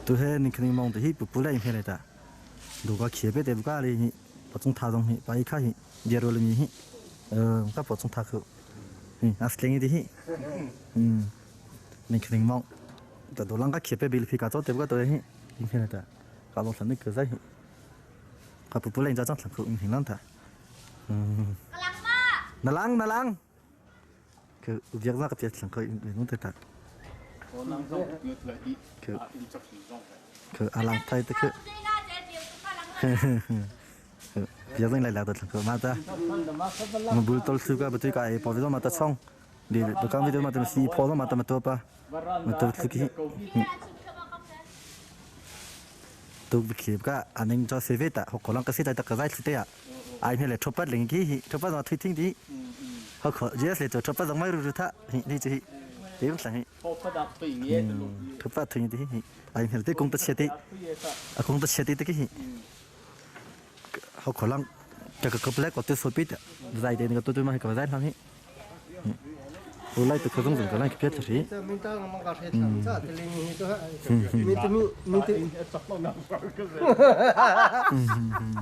tôi thấy nên khi mong thì bút lại như này ta đủ có kia biết được cái này bắt chúng ta giống bài khai giờ rồi là gì các bắt chúng ta cứ asking đi nên khi mongแต่ตัวหลังก็เขียนไปบิลพิกาโต้เต็มก็ตัวนี้ยิ่งแค่ไหนแต่การลงทุนนี่คือใช่กับผู้เล่นจะจังสังคือยิ่งนั่นแต่นาลังคือเรียกว่ากับเจ้าสังคือยิ่งนั่นแต่คืออาลังไทยแต่คือเรียกว่าอะไรแล้วแต่สังคือมาแต่มันบุลตอลสุก้าบุตรก็ไอ้พอวิโรมาแต่ช่องดีดูการวิดีโอมาแต่สีพอแล้วมาแต่มาตัวปะมาตัวสุกี้ตัวบิคีบก็อันนึงจะเซเวต้าเขาคนลังก็เสียใจแต่ก็ได้สุดที่อ่ะไอ้เนี่ยแหละชอบปัดลิงกี้ชอบปัดมาทวิตติ้งดีเขาขอเยอะเลยตัวชอบปัดต้องไม่รู้ท่านี่จะเดี๋ยวสั่งชอบปัดถึงดีไอ้เนี่ยที่คงตัดเสียดีคงตัดเสียดีตะกี้เขาขอลังจะก็กระเป๋าก็ตัวสปิดอ่ะใจเด่นก็ตัวมาให้กับใจทางนี้我来的可能个来别的是。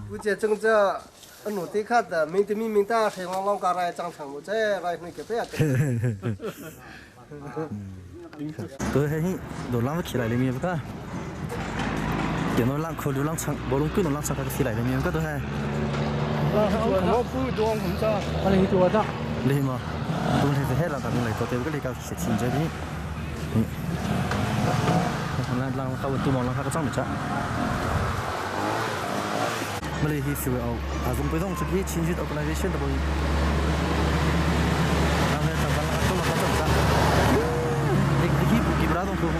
我这正这努力看的，明大黑王老家来长成，我这来那个别的。对嘿，都浪起来了没有个？电脑浪考虑浪长，不弄贵弄浪长，它起来了没有个都还。我不多，我们这，我来多的。厉吗？tôi thấy hết là cái này có thể cái này cao sẽ chín cho đi làm khâu tôi mong là khâu trong được chứ mà lấy thì phải ở dùng cái dòng cái chín chữ organization đó bồi làm nên thằng bạn tôi là khâu trong sao thì cái kịp ra dòng tôi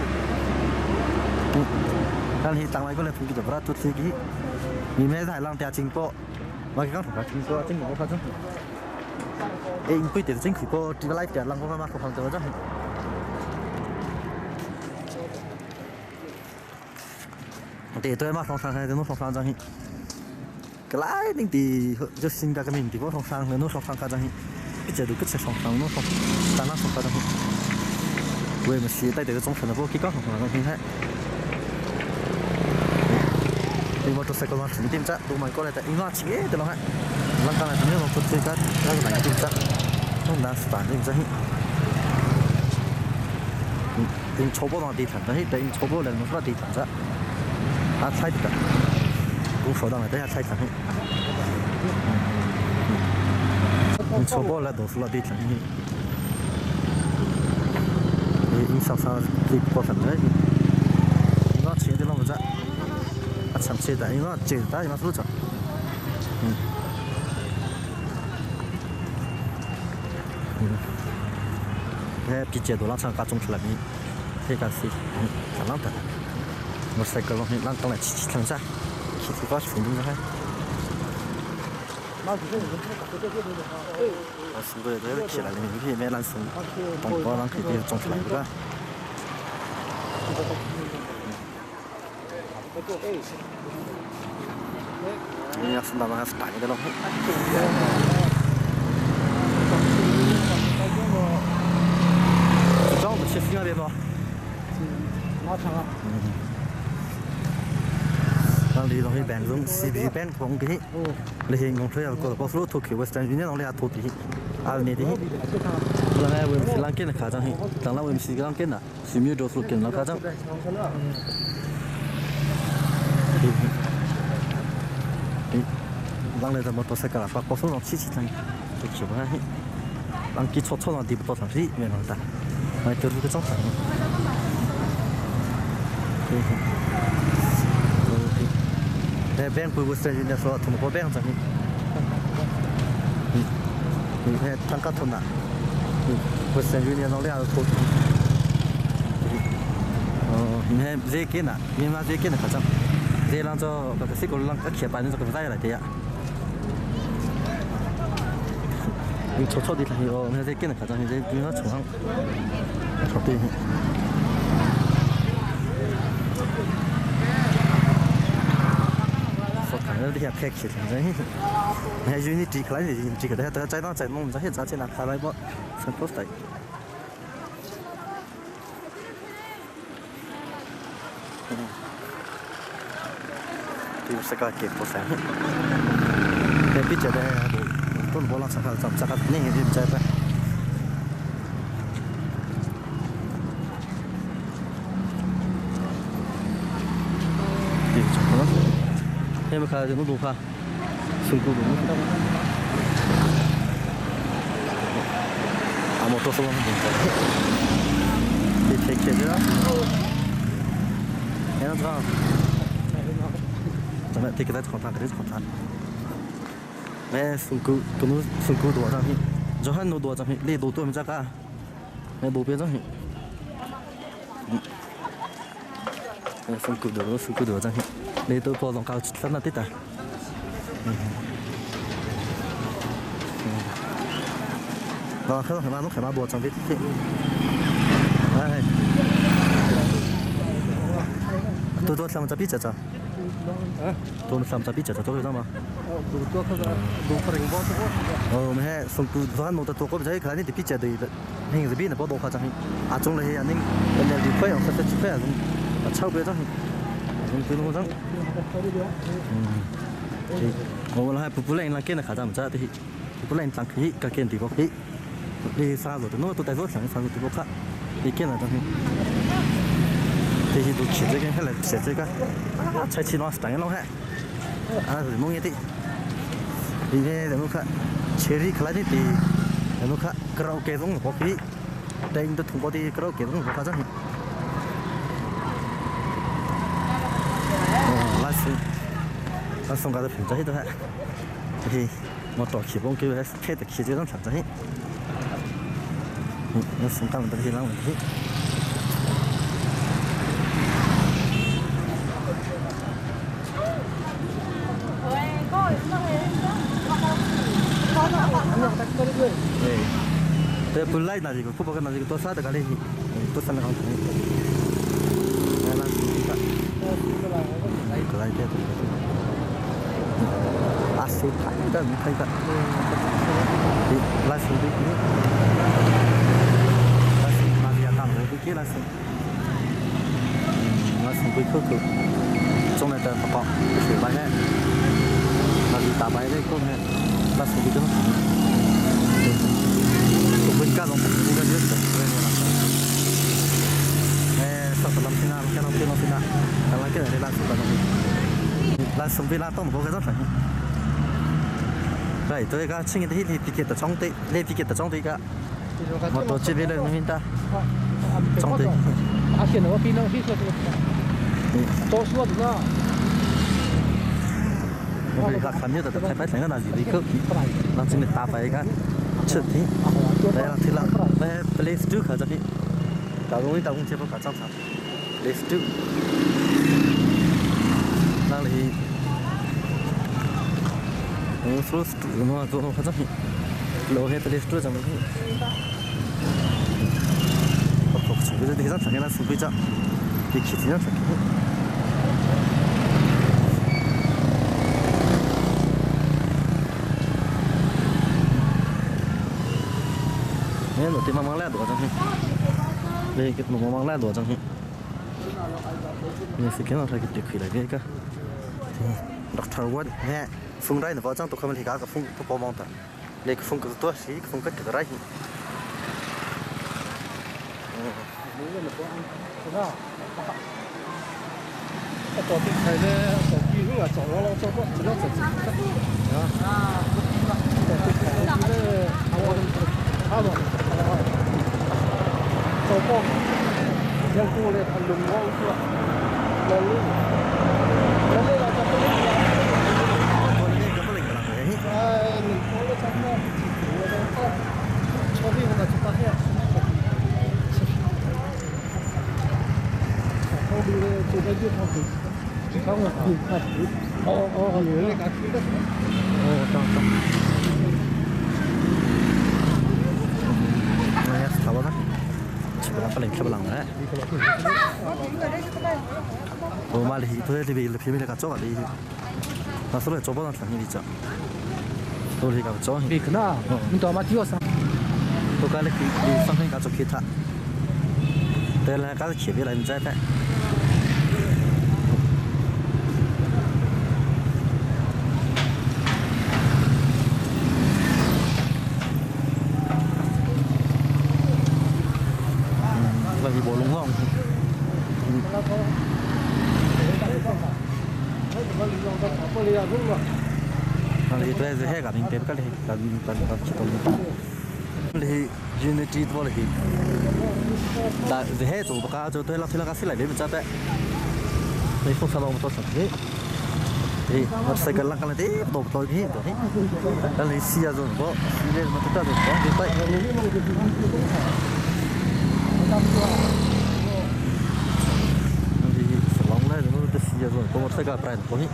làm thì tăng lại có là phụ kịp ra tôi thì cái mình mới giải làm theo chính bộ và cái các chính bộ chính bộ khâu trong ê quy tiền chính phủ có chỉ lại tiền lăng có mà không được chứ để tôi mà không sang hay nó không sang chẳng cái lại định thì just sinh ra cái mình thì có không sang nó không sang cả chẳng cái chế độ cái sẽ không sang nó không sang nó không cả chẳng quên mà xí tay để trong phần nó vô cái có không sang chẳng hết thì một số cái con chỉ tìm chắc đủ mày có lại tại nó chỉ để nó hay lăng cái này nếu mà tôi chơi cái này tìm chắc không đáng phản ứng gì in 초보 나 디탄 다 히다 in 초보 는 무슨 디탄 자 아 차이다 고 소당 다 차이다 in 초보 라 도스 라 디탄 in 사사 디 버선 다 이거 치에들 넘어 자 참 치다 이거 제다 이거 소자 cái bị chế độ lăng sang cả trong thời này thế cả gì cả lăng thật một sai cái lăng lăng tăng lại chỉ thằng ra khi thì có phụ nữ hay xin tôi đấy chỉ là những cái mẹ lăng xuống tổng có lăng thì trong thời này nữa ini xin tao mang tải cái đó trong một chiếc xe bên đó đang đi trong cái bèn giống CB bènของcáiเลยhìnhของเขาก็ก็รู้ถูกเขียว Western Union ของเลยถูกที่อันนี้ที่แล้วไงเว้ยสิลังเกนขาจังที่ตั้งแล้วเว้ยสิลังเกนน่ะสิมีโดสุเกนแล้วขาจังลังเลยจะมาตัวเสกละฝากก็ส่งเราชี้จังถูกเขียวให้ลังกี่ชดๆน่ะดีบ่ทั้งที่แม่นตาไม่เจอรู้ก็จ้องแต่แบงค์ผู้บริสุทธิ์เนี่ยสวัสดิ์ทุนก็แบงค์จังนี่นี่ทั้งกัดทุนน่ะบริสุทธิ์เนี่ยน้องเลี้ยงทุนนี่เจ๊กินน่ะมีมาเจ๊กินน่ะเขาจังเจ๊ลังจะก็สิกลังก็เขียนไปนี่จะก็ได้อะไรเดียวนี่ชดๆดีเลยนี่เจ๊กินน่ะเขาจังนี่เจ๊กินก็ช่วงชอบดีnó đi học kẹt thì đấy hay duy nhất chỉ cái gì chỉ cái đấy tới trái nó chạy mông trái hiện ra trên là khai lại bọn sân post đấy thì sẽ có kịp một sáng để biết cho đây tôi muốn làm sao nên hiện tại vậy thì chúng nó em khai thì nó đủ pha xung quanh đúng à một số số không đúng thì thấy cái gì đó em nó chúng ta thì cái đó cái đó mẹ xung quanh đồ trang hiện cho hắn đồ trang hiện lấy đồ tôi mình chắc cả mẹ đồ bên trang hiện xung quanh đồ trang hiện lấy tôi bỏ lòng cao sẵn là tít à đó không phải nó phải đồ trang viết tôi làm sao biết chứ tôi làm sao biết chứ tôi biết mà mẹ xong cứ đoán một tôi có thấy cái này thì biết chứ thì hình gì là bao đồ khoa chẳng à trong này anh nên là đi phải không phải phải không cháu biết chẳng không cứ nó chẳng thì ông là phụ lên là cái này khá là chắc thì phụ lên tăng khí cái kiện thì có khí đi xa rồi nó tôi tại rồi sáng rồi tôi có khác thì cái này chẳng thì tôi chỉ cái hay là sẽ cái chạy chi nó tăng nó hết à rồi mua gì thì cái nó khác cherry khai thì nó khác karaoke giống có khí đây tôi không có đi karaoke giống có khác là xong cái phim trái đó thì một tổ khí bông kêu là cái được khí nó chẳng trái nó xong cái mình thì làm gì thế bữa nay là gì cũng có cái nào gì tôi sát được cái này tôi sang làm cái này là cái này cái así phải đó mình thấy vậy là sự đi là sự mà giờ tạm rồi cái kia là sự bị khơi cực trong này là tập cái sự bài này là bị tạm bài đấy cũng hay là sự bị cái cũng bên cạnh cũng bị cái gì đó sau đó làm thế nào là cái này là sự bị là tông có cái rất phải vậy tôi cái sinh cái ticket trong đấy lên ticket trong đấy cả một tổ chức lên mình ta trong đấy à hiện nó pin to số nữa mình gặp khán giả tại phải thành là gì đi cơ làm sinh ta phải cái chuyện thế đây là thì là đây place trước hả vậy tao cũng chưa có cả trong sạp place trước đang là first nó tôi không chắc lô hết place trước chẳng được học sự thì rất là sự bây giờ thì khi thì nó phải nên là tìm mang lại đồ chẳng đây cái nó mang lại đồ chẳng nên sự kiến là phải cái khỉ lại cái cả Dr. Wood nè phun đây là vào trong tôi không thì cả phun tôi có mong ta lấy cái phun cái tôi xí cái phun cái cái đấy tổ chức này là tổ chức là chỗ nó cho nó chỉ nó chỉ tổ chức yang cô lên thành lùng ngon chưa lên lên là cho tôi lên cái mình làm đấy mình có lên trong nó cho đi một chúng ta hết không đi trên đây chưa không thì không là gì thật nhớ cái thứ đó trong này sao đó chỉ là phải lên cái bằng đấy mà thì vì phim này cả chỗ đi nó số là chỗ bao nhiêu thằng đi chợ tôi thì cả chỗ vì cái nào mình tao mà chưa sao tôi cái đi sang bên cả chỗ kia thà đây là cái chỉ về lại mình giải đấy thì tôi sẽ hết cả mình đẹp cái này cả mình còn chỉ còn thì unity đó là gì đã sẽ hết rồi cả cho tôi làm thì là cái gì lại để mình chấp đấy đây không sao đâu mà tôi sợ thế thì nó sẽ cái lăng cái này đổ tôi thế đấy cái này xia rồi đó xia mà tôi ta được có cái tay thì lòng này nó được xia rồi có một cái brand của nhỉ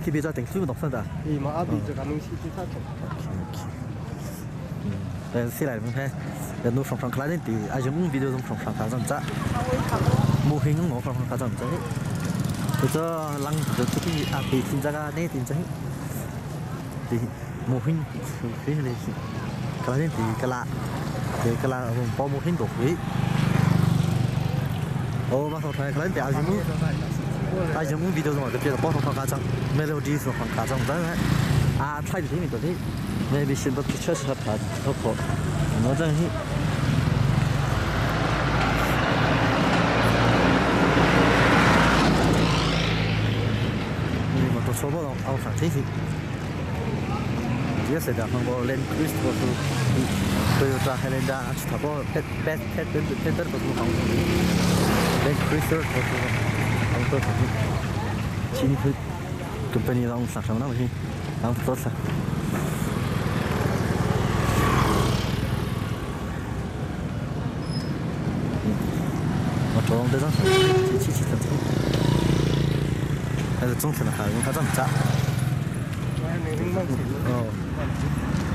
khi bây giờ tỉnh suy một độc thân đã mà ở bây giờ cả mình chỉ phát triển để xin lại mình thế để nó phòng khai lên thì ai dùng video trong phòng khai rằng chắc mô hình nó phòng khai rằng chắc bây giờ lăng được cái bị tin ra này tin chắc thì mô hình cái này khai lên thì cái là bao mô hình đột quỷ mà phòng khai lên thì ai dùng video trong cái bao phòng khai rằng melody trong phòng khai rằng đấy try thì mình có thể maybe should not just have had no pot nó đang hi nhưng mà tôi số bao ông phản thế thì giờ sẽ đặt hàng vào lên Chris vào Toyota Highlander chỉ thabo pet vào hàng lên Chris vào hàng tôi phải chính thức company ông sản xuất nó vậy ông tốt sao 저런 데서 치치 그래서 정신을 가지고 가자 자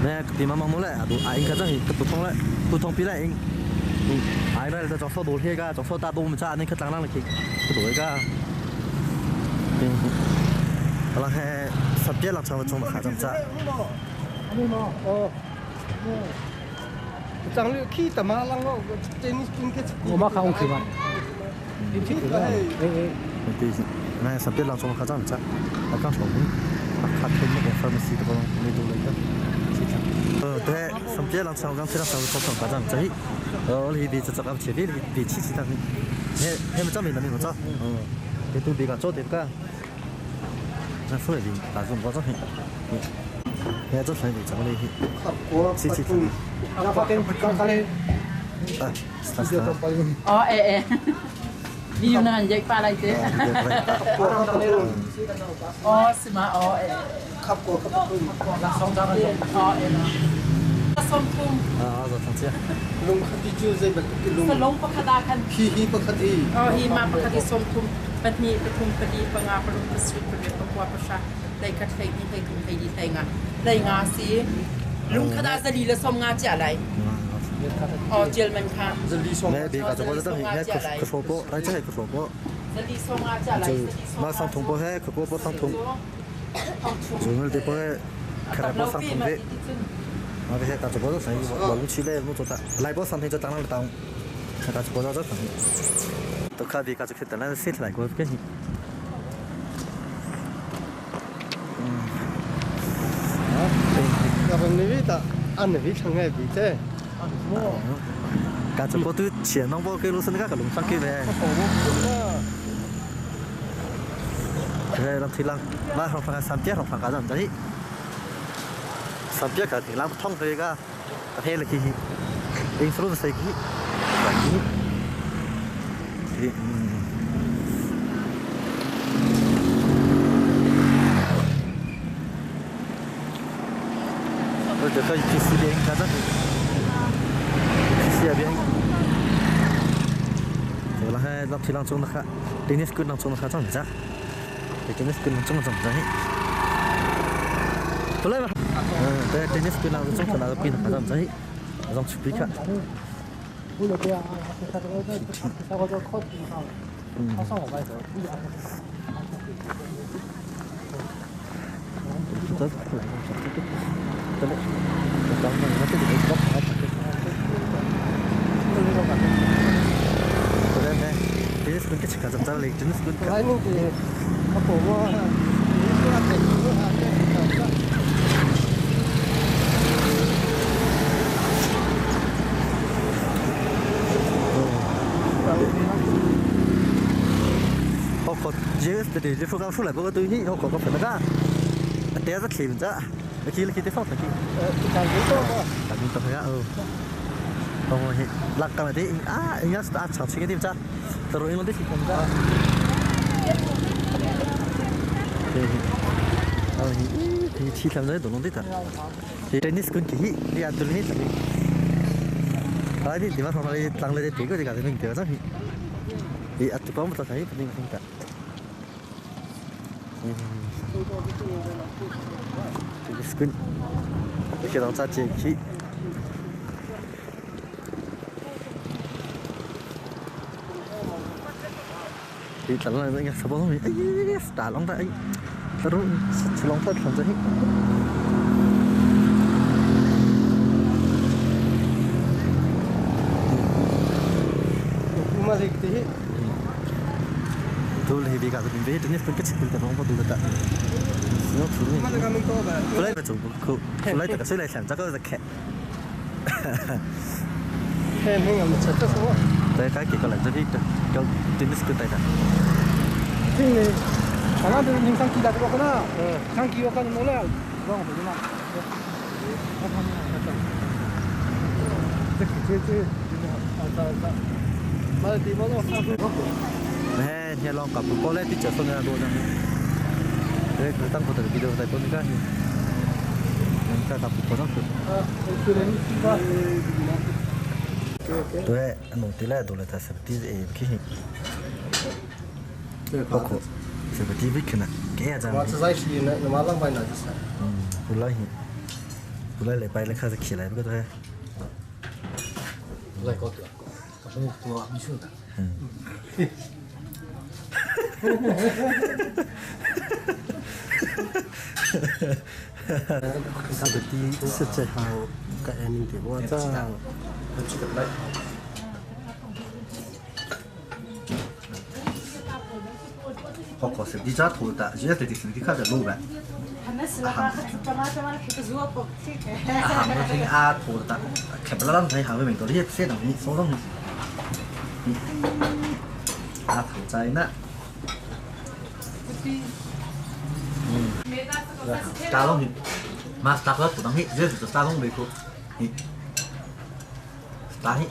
nè thì mà mong muốn lại anh cái gì cái tụt thông pi lại anh đây là cho số đồ thế cả cho số ta đồ mình cha nên cái tăng năng là cái đồ cái là he sắp chết làm sao cho mà khá chậm cha chẳng lẽ khi tầm mà lăng nó trên cái mà không thì mà thì này sắp biết làm cho nó khá chậm cha là các số khá thêm một cái pharmacy đó mới đủ lấy đó thế sắp biết làm sao thì làm sao cho nó khá chậm cha thì bị chắc chắn chỉ bị chi thằng he mà cho mình là mình có cho cái tôi bị cả chỗ đẹp cả nó phơi đi đã dùng có rất hình he rất phải bị chẳng lấy chi nó phát triển cái này video na anh dạy pa lại thế sima khắp của là xong ra rồi xong thùng rồi thằng chia lùng khát đi chưa dây bật cái lùng lùng pa khada kan hi pa khát đi hi ma pa khadi xong thùng bật nhị bật thùng pa đi pa ngà pa lùng pa sweet pa đi pa qua pa sha đây cắt hay đi hay thùng hay đi hay ngà đây ngà xí lùng khada ra đi là xong ngà trả lại gel mình khá nè bị cả chỗ đó thì nè cái số bộ đấy chứ cái số bộ mà sang thùng bộ hết cái bộ sang thùng rồi người thì bộ cái bộ sang thùng đấy mà cái cả chỗ đó phải bảo lúc chi lên một chỗ ta lại bộ sang thì cho tăng năng tăng cả chỗ đó rất phải tôi khai bị cả chỗ cái này xếp lại của cái gì các bạn nghĩ ta ăn được biết thằng này bị thế cả chỗ tôi chuyển nó vào cái lối sân các lồng sang kia này đây là thì là ba học phần sản tiết học phần cả dần đấy sản tiết cả thì làm thông về cả thế là cái anh số là cái thì rồi được cái gì đấy cả đó xia bien rồi là hai lắp thì làm chung là khác tennis court làm chung là khác chẳng ra để tennis court làm chung là chẳng ra hết tôi lấy mà để tennis court làm chung là pin là chẳng ra hết giống chụp cả tôi tennis court cái chỉ cả dòng ra lấy tennis court cái này thì các bộ họ có dễ để cho phương xuất lại bữa tôi nghĩ họ có phải là té rất kìm chứ khi là khi tới phòng là khi càng dễ to mà càng tập ra không rồi lạc cái này anh nhớ đã chọn cái gì chứ rồi anh nói đi không ra thì chỉ làm đấy đồ nó đấy thật thì tennis cũng chỉ đi ăn tennis thôi đấy thì mà thằng này tăng lên thì cái gì cả thì mình kiểu đó thì ăn có một cái mình không cả tennis cũng cái đó cha chơi khi thì tao nói với anh sao bông ấy đã long đấy tao nói long thật làm gì mà gì thì tôi thì bị cả mình biết đến phân tích từ cái bóng vào từ từ nó thú mà cái mình to vậy tôi lấy cái chỗ cô tôi lấy cái suy lại xem chắc có là khẽ khen hay là một chất chất số đấy cái kia còn lại rất ít cái tennis cái tay này thì khả năng thì mình sang kỳ đạt được không nào sang kỳ có những món này vâng phải như nào chứ mà thì bao giờ nè nhà long cặp có lẽ thì trở xuống nhà đồ này đấy cứ tăng một tờ video tại con cái cái cặp có nó tôi anh nói là đồ là ta sẽ đi cái có sẽ đi với cái này cái gì mà sai gì nữa mà làm phải là gì sai Pulai lepai lekha se khilai ko tohe lại có được không có bị sụt sao được đi sự chạy hào cái anh thì qua ra chỉ được đấy họ có sẽ đi ra thủ ta chỉ là để đi khai được luôn vậy mình à thủ ta kẹp lại làm thấy hàng với mình tôi đi xe đồng ý số đông à thủ trái nè ta long thì mà ta có tụi nó hít riêng tụi ta long bị cô ta hít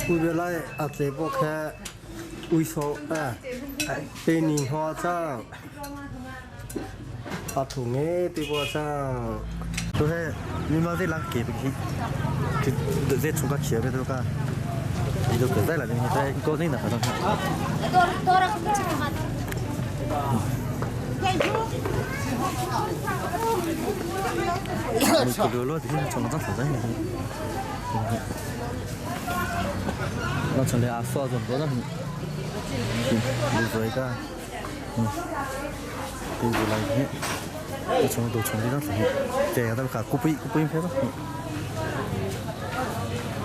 bây giờ lại ở đây bộ cái uy số tên nhìn hoa trang ở thủ nghe thì bộ trang tôi thấy nhưng mà cái lăng kẹp cái dễ chúng ta chia với tôi cả thì tôi cứ dạy là như thế có nên là phải không mình cứ đưa luôn thì trong nó rất là nó chẳng lẽ à xóa rồi đó rồi cả thì rồi lại hết cái trong đồ trong đi đó thì trẻ ta cả copy hết đó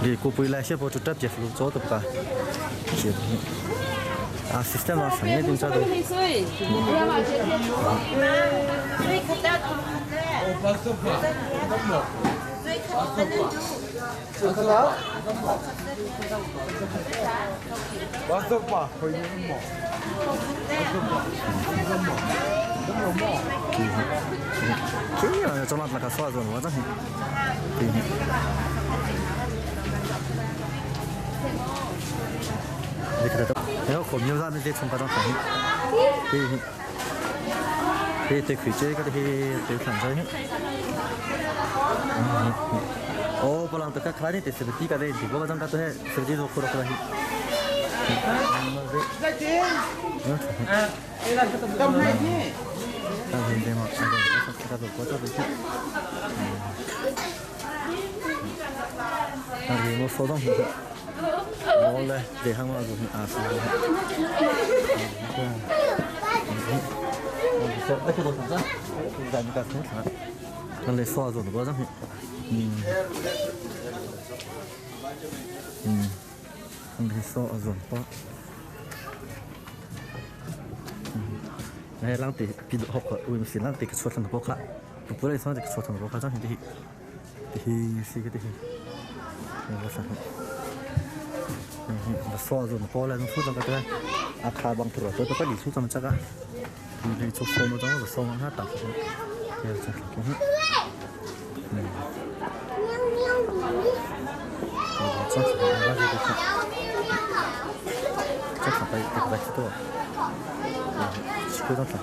thì copy lại sẽ bỏ chút tập chụp cho tập cả chụp à system nó sáng lên cho tôi 왔어 봐 거의 뭐 cái là cho nó là cả xóa rồi nó rất thì 이렇게 내가 겁nhiều ra nên để chúng ta đang phải thì cái chế cái thì phản giới hết ô bao lần tất cả cái này thì sẽ bị cái đấy thì bao giờ cái đấy sẽ đi đâu cũng được rồi tâm này nhỉ ta nhìn thấy mà cái đó có cho được thì một số đông nó lên để hàng mà dùng à số đây cái đồ thằng ra dành cả thứ thằng nó lấy xoa rồi nó có răng nó lấy xoa rồi có này lang thì bị học ở uống xí lang thì cái số thằng nó có lại bữa nay xong thì cái số thằng nó có răng thì xí cái thì nó có sẵn so rồi nó po lại nó thu trong cái đấy à khá bằng thừa tôi có đi thu trong chắc á thì chụp phim một张rồi xong nó đặt rồi thì chắc là cái chắc là cái gì chắc là phải cái gì đó cái đó là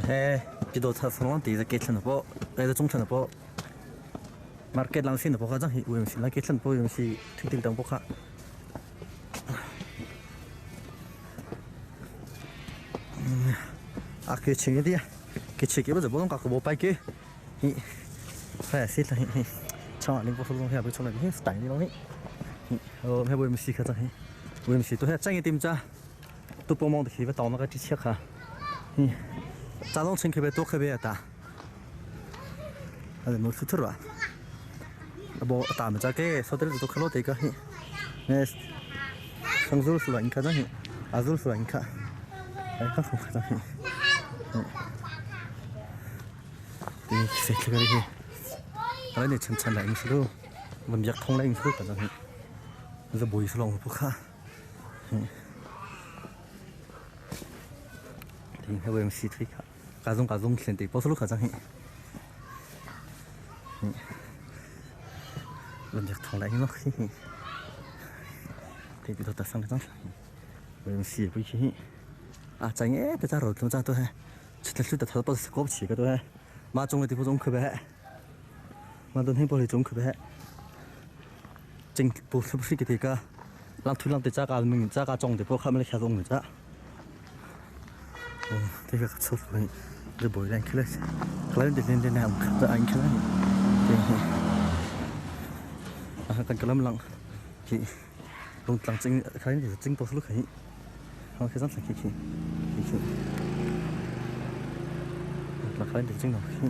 해 비도 타서는 뒤에 깨트는 뭐 애들 중트는 뭐 마켓 랑신은 뭐 가장 우영시 라켓은 뭐 우영시 팅팅당 보카 아 그 친구들이야 그 친구들 뭐 갖고 못 빨게 이 사실 이 저 링고 소송 해야 볼 처럼 이 스타일이 너니 해 보면 시 가자 해 보면 시또 해 짱이 팀자 또 보면도 기회 또 나가 지치카 이 자동차 개별 또 개별했다. 아니 뭐 스트로아. 뭐 다음에 자게 서들도 클로 되가 해. 네. 성술 수라 인카다 해. 아줄 수라 인카. 아이 카 소카다 해. 네, 세트가 해. 아니 천천히 인수로 먼저 통라 인수로 가자 해. 그래서 뭐 있으러 보카. 해보면 시트리카 가정 센터 버스로 가자 해. 먼저 통라이 뭐 해. 대비도 다 상상. 보면 시 부치. 아 장에 배자로 도자도 해. 진짜 다 버스 곱치가도 해. 마종의 대포 좀 급해. 마돈 해버리 좀 급해. 쟁 보스 부시게 되니까 랑투랑 대자가 알면 자가 정대 보카면 해동 자. thế là số này được bồi lên cái này được lên nào cả anh cái này thì cần cái lâm lặng thì lông lặng chính cái này chính tôi lúc ấy họ cái rất là khi là cái này chính là khi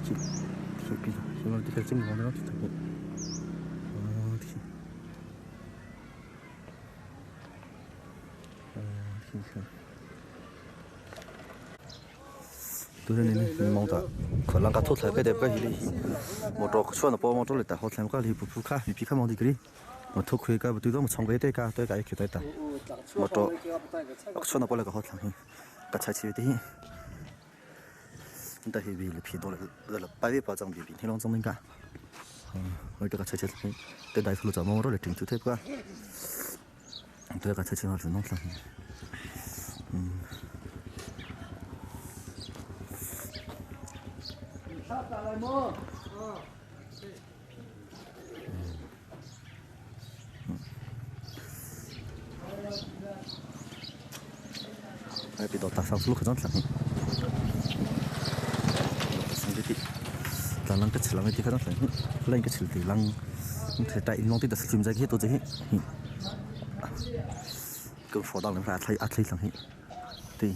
bây giờ khi mà đi cái chính nó thì thành tôi nên mong ta còn lăng cả thốt lại cái đẹp cái gì một trò xuân là bao một trò lại ta họ làm cái gì bù khá vì khá mong đi cái một thuốc khuya cái tôi đó một trong cái cái tôi cái kiểu ta một trò xuân là bao lại cái họ làm cái trái chi thì chúng ta thì vì là phi đó là bài viết bảo rằng vì thì long trong mình cả với cái trái chi thì tới đại số chọn mong đó là trình chủ thế quá tôi cái trái chi nó là nó làm bị đổ tạt sang lúc rất là sang đi là lăng cái lăng cái rất là lên cái thì lăng thì tại nó thì đặt phim ra cái tôi thấy cứ phổ đăng lên ra thấy thấy lăng thì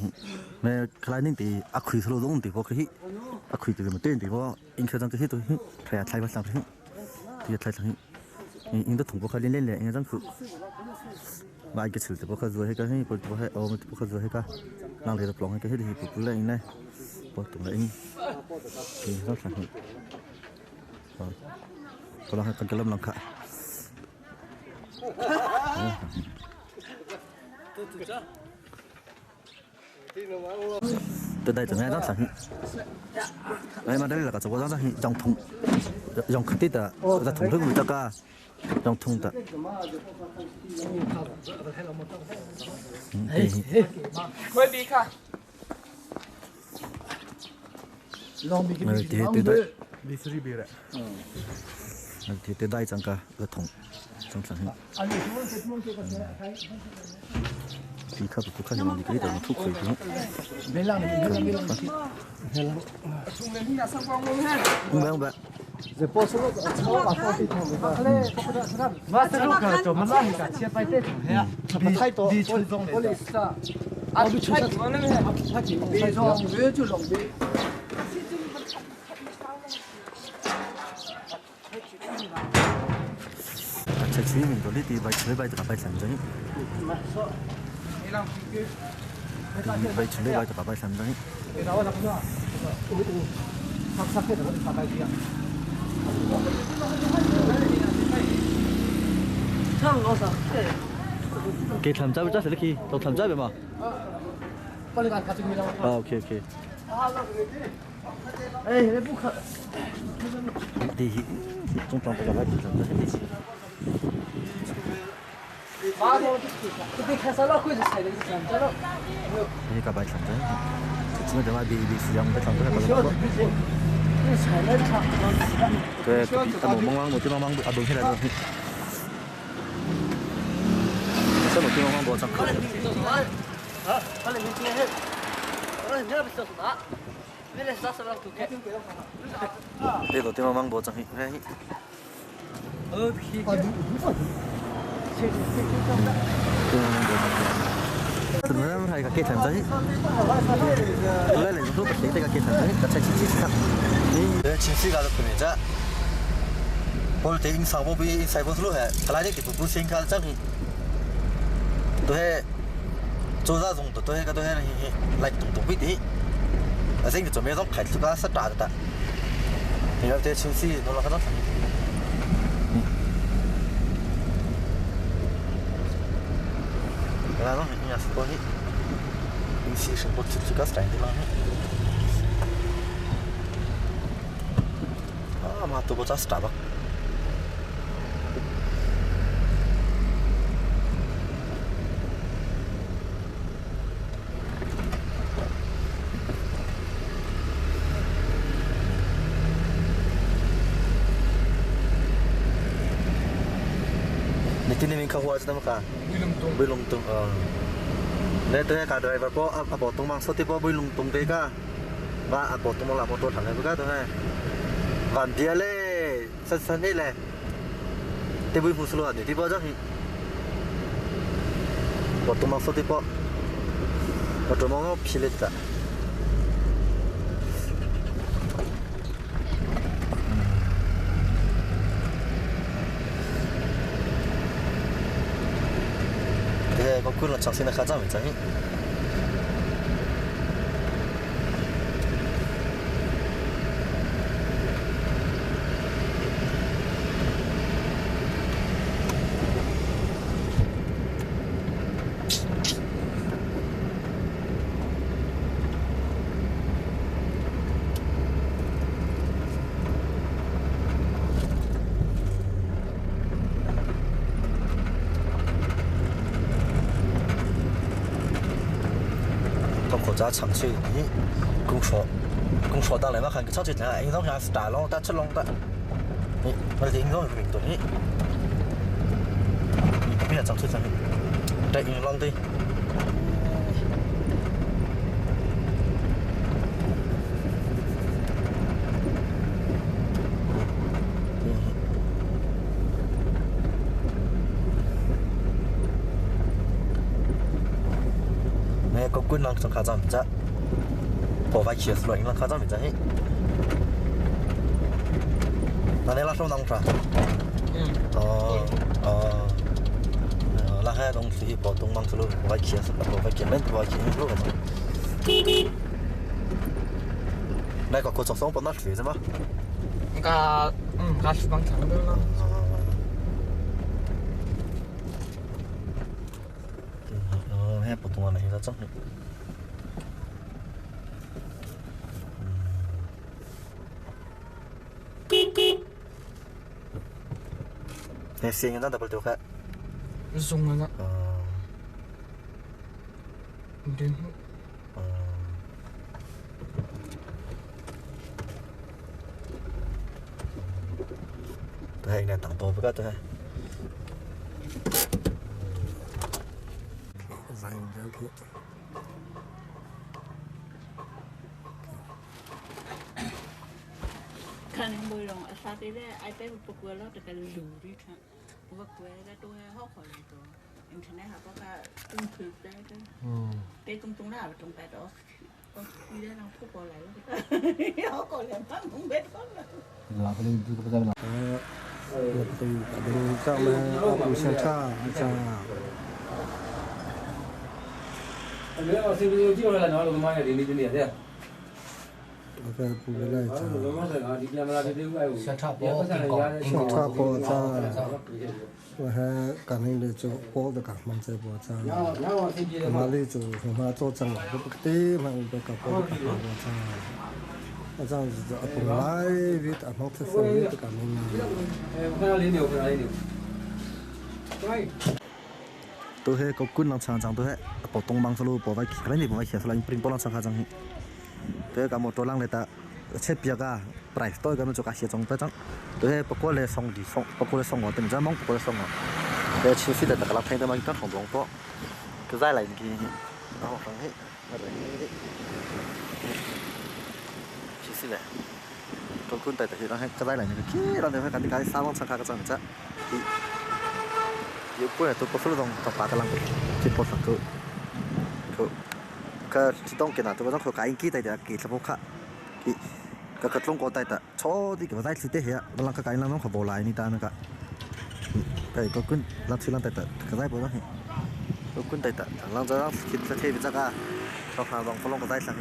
mẹ cái này thì khuy solo giống thì có cái khuy thì mà tên thì có in cái cái tôi thấy bắt làm thì thấy lăng in đó thủng có cái lên lên in rằng cứ mà cái sự thì có cái rồi cái này có cái có cái rồi cái năng lực lòng cái thì phụ lên này có tụng lại thì rất là có là cần cái lâm lòng cả từ đây từ ngay đó là đây mà đây là cái chỗ đó là dòng khát tít là thùng thức người ta cả dòng thùng ta quay đi cả long bị cái gì từ đây đi xử lý bị rồi thì từ đây chẳng cả cái thùng trong sẵn thì khắp cũng khá nhiều cái đó thuốc rồi đúng bên lăng không bạn giờ bỏ số số là có bị thằng người ta mà số cái chỗ mà làm cái chia phải tết hả bị thay tổ đi chung dòng để à bị thay tổ này hả bị dòng về chung dòng về chạy chuyến mình có đi thì bay từ cả bay sẵn đấy bay chuyến bay từ cả bay sẵn đấy 唱多少？ cái tham gia với chắc sẽ là khi tàu tham gia về mà ok ok đi trong phòng cái bài tham gia hết đi cái bài tham gia chỉ là mà đi sử dụng cái tham gia cái cái tao mong một cái mong đúng thế là rồi这么地方多上课。这个地方忙多上去，怎么样？还个给谈在？来来，说不行，这个给谈在，这才亲戚上。你这亲戚搞的不明着，我这影上我比晒不出来，后来你给不先搞整。tôi cho ra dùng tôi cái tôi lại tung biết đi, ở đây chúng mình giống khai thác ra sát trả được ta, thì là thế chính sĩ nó là cái đó, là nó nhà số này, chính sĩ sinh hoạt chính cái style đó, mà tôi có sát trả ini mình khâu ra cả bơi lung tung nên tôi cả driver có bộ tung mang số tiếp bơi lung tung đấy cả và bộ tung là một tổ thằng này với cả tôi này và dia lệ sân đây lệ tiếp bơi phụ sửa để tiếp bao giờ bộ tung mang số tiếp bộ tung mang nó phi lệ ta có quyền là chẳng xin là khá giả mình chẳng国家长期你工作到来嘛，看个超级大，影响下是大浪大出浪大，你我影响是明度你不要长出上面，带影浪的。có quyền năng trong khả năng chắc bỏ vai chia sẻ là khả năng mình chắc là này là trong nông sản là hai đồng sĩ bỏ tung mang solo vai chia sẻ bỏ vai chia luôn này có cuộc sống bọn nó xử thế mà cả bằng thẳng đó hết bộ tung này ra chắc này xiên người ta đập được khác dùng rồi đó đến đây này tặng bộ với các tôi khăn bơi lòng ở xa thế đấy ai bé một quê lót được cái đủ đi thôi một quê ra tôi hóc khỏi rồi internet họ có cả tung thử đây đấy cái tung nào ở trong cái đó con đi ra làm thuốc bỏ lại luôn họ còn làm ăn không biết con là cái gì cũng phải là từ từ sao mà ông xem cha nếu mà xem video chưa là nói là mai là đi thế à cái bù lại cha sẽ thắp bó sao thà bò cha và ha cả nên để cho bò được cả mong sẽ bò cha mà lấy cho mà cho chẳng là cái tế mà được cả bò được cả bò cha à cha giờ bù lại vì ta mong sẽ phải được cả mình tôi hay có quân làm sang chẳng tôi hay bỏ tung băng solo bỏ vai cái này bỏ vai kia solo pring bỏ làm sang chẳng hi tôi cả một chỗ lăng này ta xếp bia cả price tôi cái nó cho cả xe trong tới chẳng tôi hay bỏ qua lấy xong đi xong bỏ qua lấy xong rồi từng giờ mong bỏ qua lấy xong rồi để chi phí để ta làm thay cho mình các phòng bóng to cái giai này thì nó không hết mà rồi chi phí này tôi quân tại thì nó hay cái giai này cái kia nó phải cái sao mong sang cái chẳng chắc 요 뿌에 또 버슬동 더 바달랑 뒷버스 그 지동께나 또 그 가인기 대야 기사보카 그 그런 거 따다 저디 그 다이 때 해야 랑 가인 랑 거 볼라이 니다는가 그 군 락실랑 따다 그 다이 보다 군 따다 랑 저 기타 테비자가 저 하방 폴롱 거 다이 상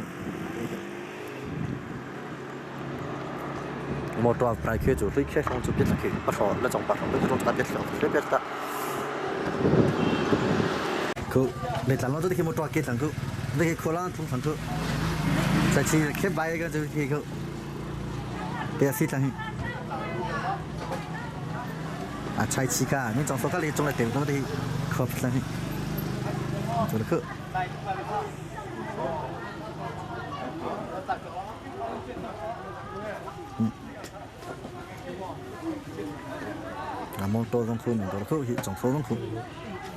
모토 프라이케 저 리케 성 저 비트케 바서 나정 바서 저 따비트 저 비트다 그 내가 나도 이렇게 못 왔게 당그 이렇게 콜란 통 상그 자치 이렇게 바이가 저기 그 대시 당이 아 차이치가 니 정서가 좀 때문에 너도 커피 당이 저렇게 à mong tôi trong khu mình đó khu hiện trong số trong khu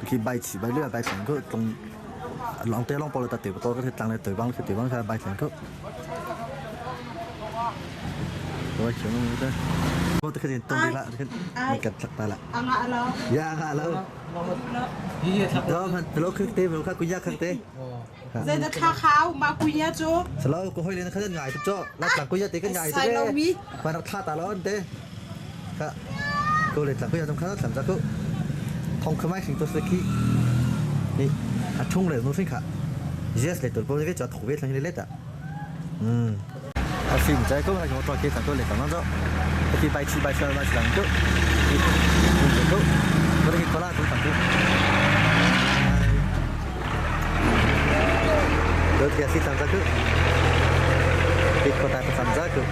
khi bay chỉ bay lướt bay sẵn cứ trong lòng té lòng bao là tiểu tôi có thể tăng lên từ băng khi tiểu băng ra bay sẵn cứ rồi chuyện như thế tôi thực hiện tung đi lại mình cắt chặt tay lại ya alo đó mình từ lúc khi tê về lúc khác khang tê dây đã thà khao mà cúi nhá chú sau đó cô hơi lên khơi nhảy chút cho lát chẳng cúi nhá tê cái nhảy tê mà nó thà ta lớn tê côเลยจากก็ยังต้องข้าวสันจากก็ทองขมิ้นสิงตัวสกีนี่ช่วงเลยนู้นสิค่ะเยสเลยตัวโปรเจกต์จะถูกเวททั้งนี้เลยอ่ะสิ่งใจก็ให้ผมตัวเกี่ยวกับตัวเลยแต่นั่นก็ที่ไปชี้ไปเชื่อไปหลังก็นี่ก็ก็ได้คนละตัวต่างกันเดี๋ยวที่สิ่งต่างจากก็ที่คนต่างกันจากก็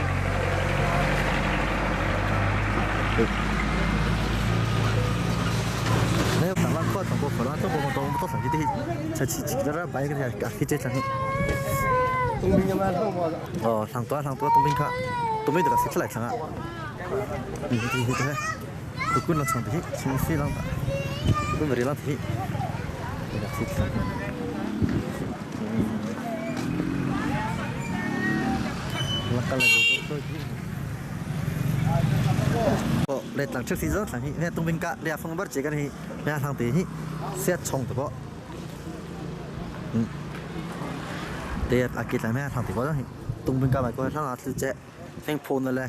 네, 당랑 거 정보 걸어 또 보면 또 상기들이 저 지지들아 많이 그냥 아키제 상이 동민이만 하고 상도와 동민카 동민이가 색깔 상아 이게 그꾼은 상대히 신시랑 그들이랑 대 내가 색깔 để làm trước khi rớt là hiện tung bên cạnh để phong bắt chỉ cái này để thằng tí xét trồng được bộ để akit là mấy thằng tí có đó tung bên cạnh mà có thằng nào tự chế thành phone này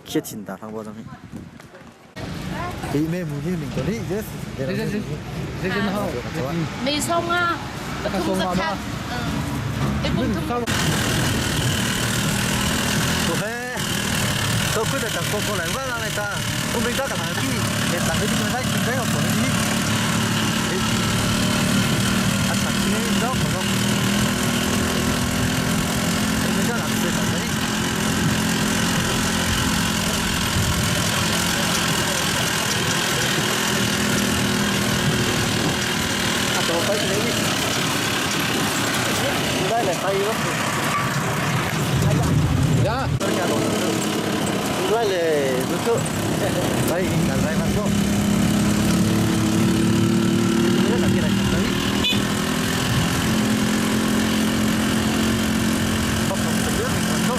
kia chín ta thằng bộ đó thì mấy mùi như mình có đi chứ thế nào mì xong à cái xong mà cái bún thơm tôi quyết định cô lại vâng này ta ông bên đó cả thằng kia để làm cái gì đấy chính đấy học của nó đi ăn sạch cái đó không bên đó làm cái gì đấy à tôi phải cái gì đây là hay lắm dạ đây là nước đây là dây vàng số rất là kia này đấy không được nước mình còn thôi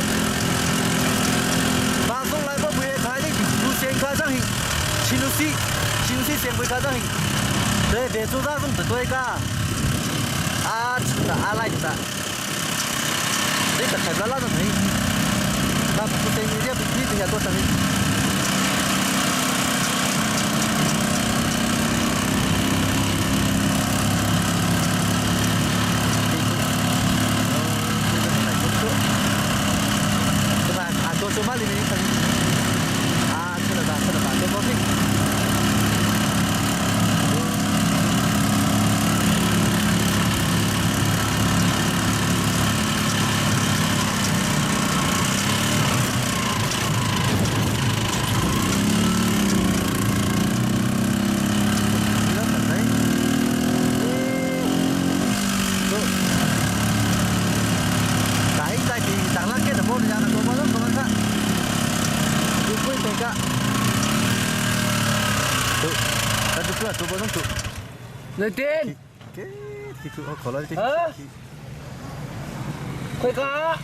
vàng số lại có bùi thái đấy du sen cá răng hình chinusi sen bùi cá răng hình đây để chúng ta cũng tự tôi cả à lại ta đấy là phải là rồi ta cũng thấy như thế thì nhà tôi sang đi là chụp bao nhiêu chụp Lên trên. cái thì chụp họ khó lấy thì Quay cá.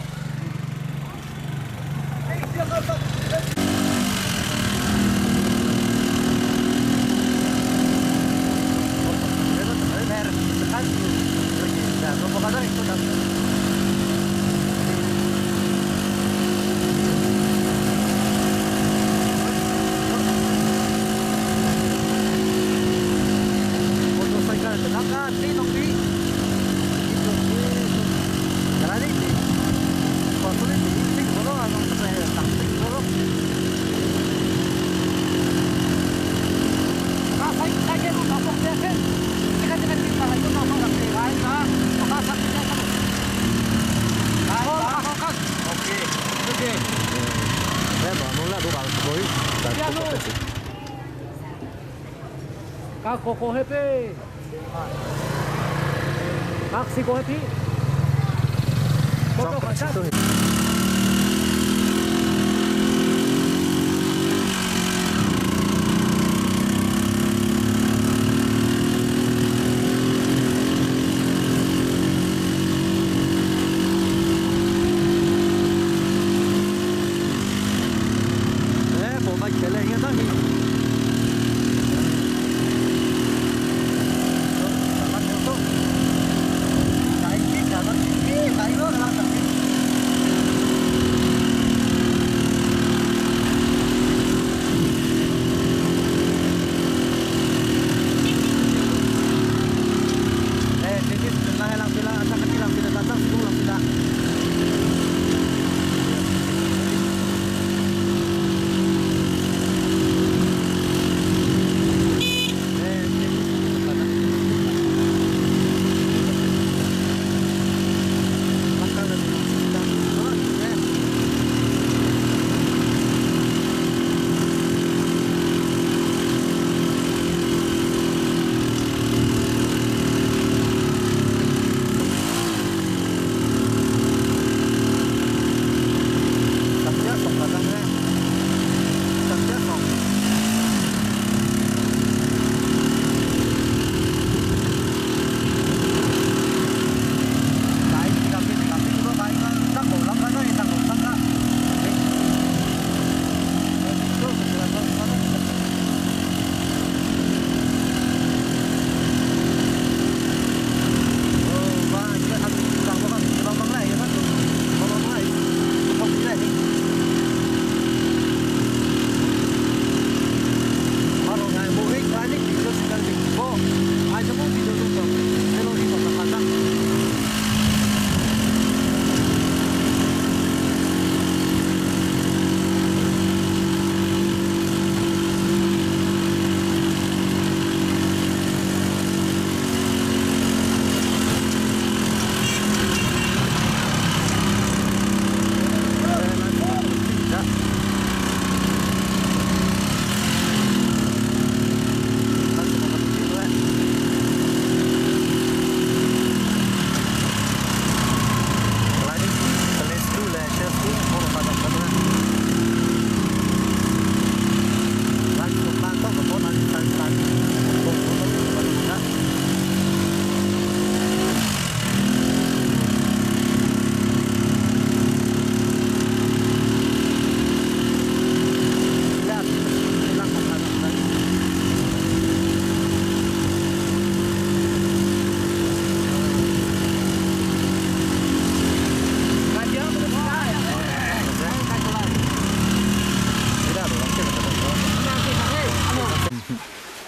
Các cô happy. Các sĩ cô happy. Cô có chắc.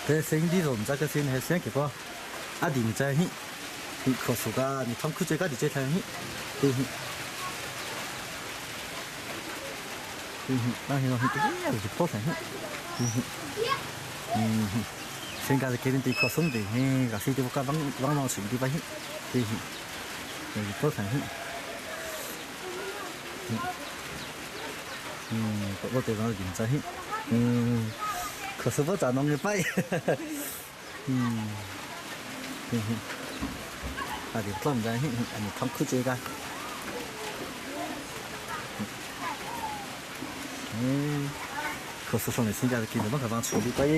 cái sinh đi rồi mình ra cái sinh hay sinh kiểu quoi à đi mình chơi hi thì khó số cả mình thăm khu chơi cả đi chơi thay hi thì đang hiểu hiểu cái gì vậy khó thay hi sinh cái cái thì khó sống thì cái sinh thì có vắng nào sinh đi vậy thì khó thay hi có thể nói gì chơi hi khó số bao giờ nó nghe bay à thì không ra anh không cứ chơi cái khó số này sinh ra thì nó vẫn phải xử lý bay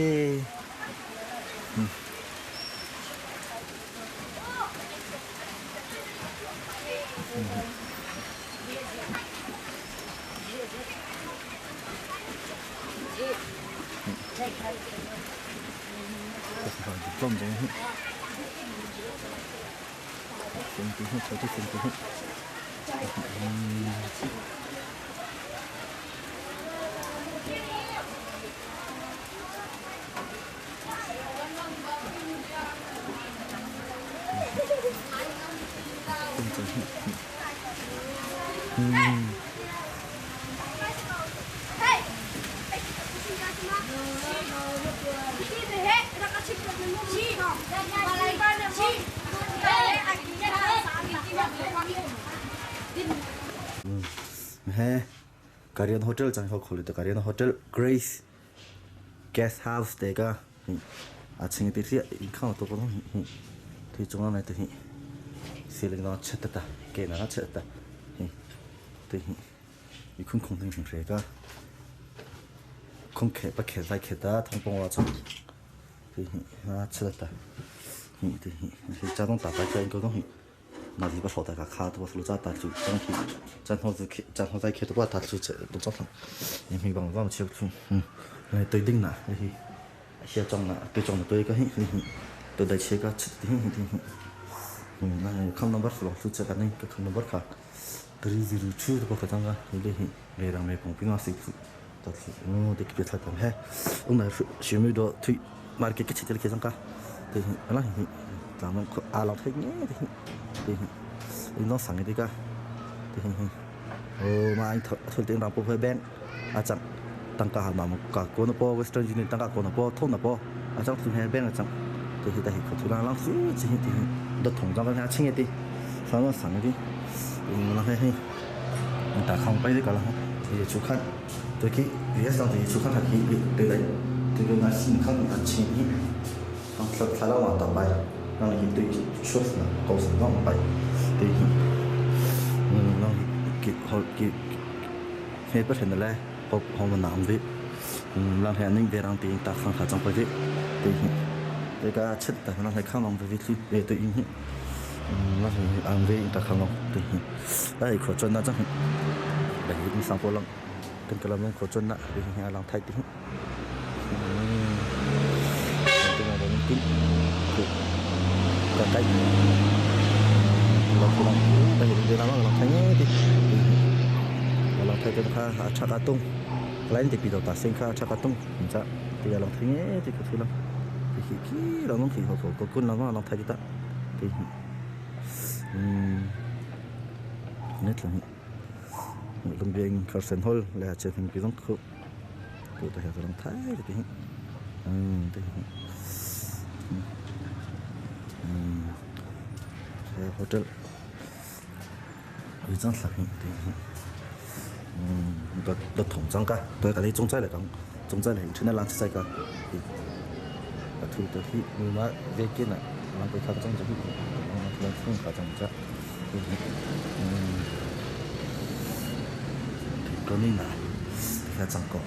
Không giống hết. Xem tí hết, cho tôi xem tí hết. He, Korean hotel chẳng học khổ được Korean hotel Grace guest house đấy cả. À chính cái tiết không tôi có thì chúng nó này thì ceiling nó chết ta, cái nó chết ta, thì không thấy hình gì cả, không kể bắt kể lại kể ta thông phong vào trong thì nó chết ta, thì cha đông tập bài cái cái đó mà gì bắt đầu đại家看，都是路上打球，然后再看的话，打球这都正常，也没帮我们去，来对顶了，些装了，对装的对个，对来切个吃的，那看到不是老是这个那个看到不看，对是路处的不可当个，来让没旁边那谁子，但是这个别太当嘿，我们学没到推，market 个吃的个当个，对，那咱们阿老太呢，对。nó sang cái gì cả, thì mà anh thôi tiếng làm phơi bên, chẳng tăng cả hàng mà cả cô nó po Western Union tăng cả cô nó po thôn nó po, chẳng phơi hai bên chẳng, thì tại hiện có thứ lăng xứ chỉ thì đợt thùng trong cái chính cái sao nó sang cái nó hay người ta không bay đi cả là thì chú khách từ khi bây giờ thì chú khách là khi từ đấy từ cái máy xin khách người ta chính thì không phải là hoàn toàn bay, nó là từ suốt là cầu sự nó bay thì nó họ hết bất hình là họ mà làm gì làm hệ ninh về làm tiền ta không phải trong cái gì thì cái chất là nó phải không làm về việc về tự nhiên nó phải làm về ta không làm thì đây khó chân nó chắc để đi sang phố lắm từng cái làm khó chân đó thì làm thay tí cái mà mình tính cái tay làm đây thì làm thay nhé đi làm thay cho nó chắc cả tung lấy thì bị đầu ta sinh khá chắc cả tung chắc thì làm thay nhé thì có thể làm thì khi làm thì họ có quân làm thay đi ta thì nhất là lông viên Carson Hall là trên hình cái giống khổ tôi thấy là làm thay thì hotel 의장 사진 너 통장 가对个你中在来讲中在来现在浪子在个图的去你妈别见了浪被看中就去浪风看中着个你拿看长高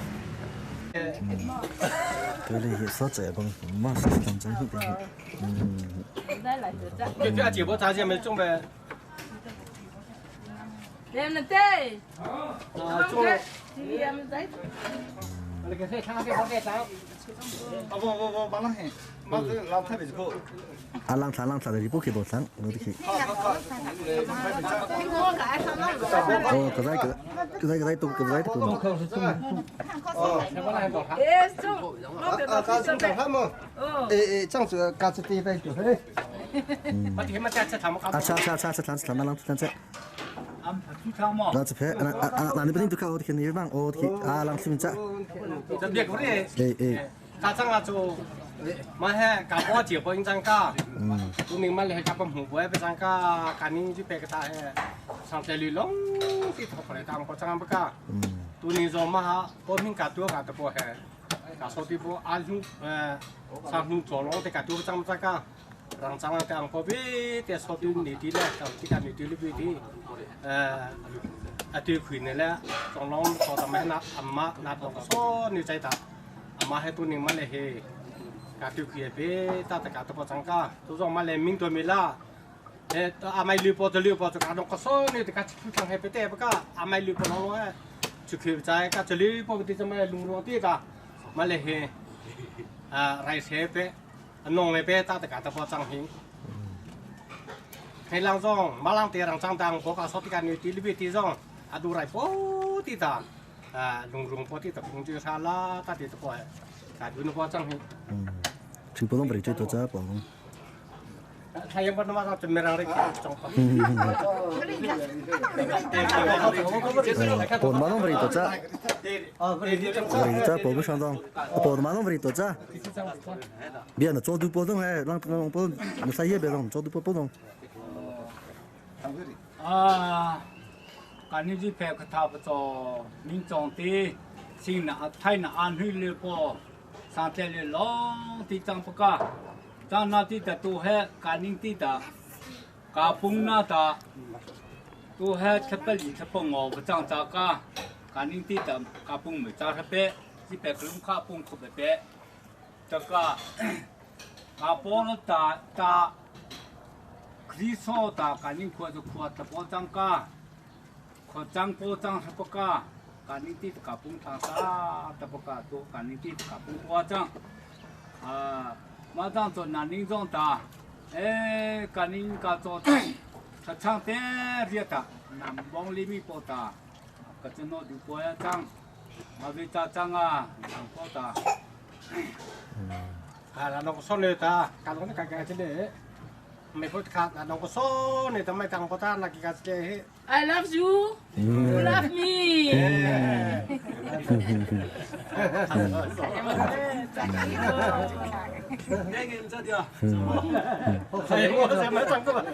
对了也说这帮嘛是当真一点这阿姐夫咱家没种呗Em là tê.种了 Thì em đấy. cái thế thang cái cái sao vô bán lắm mà cái làm thay bị cô lang thang thì bố kia đồ sáng nó thì cái đấy tụi cái đấy tụi Ê, xong. Nó được cá sinh chẳng hết mà chẳng sự cá sinh tê đây kiểu thế mà thì mà cha thằng mà cha lang nó sẽ phải anh bên tụiเขาที่นี่บ้างโอ้ที่langสิมันจะ จะเรียกว่ากาจังอาจูมาให้กาพ่อเจียวเป็นจังก้าตัวนึงมันเลยกับผมหัวเป็นจังก้าการนี้ที่เป็นกระต่ายสังเกตลีลงที่ทำอะไรตามก็จังปะก้าตัวนี้จะมาหาพอมิงกัดตัวกัดตัวแห่กาสติพออายุสังหูจอลงแต่กัดตัวจังปะก้ารังจังกังพอบีแต่สตินิติแหละกับที่การนิติลิบิดีอาทิตย์คืนนี่แหละจงน้องขอทำให้นัดอามานัดออกซ้อนในใจตาอามาให้ตัวนึงมันเลยเฮก cả tiêu kia bé ta tất cả tập bò trắng cả tôi dùng mà làm mình tôi mới là mai lưu bò cho cả đồng có số này tất cả chụp thằng hay bé tè bác cả mai lưu bò nó nói chụp kiểu trái cả chụp lưu bò thì cho mai lùng nó tiếc cả mà lấy hè rai xe bé nông này bé ta tất cả tập bò trắng hình hay lang zong mà lang tiền lang trắng đằng có cả số tiền nhiều tí lưu tí zong đủ rai bò tí ta lùng bò tí tập cũng chưa xa la ta tí tập bò cả đủ nó bò trắng hình chỉ bố lông bể chơi tổ cha bố lông thay em bắt nó vào trong merang đấy trong phòng bố mà lông bể tổ cha bể cha bố mới sang dong bố mà lông bể tổ cha bây giờ nó cho du bố lông hay lông bố nó sai hết bể lông cho du bố lông cái này chỉ phải cái tháp cho mình trồng thì xin là thay là ăn huy lệ bò sang thế lệ lo thì chẳng phải cả chẳng nào thì tu hết cái này thì ta cả bung na ta tu hết chấp beli chấp bông ngô cái chẳng cha cái này thì ta cả bung mới cha chấp bê chỉ phải cái lông cả bung không phải bê cho cả bò nó ta khi sau ta cái nàyควรจะควรจะบอจังกาควรจังโปจังทับกาการนี้ที่กับปุ่งทางตาทับกาตัวการนี้ที่กับปุ่งตัวจังมาจังตัวนั้นนี่จังตาการนี้กับตัวถ้าช่างเตะเรียกนำบองลิมิโปตาก็จะโน้ดูปวยจังมาวิจารจังนำโปตาแล้วน้องส้นเลยตาการน้องนี่การแก่เฉลี่ยไม่พูดขาดน้องก็ส้นนี่ทำไมทางพ่อท่านนักการเฉลี่ย I love you you love me ใส่หัวใส่ไม้จังก็แบบ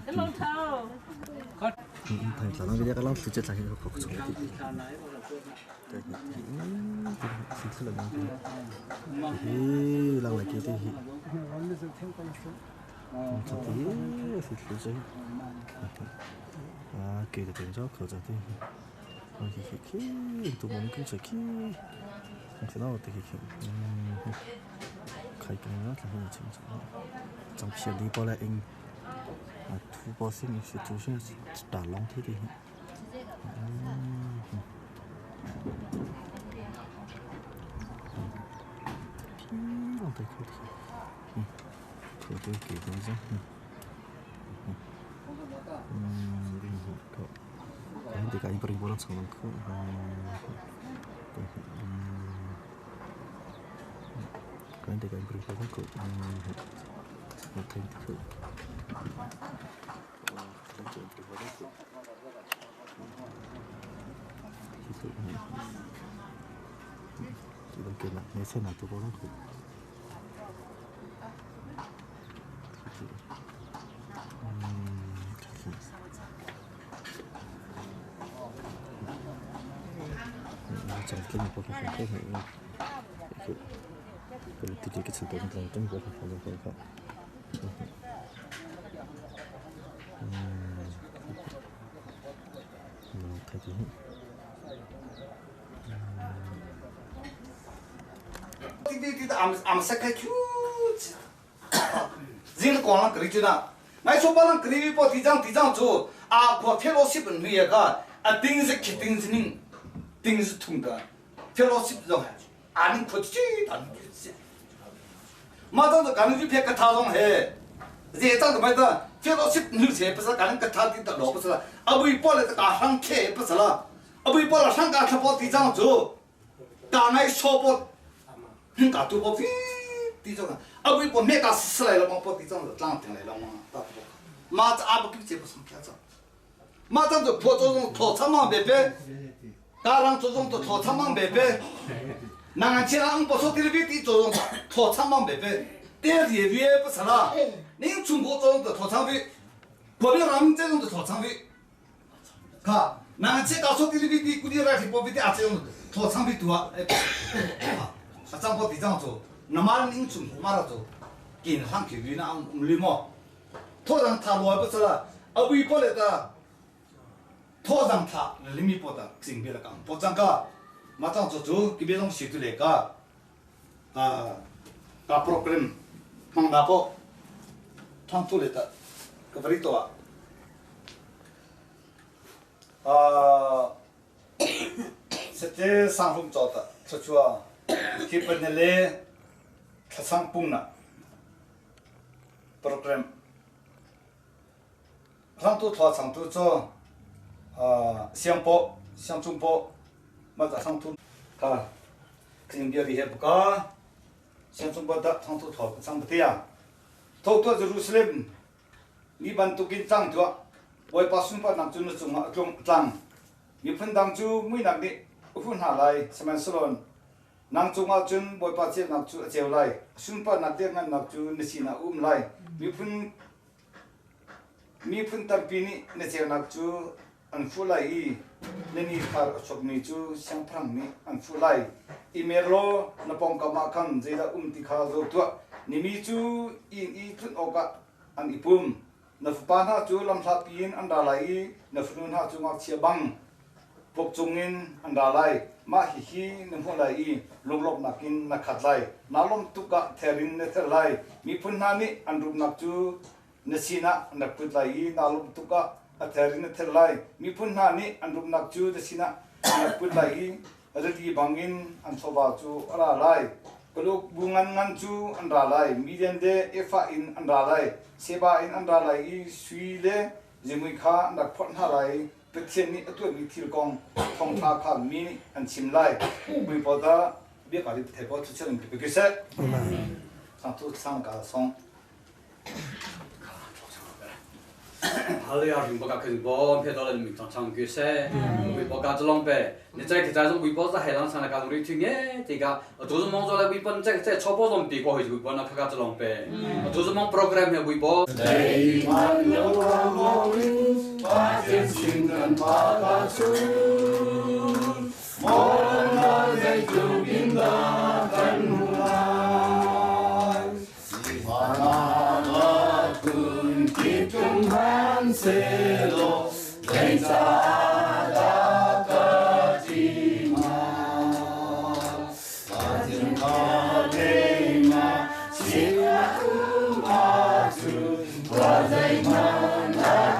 cái lông thâu thằng sao nó bây giờ cái lông tự chết lại nó có sống thì lần này kia thì cho tí thì cứ chơi kể được tiền cho khởi ra thì khi tụi mình cũng chơi khi thế nào thì khai cái nó là hình chính trong chuyện đi bỏ lại anh thu bỏ sinh sự chú sinh trả lòng thế thì lòng tay khởi khởi tôi kể tới chứ cái thì cái beri bola sama aku cái thì cái beri bola aku cái thì kita kena mesin atau bola aku chẳng cái này có cái này cái cái sự tổn thương trong cuộc sống của các thấy thế thì am sẽ cái chút riêng con là cái chuyện nào ngay số bao nhiêu cái bao thì rằng chỗ có fellowship ở nơi cả tiếng gì things thùng đó fellowship rồi anh có chứ anh mà trong cái này thì phải thao xong hết dễ trong cái đó fellowship như thế bây giờ cái thao thì đó bây giờ bây giờ là cái hàng khe bây giờ là bây giờ là hàng cái thao thì rằng chỗ cái này số bao những cái tu bao thì rằng bây giờ mấy cái sự lại là bao thì rằng là trang tiền lại là mà bây giờ bây giờ mà trong cái bộ trong thổ tham mà bề 다랑 조정도 더 참만 배배 나간 지랑 버섯 들비티 조정 더 참만 배배 때리에 위에 버서라 ning 중국 조정도 더 참비 법이랑 제정도 더 참비 가 나간 지 가서 들비티 꾸디라 법비티 아제정 더 참비 두아 아장보 디장조 나만 ning 중국 말아줘 긴 한기 위나 물리모 토랑 타로에 버서라 어비 벌레다 토장타 리미보다 징비라가 보장가 mà trong chỗ chú cái biết trong sĩ tu lệ cả program mang đáp ô thằng tu lệ ta cái vấn đề đó sẽ sang hôm cho ta cho chúa khi bên này lệ sang pung na program thằng tu thọ sang tu cho xiang chung po mà ta sang tu cái những điều gì hết cả xiang chung po ta thằng tu thọ sang bát ya thọ tu Jerusalem ni ban tu kin chang tu oi pa sun pa nang chu na chung chang ni phan dang chu mui nak ni phun ha lai saman salon nang chung a chun boi pa che nak chu cheu lai sun pa na te ngan nak chu ni si na lai mi phun tar pi ni ne cheu nak chu an fu lai I ne ni khar chok mi chu sang prang ni an fu lai email lo na pong ka ma khan je da ti kha zo tu ni mi chu I thun oka an ipum na fu pa na chu lam tha pin an da lai na fu na chu ngak chia bang pok chungin an da lai ma hi na hu lai lom lom nakin na khat lai na lom tu ka therin ne ther lai mi phun na ni an rup nak chu na sina na put lai na lom tu ka a therin ne ther lai mi phun na ni an rup nak chu na sina na put lai radi bangin an soba chu ara lai kolok bungan ngan chu an ra lai median de efa in an ra lai seba in an ra lai sui le jimui kha na phon ha lai petchen ni atu mi thil kong thong tha kha mi an chim lai bui po da bi ka ri the po chu chen ki ke se sang tu sang ka song Hallelujah, mình bảo cái bố phía đó là mình trong trong cái xe, mình bảo cái long bè, nên cái cái trong mình bảo là hải lang sang là cái lối thuyền nhé, thì cái tôi mong cho là mình bảo cái cho bố làm bị qua rồi mình bảo là cái long bè, tôi mong program này mình bảo. Đây mà lâu mong ba thiên sinh gần ba ta xuống, mong là dây chung in đã gần hoài, và là kun kịp chung han se lo, dây ta đã có gì mà, và thiên ta đây mà chỉ là mà chung và dây mà đã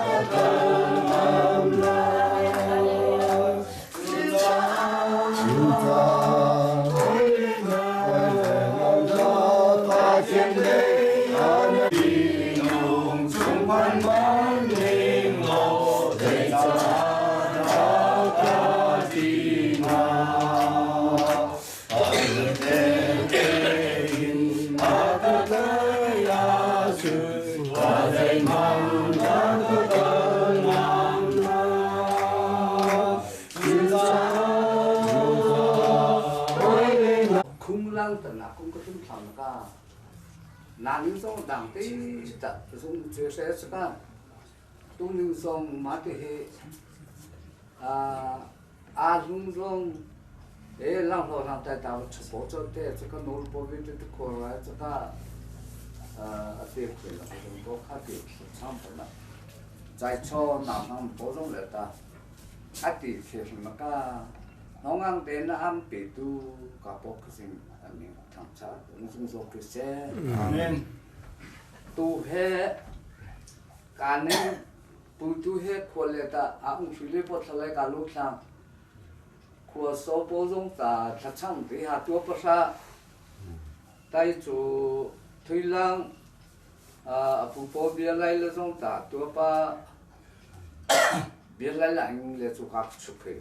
nang song dang te ta song che se ska tu ning song ma te he a lung song e lang lo lang ta ta chpo cho te ka nol po vi te ko ra ka a te ke la ko kha te sam pa na zai cho na nam po song le ta a ti se ma ka nong ang te na am pe tu ka po ka sing ani thang cha ung song ke se amen tu he kanen tu he koleta a ung phile po thlai ka lu thang ko so po jong ta thachang te ha tu pa sa tai chu thuilang a pu po bia lai le jong ta tu pa bia lai la ing le chu ka chu phe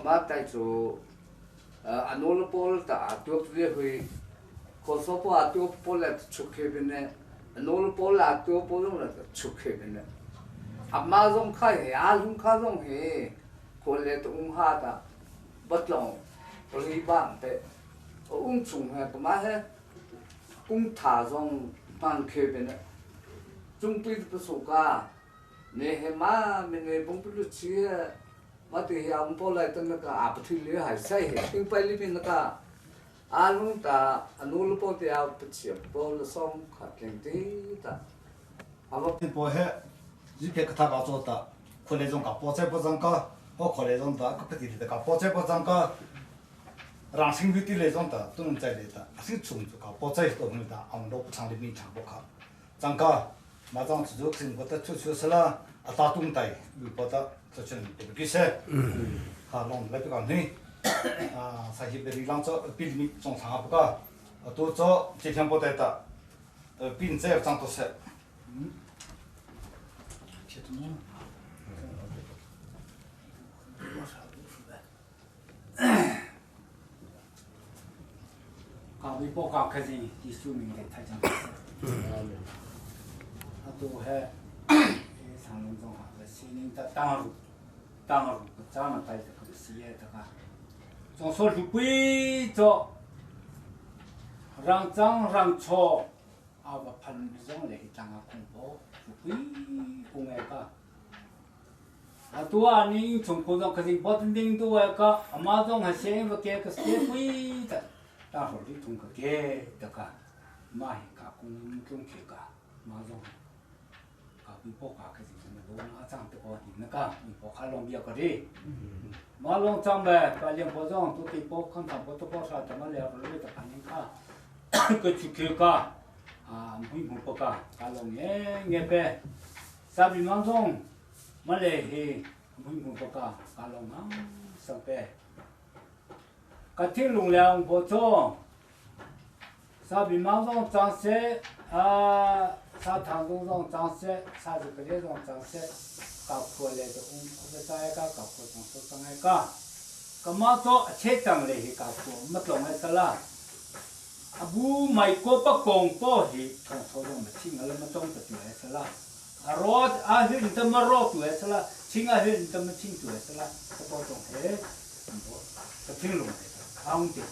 ma tai chu anol pol ta tu le hui ko so po a tu po le chu khe bine anol pol a tu po jong le chu khe bine amma jong khai a lung kha jong he ko le tu ha ta bat long ri bang te ung chung ha pa ma he ung tha jong pan khe bine chung pi tu so ka ne he ma me ne bong pu lu chi ma ti am po lai tan ka a pthi le hai sai he ting pai li bin ka a lung ta anul po te a pchi po le som kha ken ti ta abo po he ji ke kha ga zo ta ko le jong ka po che po jang ka 好可来种的，个不地里的个包在包装个，让生活的来种的都能在里的，是种子个包在都能的，我们都不常的没常不看，张个马上自己生活的就是了，打东带，有包的这种这个些，弄来比较难，啥些别的让做比你种长不个，都做这天不带的，并在长多些。搞微博搞开心，第数名的太强。都还长隆中哈，西宁的当路，这样带的个事业的个，从说路规则，让脏让错，啊不喷上来当个恐怖，路规公爱个。多你从高中开始不定定多个，马上还先不给个社会的，然后你从个给的个，买个公中去个，马上，个微博个开始从那那张的个那个微博看龙比个的，马龙张呗，个两包装都给包看他包都包啥，怎么了？路的看你看，个去去个，微博个，个龙也呗，啥比马上。มาเลยเฮ้มึงประกาศการลงน้ำสังเกตการที่ลงแล้วพอจ่อซาบิมังต้องจังเสซาทางต้องจังเสซาจุกเลี้ยต้องจังเสกับคนเลยจะคุณไปใช้กับคนต้องสุดสังเกตก็มาจ่อเช็ดจังเลยกับคนมาลงให้สละบูไม่ก็ปะกงป้อเฮ้ของเขาต้องมาชิงอะไรมาจ้องจะจุดให้สละรอดหินตมารอดตัวสละชิงหินตมชิงตัวสละก็พอตรงเฮ้ก็ทิ้งลงเลยเอาจริง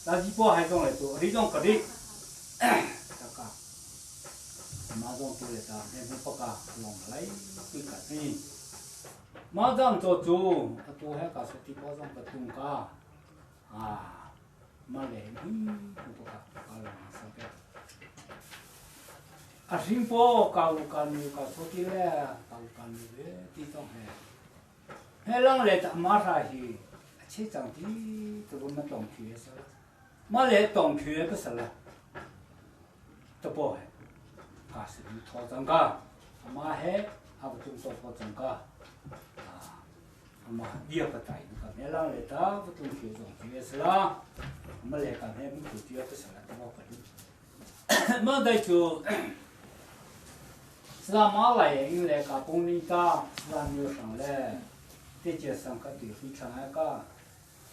แต่จีบให้ตรงเลยตัวรีตรงก็ดีตะกามาตรงตัวเลยตาเนี่ยมันปากกาลงไหลปีกันนี่มาจังตัวจูตัวให้กับสติปอจังประตูกามาเลยปากกาลงสังเกตสิงโปkau kan kau soti le kau kan le ti tong he lang le ta ma sa hi che chang ti to ma tong khue sa ma le tong khue ba sa la to po he ka si tho chang ka ma he ha bu tu to po chang ka ma dia pa tai ka me lang le ta bu tu khue tong khue sa la ma le ka he bu tu ti pa sa la to po ka ma dai chu是马来人来个工人家，是没有上来，在街上个对非常那个，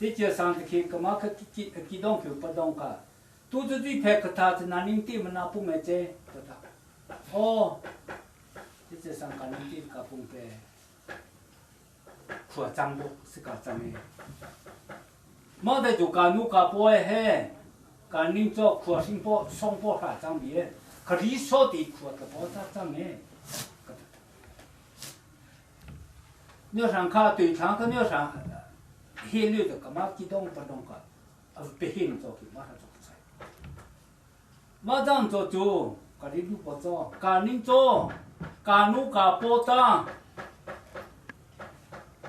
在街上的去干嘛去激动去不动个，都是最拍个他是哪里地么那不买这，不的，哦，在街上个人地个不买，可脏不是个脏的，没得就干弄个不爱嘿，干人做可新包双包啥脏的。可理所的苦的包他脏呢，你上看对场个你上，黑绿的干嘛激动不动个，别黑做去马上做不出，马上做，个你不做，干你做，干弄个包当，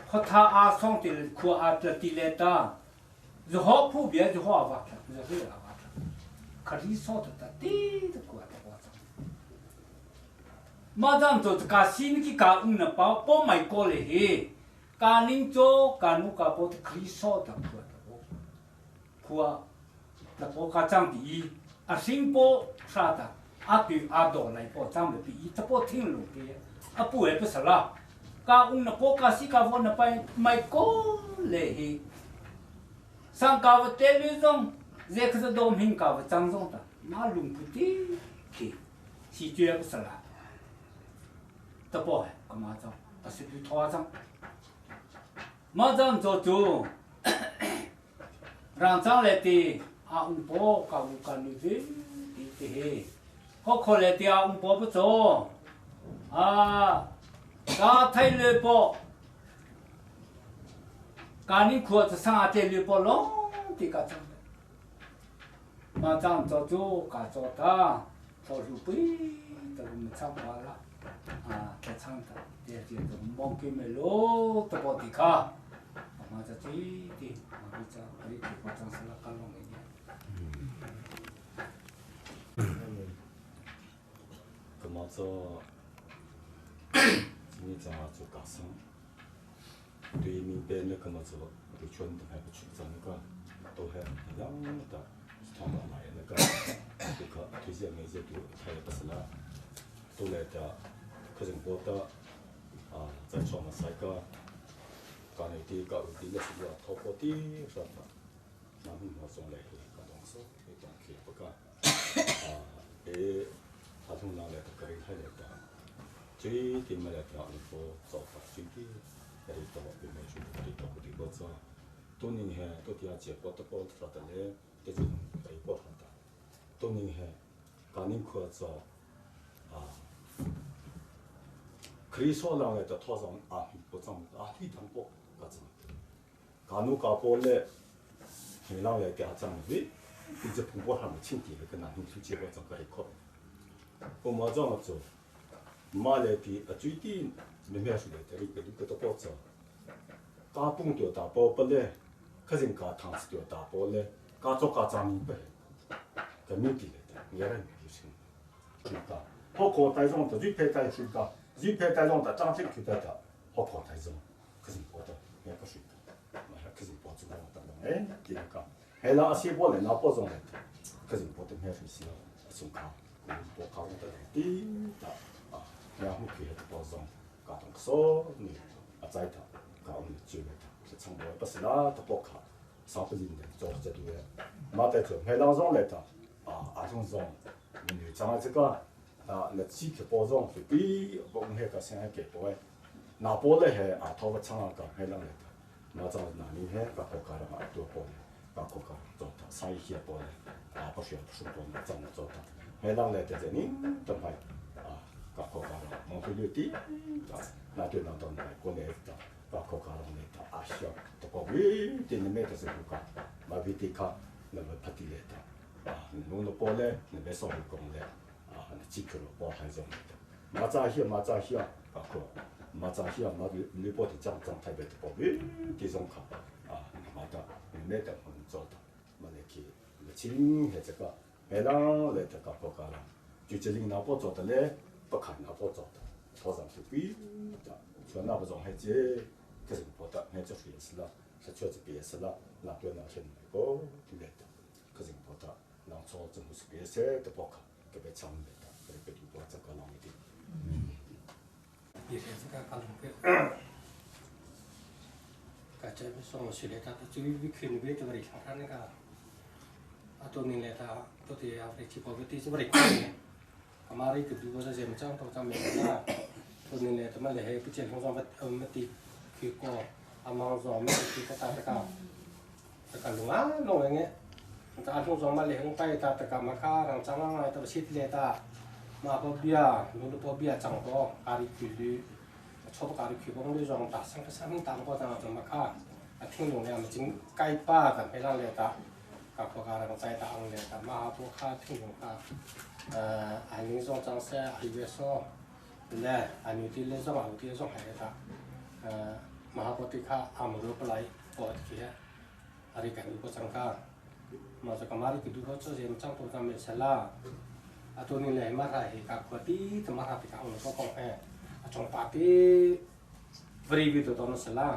和他阿上的苦阿这地来的，如何普遍就好吧，就是这样吧，可理所的地的苦。马上做个新的个那包买过来嘿，个人做个那个包的可以少的那包个长的，新包啥的，对多来包长的比，这包挺容易，不会不是啦，个那包个新个包那买过来嘿，上个我带路上，这个是多明个我长中的，那弄不得去，是绝不是啦。这不还干嘛做？不是去拖张，马上做，让张来的波搞搞你的，好可来的波不做，他太累波，赶紧裤子上太累波拢的个张，马上做，搞做的，做路背，这个没唱完了。在唱的，这种梦给没路的不地卡，我们在追的，我们在可以给我张是了干弄一点。咁么做，今年正好做家生，对民办呢，咁么做，对村都还不去，做那个都还一样的，是他们买那个，这个推荐那些都还不是了，都来的，可是我的在创么赛个，干那啲搞啲那是要透过啲什么，那我从来个东西，个东西不干，他从哪来的可以看得到，最点么来的你不做法最低，那里头边没去，那里头不地不做，多年前都底下结果都包出来的嘞，这就可以包出来，多年前，刚年可做可以说让来的套上不涨一汤包，个子，刚弄搞包嘞，你让来的涨喂，你这碰过他们亲戚那个男人去结果整个一块。我马上做，马来的最低没咩事的，这里个都包做，加工掉大包不嘞，可是加汤匙掉大包嘞，加做加涨明白，个没地的，伢人没事，对吧？好靠带上的最配带水个，最配带上的涨起去的，好靠带上，可是包的也不水的，可是包做的对个，还拿些包来拿包上来的，可是包的没水洗了，送卡。我搞的第的然后给他包装，搞东西你在他搞你就来他，是从来不是那的包卡，上不人的做这对的，马在做，还让上来的种种，你讲这个那机器包装是比我们那个现在给包的，拿包的还他们厂那个还让来的，那种那你还搞国家的嘛多包的，搞国家做的，生意些包的，不需要出包的，这样做的。还让来的这人都还搞国家了，我会有的那对那当然国内的搞国家了那需要都搞为的那没得是不搞，马为的卡那么拍的来的弄了包嘞，那边上面讲嘞几可了包还是马扎些搞国，马扎些马你包的讲台北的包为的种卡马的没得很做的，马来去亲还这个。还让来的搞国家了，就这里拿包做的嘞，不看拿包做的，套上去贵的，说那不种还这，可是包的还这也是了，是确实别是了，那对那些那个对的，可是包的，那做政府是别些的包卡，给别抢的，给别地包这个啷个的。也是这个搞弄的，个这边上学的他最为看那边这个里看那个。atau nilai ta tu dia apa sih poverty sebenarnya kemarin kedua saja macam macam mana tu nilai teman leh pecah sama mati kiko amang sama kita tak tekan lunga ini tak ada sama leh ngpai tak tekan maka orang sama itu sit leh ta ma pobia nulu pobia cang to kari kiri coba kari kiri bang dia orang tak sang kesana tak apa tak maka ating lunga macam kai pa tak pelang leh taกับพวกเราใจตาองเลยแต่มาพวกข้าที่อยู่ค่ะอันนี้ส่งจังเสียอันนี้ส่งและอันนี้ที่เล่นส่งอันที่ส่งให้ค่ะมาพวกที่ข้าอามุรุปไลปอดเขียอะไรกันอยู่ก็จังค่ะมาจากมาที่ดูเขาจะเห็นจังตัวจำเป็นเสลาตัวนี้เลยมาได้กับคนที่จะมาทำที่เขาเนี่ยก็คงแจงปาที่บริวิตตัวนั้นเสลา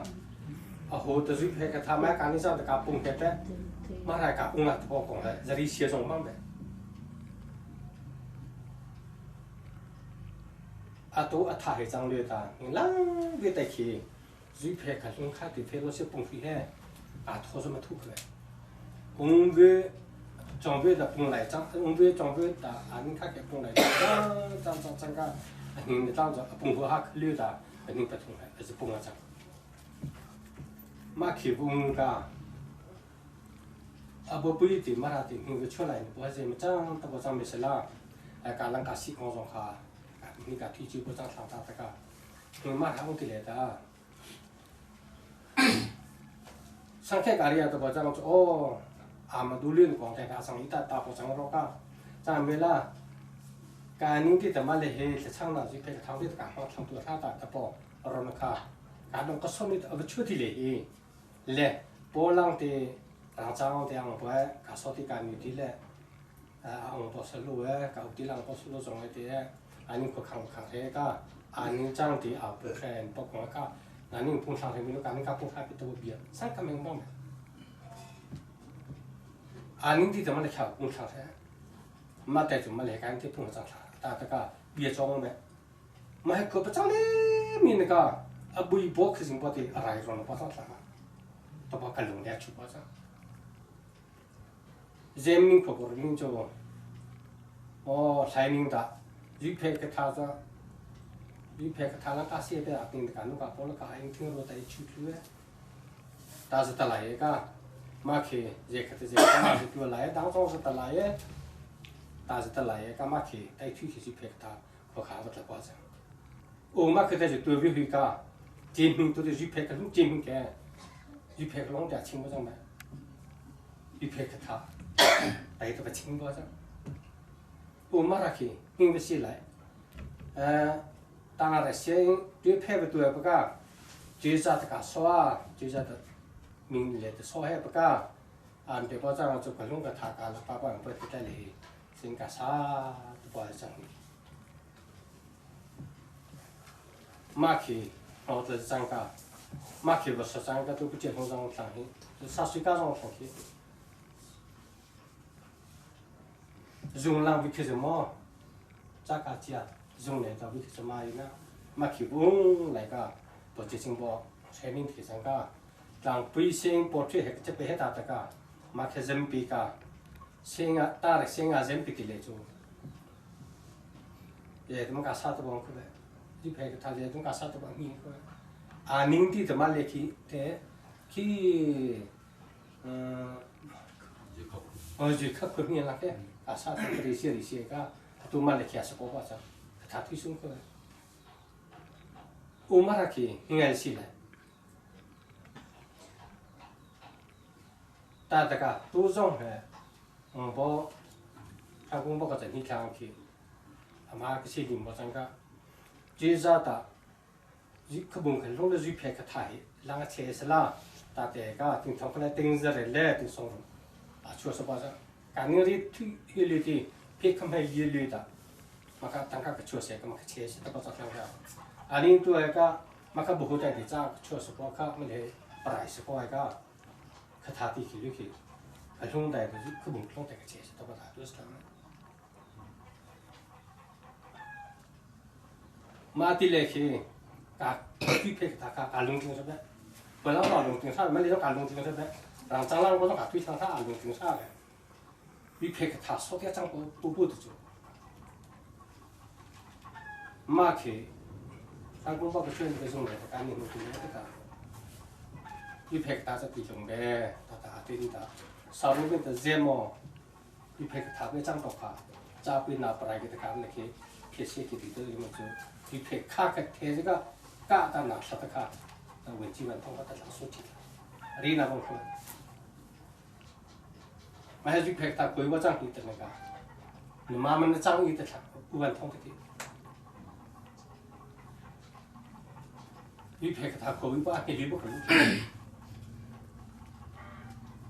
โหแต่สุดท้ายก็ทำให้การนี้สร้างแต่กับปุ่งแค่มาได้กับองค์หลักพอของเลยจะรีเชียร์ส่งบ้างไหมตัวถ่ายจังเลยตาลังเวทีขี้จุดเพลกันข้าติดเพลเราเชื่อปุ่งฟีแห่ทอสมาทุกเลยองค์เวจงเวแต่ปุ่งไหลจังองค์เวจงเวแต่อันนี้ข้าเก็บปุ่งไหลจังก็อันนี้ไม่ต้องจะปุ่งหัวหักเลือดอันนี้ไปตรงไหนจะปุ่งจังมาขี้ปุ่งก็บ่ปุยติมาราติหิงช่วยไหนบ่ให้มันจังตะบ่จังไม่ใช่ละการลังกาสิของสงขานี่ก็ที่ชื่อบ่จังทางตาตะกะหิงมาทางที่เลยตาสังเกตการยาตะบ่จังโอ้มาดูเรื่องของแต่ทางสังหิตาตาบ่จังรอกะจังเวลา การนิ่งที่แต่มาเลยเฮจะช่างเราสิเพกทางที่การทางตัวท่าตาตะปอเรานะค่ะการต้องก็สมิธเอาไปช่วยที่เลยเละโปลังที่ต่างจังหวัดที่อังกฤษการสอที่การอยู่ที่เละอังกฤษสรุปกับที่อังกฤษสรุปตรงนี้อันนี้ก็ขังเฮก็อันนี้จังที่เอาไปแทนปกติก็นั่นนี่พุ่งทางที่มีลูกการนี่ก็พุ่งทางไปตัวเบียร์สักคำหนึ่งบ้างอันนี้ที่จะมาเลยข่าวพุ่งทางเฮมาแต่จุดมาเลยการที่พุ่งทางแต่ก็เบียร์จงไหมมาให้เกิดประจังเลยมีนี่ก็บุยบอกคือสิ่งปกติอะไรรอนปกติละตัวปกติลงเดียชุบว่าจ้ะเจมิงพวกเราลิงโจโอ้ใช้นิ่งตายุเพกท่าจ้ะยุเพกท่าแล้วก็เสียไปอ่ะติงกันนุกพอแล้วก็อิงทิ้งรถไอ้ชุดเลยตาจะตลายก็มาเขยเจคจะเจมาจะตัวไหลดังจงจะตลายตาจะตลายก็มาเขยไอ้ชุดที่ยุเพกท่าพอขาวัดละกว่าจ้ะโอ้มาเขยจะตัววิหิกาเจมิงตัวที่ยุเพกลุงเจมิงแกยุเพกลงจะชิงว่าจังไหมยุเพกท่าแต่ตัวชิงว่าจังโอ้มาราคียิ่งไปสิเลย当然了，先对配不多不干，就是这个说，就是这明年的说还不干，按对保障就可弄个他干了，把管不得在里，先干啥都不整理。马去，我这张个，马去不是张个都不结婚上上去，就30岁上上去。用浪费去什么？咋个讲？用来到为什么呢？มาขี้บุ้งอะไรก็ปวดจิตจิงบ่ใช้นิ่งที่สังก็หลังปีเสียงปวดที่จะไปให้ตาตะก็มาแค่เจ็มปีก็เสียงตาเสียงเจ็มปีที่เลยจูเดี๋ยวมันก็สาธุบังคือที่เพก็ทำเดี๋ยวมันก็สาธุบังนี่คือนิ่งที่จะมาเลยขี้แต่ขี้จีขับคนนี้ละแค่สาธุบริเสียก็ตัวมาเลยขี้สกปรกจังถ้าที่สุ่มคือโอมาราคียังไงสิเลยแต่แต่ก็ตัวจงเหรอบอกทางคุณบอกก็จะนี่ทางคีอามาก็สิ่งบอกจังก็จีจ้าตาจีขบุงขึ้นลงเลยจีเพกไทยหลังเชสลาแต่แต่ก็ถึงทำคนละติงจะเร่เล่ถึงส่งชัวร์สบายจังการนี้ที่ที่ยืดที่เพกทำให้ยืดตามันก็ตั้งก็ชัวร์เสียก็มันก็เชสแต่ก็จะทำได้อันนี้ตัวก็มันก็บุกใจที่จ้าชัวร์สปอร์ตก็ไม่ได้ปลายสปอร์ตก็คาถาที่คิดด้วยคิดแต่ช่วงใดก็คือบุกช่วงแต่ก็เชสแต่ก็ได้ด้วยซ้ำมาที่เล็กคือการที่เพกตาการลงทุนใช่ไหมเวลาเราลงทุนใช่ไม่ได้ต้องการลงทุนใช่ไหมหลังจากนั้นก็ต้องการที่ทางท่าลงทุนใช่ไหมวิเพกตาสุดที่จังก็ปุ๊บๆจู่มาคือทางคุณบอกก็ช่วยไปส่งเลยการนี้มันคืออะไรก็วิเพกตาจะติดลงเด้ตาติดตาสาวรุ่นเป็นเจมอวิเพกตาไม่จังตกขาจะเป็นนาปลายกิจการเลยคือเขียนเชื่อกิจตัวมันจะวิเพกข้ากับเทสก็ก้าตามหนักสัตว์ข้าแต่วันจีวันต้องก็ตัดสุดที่รีน่าบางคนไม่ให้วิเพกตาคุยว่าจังอีกแต่ละกันหรือมามันจังอีกแต่ละวันท่องที่วิเพกตาคุยว่าเห็นวิบุคคล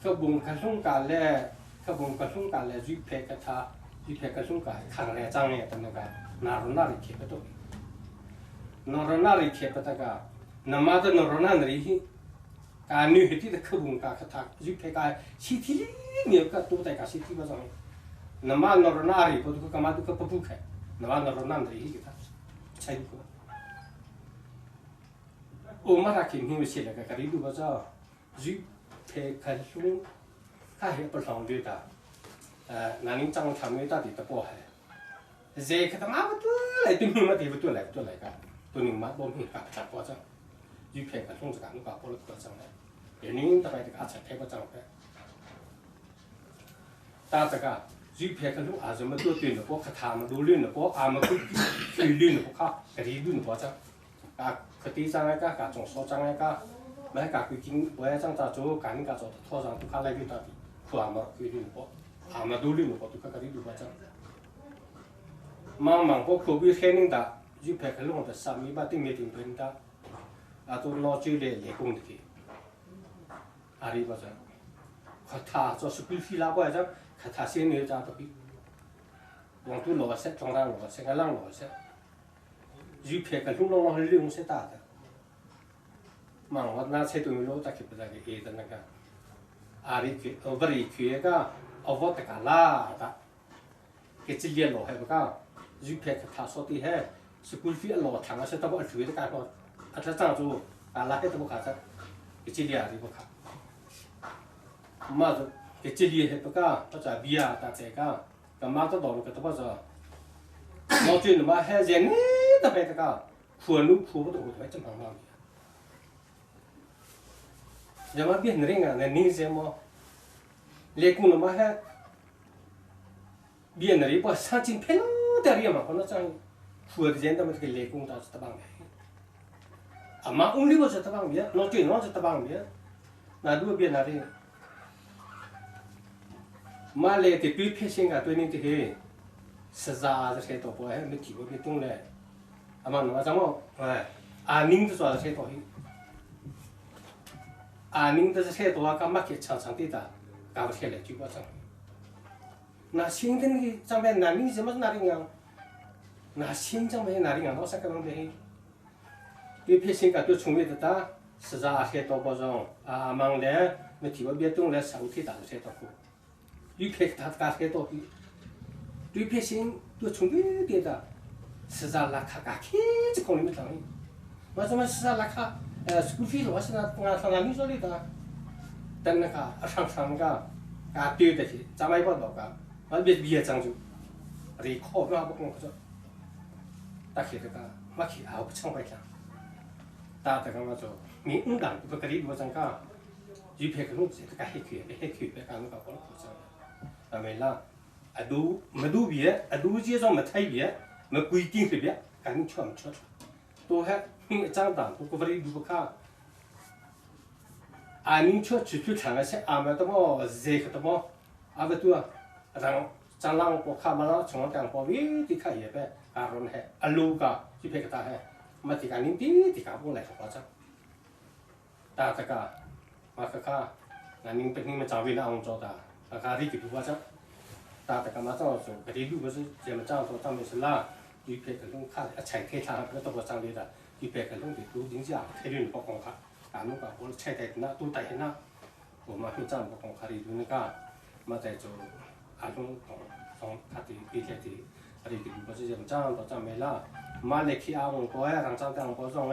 ขบุงกระชุ่มการแล่ขบุงกระชุ่มการแล่วิเพกตาวิเพกกระชุ่มการขังแร่จังเนี่ยแต่ละกันนารุณาริเขปตัวนารุณาริเขปตะกานามาตนารุณาริหิการนิหิติตะขบุงการคาวิเพกาสิทธิเนี่ยก็ตัวแต่กาสิทธิว่าจังนามานารุณาริพอตุกมาตุกปะปุกนามานารุณาริหิก็ใช่ดูโอมาราคิมหิวเสียแล้วก็การีดูว่าจะวิเพกาชุ่มข้าเห็นประหลาดด้วยตานั่นนี่จังทำไม่ได้ติดตะปอให้เจก็ทำมาตัวอะไรตัวนี้มาตีตัวอะไรกันตัวนี้มาบ่มีกับจับปอจังวิเพกาชุ่มจากนู้นกับปอลก็จังเลยเดี๋ยวนี้ต่อไปจะอาจจะเทก็จังไปตาตะกาวิเพกาชุ่มอาจจะมาตัวตื่นหรือพวกคาถามาดูเรื่องหรือพวกอามาคุยเรื่องหรือพวกข้าการีดูหรือพวกจังคดีจังไงก็การจงสอจังไงก็ไม่การคุยกินไว้จังจะจูการนี้ก็จะท้อจังทุกข้าไล่ดูตาดีขวามาคุยเรื่องพวกอามาดูเรื่องพวกทุกข้าการีดูว่าจัง mang có khu vực khen ta giúp phải cái lúc ta sắm mi bắt tiếng mi tiếng bên ta à tôi lo chơi lệ công thì đi bao giờ khát thà cho school phi lá bao giờ khát thà xem nhiều ra tôi yang tu lo sẽ trong ra lo sẽ cái lăng lo sẽ giúp phải cái lúc lo hơi lương sẽ ta mang vật na sẽ tụi mình lo ta kịp ra cái gì đó cái đi cái ở bari cái ở vật cái lá ta cái chỉ liên lo hay cái giúp phải cái thà số thì hay school phi lo thằng sẽ tao bảo chuyện cái đó anh ta trang chú lá cái tao bảo cái chỉ liên đi bảo mà cái chỉ liên hay cái nóจะเบียta sẽ cái mà tao đòi cái tao bảo giờ nói chuyện mà hay gì nè tao phải cái khuôn lúc khuôn bắt đầu phải chăm hàng hàng giờ mà biết người nghe này nín xem mà lấy cũng mà hay biết người bảo sang chín phen đó đi mà con nó chẳng khuôn gì tao mới cái lấy cũng tao sẽ bằng mà ông đi bao giờ tao bằng biết nói chuyện nó sẽ tao bằng biết là đua biết là đi mà lấy thì tuy phê sinh cả tôi nên thì hết sαζā sẽ tổ bố hết mới chỉ có biết tung lệ mà nó chẳng không ninh thì cho sẽ tổ ninh thì sẽ tổ cái mắc cái chẳng chẳng tí ta cả một cái lệ chú bao chẳng na sinh đến cái trong bên na ninh gì mà na đi ngang na sinh trong bên na đi ngang nó sẽ cái vấn đề tuy phê sinh cả tôi chung với ta sαζā sẽ tổ bao giờ mang lệ mới chỉ có biết tung lệ sáu tí ta sẽ tổ 이 캐릭터 가게도 이 패싱 또 중요하다 스잘라카가 계속 걸립니다. 맞으면 스잘라카 스쿠피로 와서나 사람이 소리다.等那个上个对的是咱们不懂个，完别别讲究，你靠那不跟我说，但是这个我去啊不成白讲，但这个我说民党不可以不讲个，一片个路子这个黑区别干那个不能讲。vậy là mà đủ biết đủ gì cho mà thay biết mà quy định thì biết cái những chuyện chuyện tôi hết những trang đảng tôi có phải đủ cả những chuyện chuyện thằng ấy sẽ mà tôi mà dễ cái tôi mà vậy tôi rằng trang lăng có khám mà nó chúng ta có biết thì khai gì vậy rồi hết alu cả chỉ phải cái ta hết mà thì cái những tí thì cả cũng lại không có chắc ta tất cả mà cái là những cái mà giáo viên ông cho ta cái gì cũng có chắc ta cái mà cho cái gì cũng có chứ mà cho tôi mình sẽ là đi về cái lúc khác chạy thế thang cái tôi có sang đây là đi về cái lúc thì tôi chính xác thế nên có công khác lúc đó tôi chạy thế nào tôi chạy thế nàoผมมาพิจารณาของคดีดูนี่ก็มาแต่จะtrongคดีปีที่คดีที่ผมจะจ้างต่อจ้างไม่ละมาเล็กที่เอาของตัวทางจ้างของตัวส่ง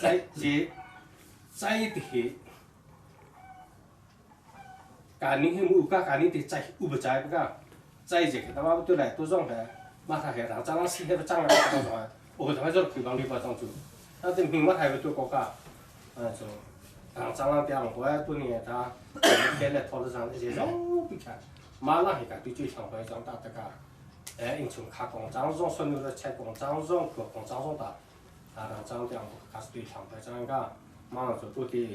ใจที่การนี้ให้มือก็การนี้ที่ใจอุปจัยก็ใจเจ็บแต่ว่าตัวไหนตัวส่งแห่มาถ่ายทางจ้างสิ่งที่จ้างอะไรก็ต้องส่งโอ้ทำไมจะคือบางทีก็ต้องจุดถ้าจะมีมาถ่ายไปตัวก็就ทางจ้างเตียงหัวตัวนี้ถ้าแค่เล็กทอดสั่งที่จะต้องพิจารณามาละเหตุการณ์ที่ช่วยทางไปจ้างตาตะการอินชุมขาของจ้างส่งส่วนนึงจะใช้ของจ้างส่งกับของจ้างส่งตาทางจ้างเตียงก็ช่วยทางไปจ้างก็มาจะตัวที่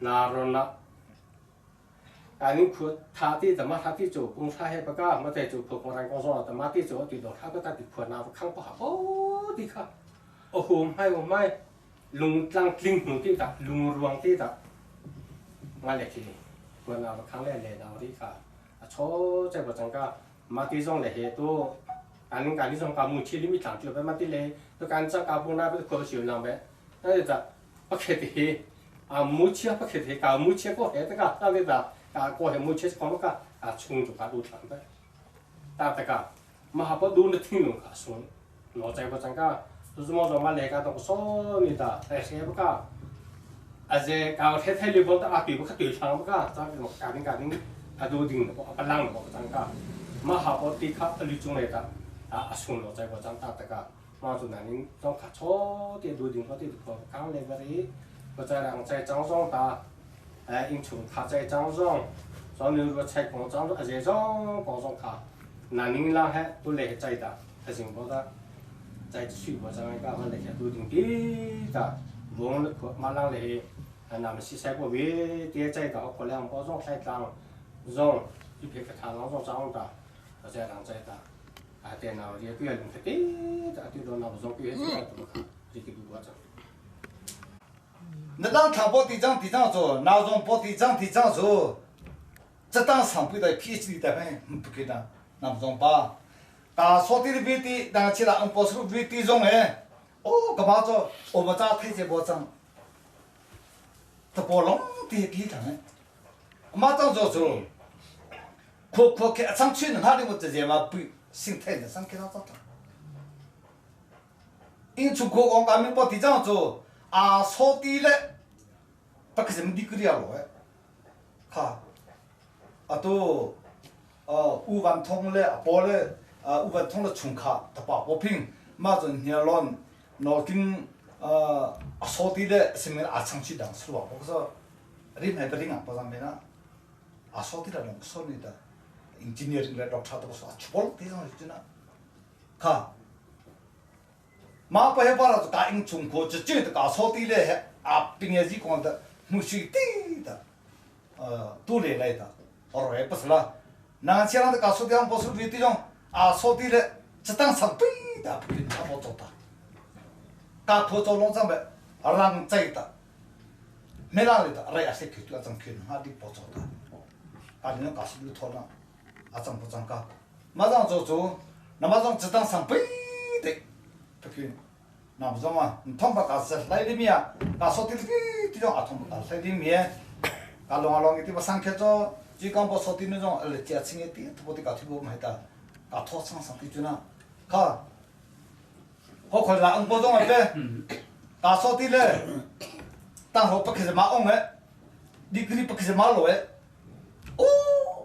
นารนะอันนี้คือท่าที่แต่มาท่าที่จูบงท่าให้ประกาศมาแต่จูบของทางกองสลแต่มาที่จูติดดอกท่าก็ตัดติดขวดน้ำข้างปากโอ้ดีค่ะโอ้โหไม่ลุงตั้งกลิ้งหูที่ตัดลุงรวงที่ตัดมาเลยทีนี้ขวดน้ำข้างแรกเลยเราที่ค่ะโชว์ใจประจังก็มาที่ส่งเลยเหตุอันนี้การที่ส่งการมุ่งชี้ลิมิตต่างจุดไปมาที่เลยตัวการส่งการปุ่นน้ำเป็นคนสิวน้ำไปนั่นจะประเทศมุ่งชี้ประเทศการมุ่งชี้ก็เหตุก็ตั้งแต่过去没吃光个冲就都全呗，但这个嘛还不多的听用个说，老在不真个，就是么子嘛来个都说你的，但是不个，且搞太离谱的比不可对象不个，咱这种家庭都定的不浪的不真个，嘛还不地卡离中来的说老在不真大这个，嘛就难人种卡错的都定不的不刚来个的，不在让在张上打。因从他在张上，上牛肉菜工张上，这张工上卡，南宁那还都来在的，还行不的，在水果上个我来些都定的的，我们可马上来，那么是晒过位的在的，过两包上菜张，让一片个他那种张的，在让在的， tiền nào thì cứ làm thế tại tiêu đó nào giống cái hết thì cái bùa chẳng那让他把地长做，那种把地长做，这当上不得脾气的很，不给他，那种吧。啊，说的别的，那其他不是别的种哎，哦，干嘛做？我们家推荐包装，这包笼的给他们，马上做，看上去哪里我直接嘛不心态的上给他做的，因出国我们把地长做。啊，说的嘞，不可什么地个了哎，哈，啊都，五万通嘞，包嘞，五万通的重卡，他把不平，马上你乱，脑筋说的嘞，什么啊，上去当是吧？我说，人还不灵啊，不上面啊，啊说的嘞，弄说的的，engineering 嘞，doctor 都说，全部地上去呢，哈。马不还把那个应中国就觉得搞草地嘞，啊，并且是讲的木水地的，都来的，哦，也不是了。那像那个搞草地上不是别地方啊，草地嘞，只当上背的，不给他们做的。搞破做农场呗，让在的，没让的，哎呀，谁去做种去，哪里不做的？啊，你那搞是不妥了，啊，种不种搞，马上做，那马上只当上背的。不给，那不中嘛？你通不搞是来里面啊，搞说的这种啊通不搞来里面，搞弄个地方上课做，就讲不说的那种，加轻一点，都不得搞提不买的，搞拖上上的就那，看，好可能不中了呗，搞说的嘞，当时不开始马翁哎，你给你不开始马路哎，哦，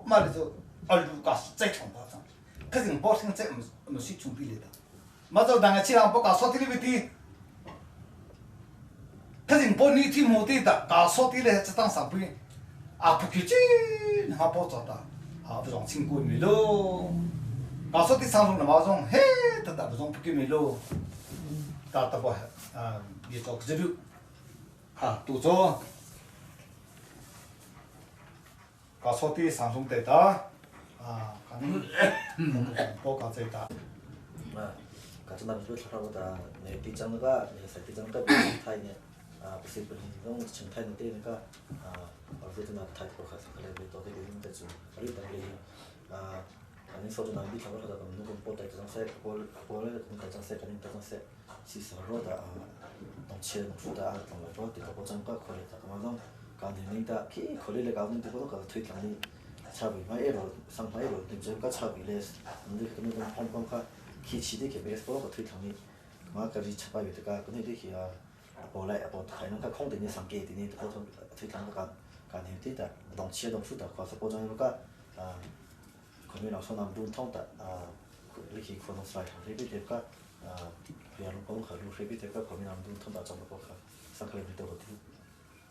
妈的就，如果是再冲不上，可是你保证再没水准备来的。马上当个其他不搞说的问题，可是不你听目的的，搞说的嘞，只当上班，啊不去接，还不做的，啊不让经过没路，搞说的上路那马上嘿，他不让不给没路，搞得不也做个路，啊都做，搞说的上路得的，啊可能不搞这个。Karena itu salah satu nih tijang juga, nih saya tijang juga Thai nih, pasti dong Thai nanti nih kan, waktu itu nanti Thai kalau kalau itu tadi itu tuh, kali tadi ini soalnya nanti kalau ada nunggu pot tijang saya, boleh tijang saya kan tijang saya sisa roda, nongcian sudah tanggal pot itu potong kan kalau itu kemarin kan ini tak kalau le kalau itu kalau tuh tadi cabai, maero, sang maero, tijang kan cabai les, nanti kita nunggu pom kan. khi chỉ đi cái bếp có thể thằng này mà cái gì chấp bài được cả cái này thì bỏ lại bỏ thay nó cái không thể như sáng kế thì này có thể thằng cái này thì là đồng chia đồng suất có sẽ bỏ ra cái còn như là số năm đun thông tại lịch khi còn sai thằng thì biết cái bây giờ nó cũng khởi lúc thì biết cái còn như năm đun thông tại trong cái cái sáng kế thì tôi thì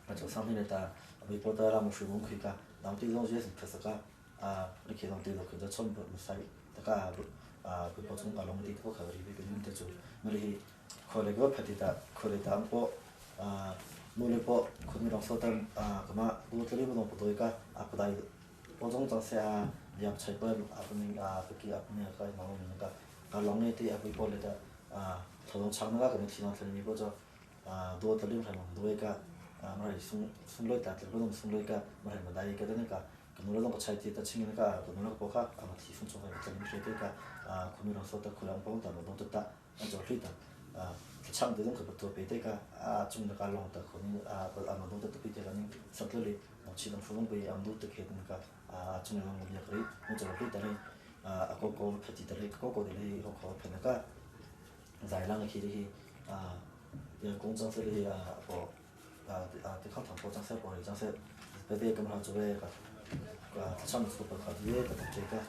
mà chỗ sáng nay ta bị bỏ ra một số món khi cả năm thì nó dễ thật sự cả lịch khi năm thì nó cứ cho chọn một sai tất cả 그 보통 발롱디 또 가버리 비비는 데죠. 우리 거래가 파티다 거래다 안고 노래보 그미랑 소단 그마 우들이보다 보도가 아프다 보통 자세야 약 차이번 아프는 그기 아프니까 나오니까 발롱네티 아프 볼레다 저도 장르가 그냥 지나서는 이거죠. 노들이 하면 노래가 말이 숨로다 들고는 숨로가 말하면 나이가 되니까 그 노래도 그 차이티 있다 치니까 그 노래가 보가 아마 기분 좀 해도 되니까 구미랑 소다 그냥 보다 너도 됐다 먼저 리다 참 되는 것부터 배대가 좀 더 갈롱다 구미 아마 너도 또 비대가는 서툴리 지금 부분부에 아무도 되게 되니까 좀 너무 그래 먼저 리다네 아고고 패티들이 그거들이 그거 패니까 자이랑 길이 공장들이 뭐 대抗보장세 보리 장세 배대 금을 주에 처음 수업 가지고 그때가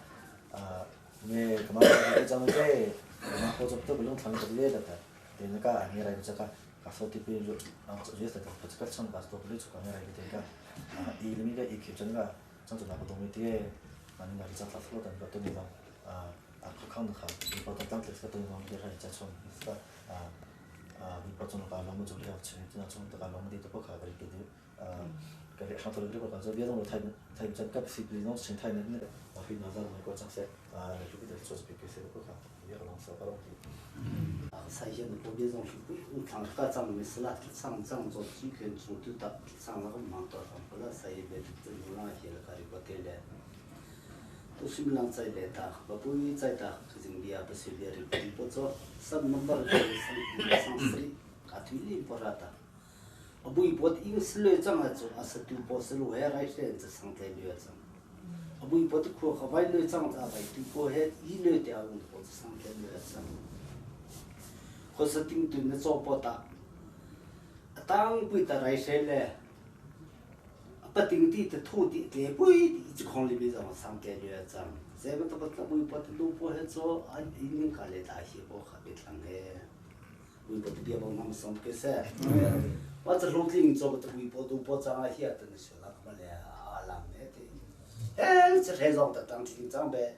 네 그만 이제는 그만 호접도 물론 당연히 되다 되니까 아니라 이제가 가서 TV로 저기서 같이 처음 가서 불러 줄 거냐 이렇게 되니까 이 의미가 이 기준과 전부 나고 동의 뒤에 많은 말이 잡아서 그러던 것도 내가 극한도 가 이보다 땅에서 또 넘기를 이제 좀 있어 이보다는 너무 좋게 하고 지금 좀더 너무 뒤도 꼭 가버리게 돼 cái hàng tuần trước còn có biết rằng là thay thay chân cấp xịt thì nó sinh thay nên 推拿上来个长些啊，就给他做是别个些个看，也老少个东西。三线的国别中是贵，常个长没事了，常做几根做都打，常那个忙到上不了三线的这流浪些了，个一个点嘞，都是没人在来打，我不会在打，可是你也不是别人不做，什么么子上市里，啊推理不拉打，我不会不一个是来涨啊做，啊是都不是路还来些这上在来涨。我不不得哭，我来涨咋来？都过还一来掉，我是上在来涨。或是顶端的做不到，当归的来些嘞，不顶地的土地，给不一直空里面让上在来涨。咱们这个微博的路不还做，啊，一年干来大些不还别谈嘞。微博的别帮他们上个噻。我这路顶做个微博都不涨啊，些真的是那个么嘞啊，浪的的。哎，这还让的当天涨呗，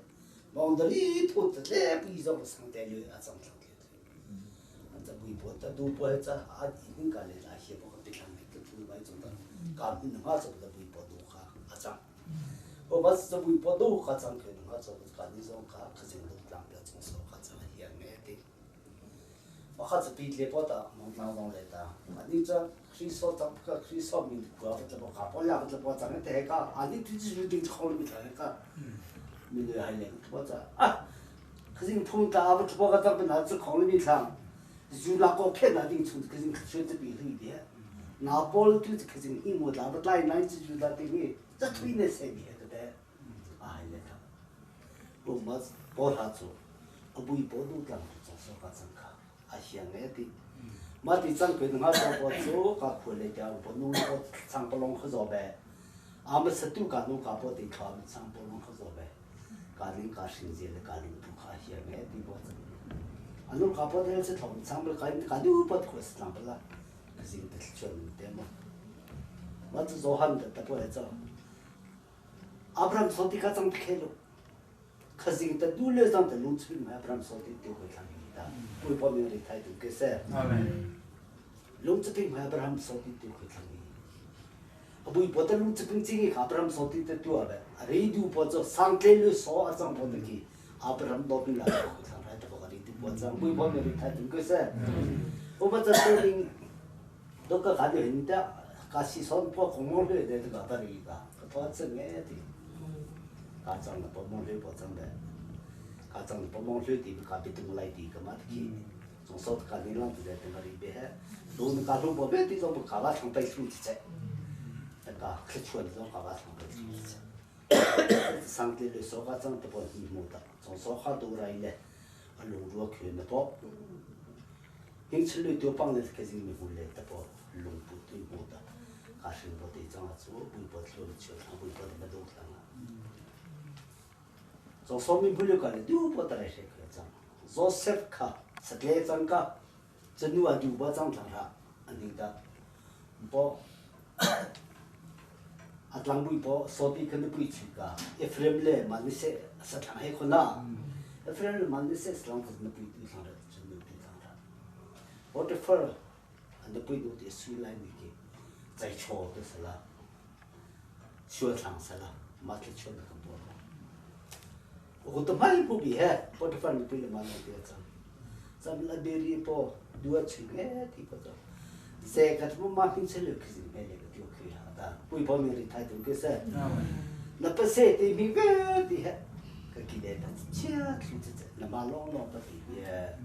忙得里头的嘞，不一让上在来啊涨涨。这微博的都不会在啊，一年干来那些不可别看那个都外种的，干不能啊做的微博都哈啊涨，我把这微博都哈涨可能啊做的干那种哈，可是都涨不了，总是哈涨也没得。我哈子比例不大，忙当当来的，啊你这可以说涨不可以说明的，我这不哈不两个这不涨的太高，啊你对自己定好了没太高，没得还连不涨啊，可是你碰到不这不个涨不拿只考了没涨。就那个看那顶出，可是选择别一点，拿包了就是可是因为那不来那就那顶个，这推那谁别的呗，啊那个，我么包他做，我不一包都干做说个真卡，啊现在的，嘛的真个那做包做个回来掉，不弄个长不弄合作呗，俺们是都干弄个包的他们长不弄合作呗，干人干生意的干人不卡现在的包子。啊，侬搞不得是同长不干都不可是长不啦，可是得全对嘛。我只做汉的，他不会做。阿布拉姆说的他长不开了，可是他努力长的农村嘛，阿布拉姆说的都会长的，不会把命里态度给噻。农村嘛，阿布拉姆说的都会长的。不会把的农村经济阿布拉姆说的都多了，人都不做，上天了说阿长不得给，阿布拉姆老兵来了。我这微博里头听个噻，我们这手里都个看到人家，他是说不公忙类的这个道理个，他真爱的，他长得不忙类不长的，他长得不忙类的，他别动来的个嘛的去，从少他你啷子在那里边，如果他如果别的种不卡瓦长白出去噻，那个去穿这种卡瓦长白出去噻，上天的说话长得不一模的，从说话都来了。龙若看得包，因此来就帮人开始没回来的包，龙不对我的，还是我得这样做，微博做的球场，微博的没都看了。做说明不了干的，都不得来谁可这样，做十卡十来张个，这你话就不张上了，你的，包，啊，当微博说的可能不去个，一分来嘛那些市场还困难。反正嘛，那些上可是那不对上的，真没对上的。我这份儿，那不都得水来那个，在桥的是了，学堂是了，马上学那个多了。我都买不别，我这份儿不了嘛那个子，咱们那边的包多钱哎，这个子，这个他们马平吃了可是买那个就可以了的，微博面的态度个是，那不是的明个的。个今年他吃出去的，那马老老不对的，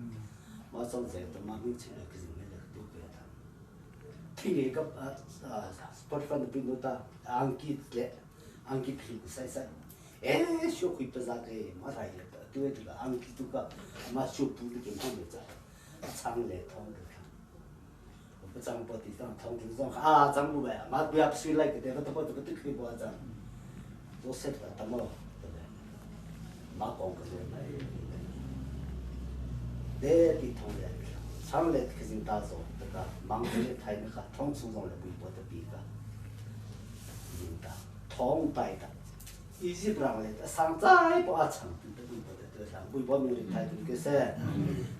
马上在都马没吃了，可是没那个多个的。听那个Spotify 那边都打安吉的，安吉屁股晒晒，哎，小鬼不咋个，马来的，对这个安吉都个，马小布的给他们在，长来烫的看。我不长不地上烫的上啊，长不呗，马不要水来个的，我都不可以不长，都晒了，他们。马讲个是那，来的同来，上来可是打造这个忙的太那个，通初中来微博的比个，的，通白的，一直不让来的，上再不阿长的微博的这上，微博没有态度个噻，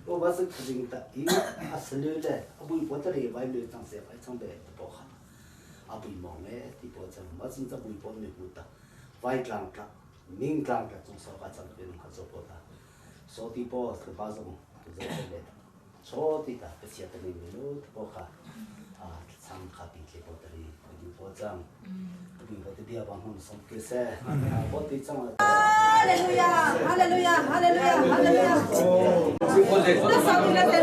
我把是可是的，因为阿是了的，微博的里外了张些外张白的不好，阿不忙哎，地包张，我现在微博没有的，外张个。明当个中少个长辈能合作过的，说的包是把种都在这里，说的的不写的里面有包哈啊，参加比赛包的里，有包章，比包的比较帮他们送决赛，包的章了。哈利路亚，哈利路亚，哈利路亚，哈利路亚。那上面的在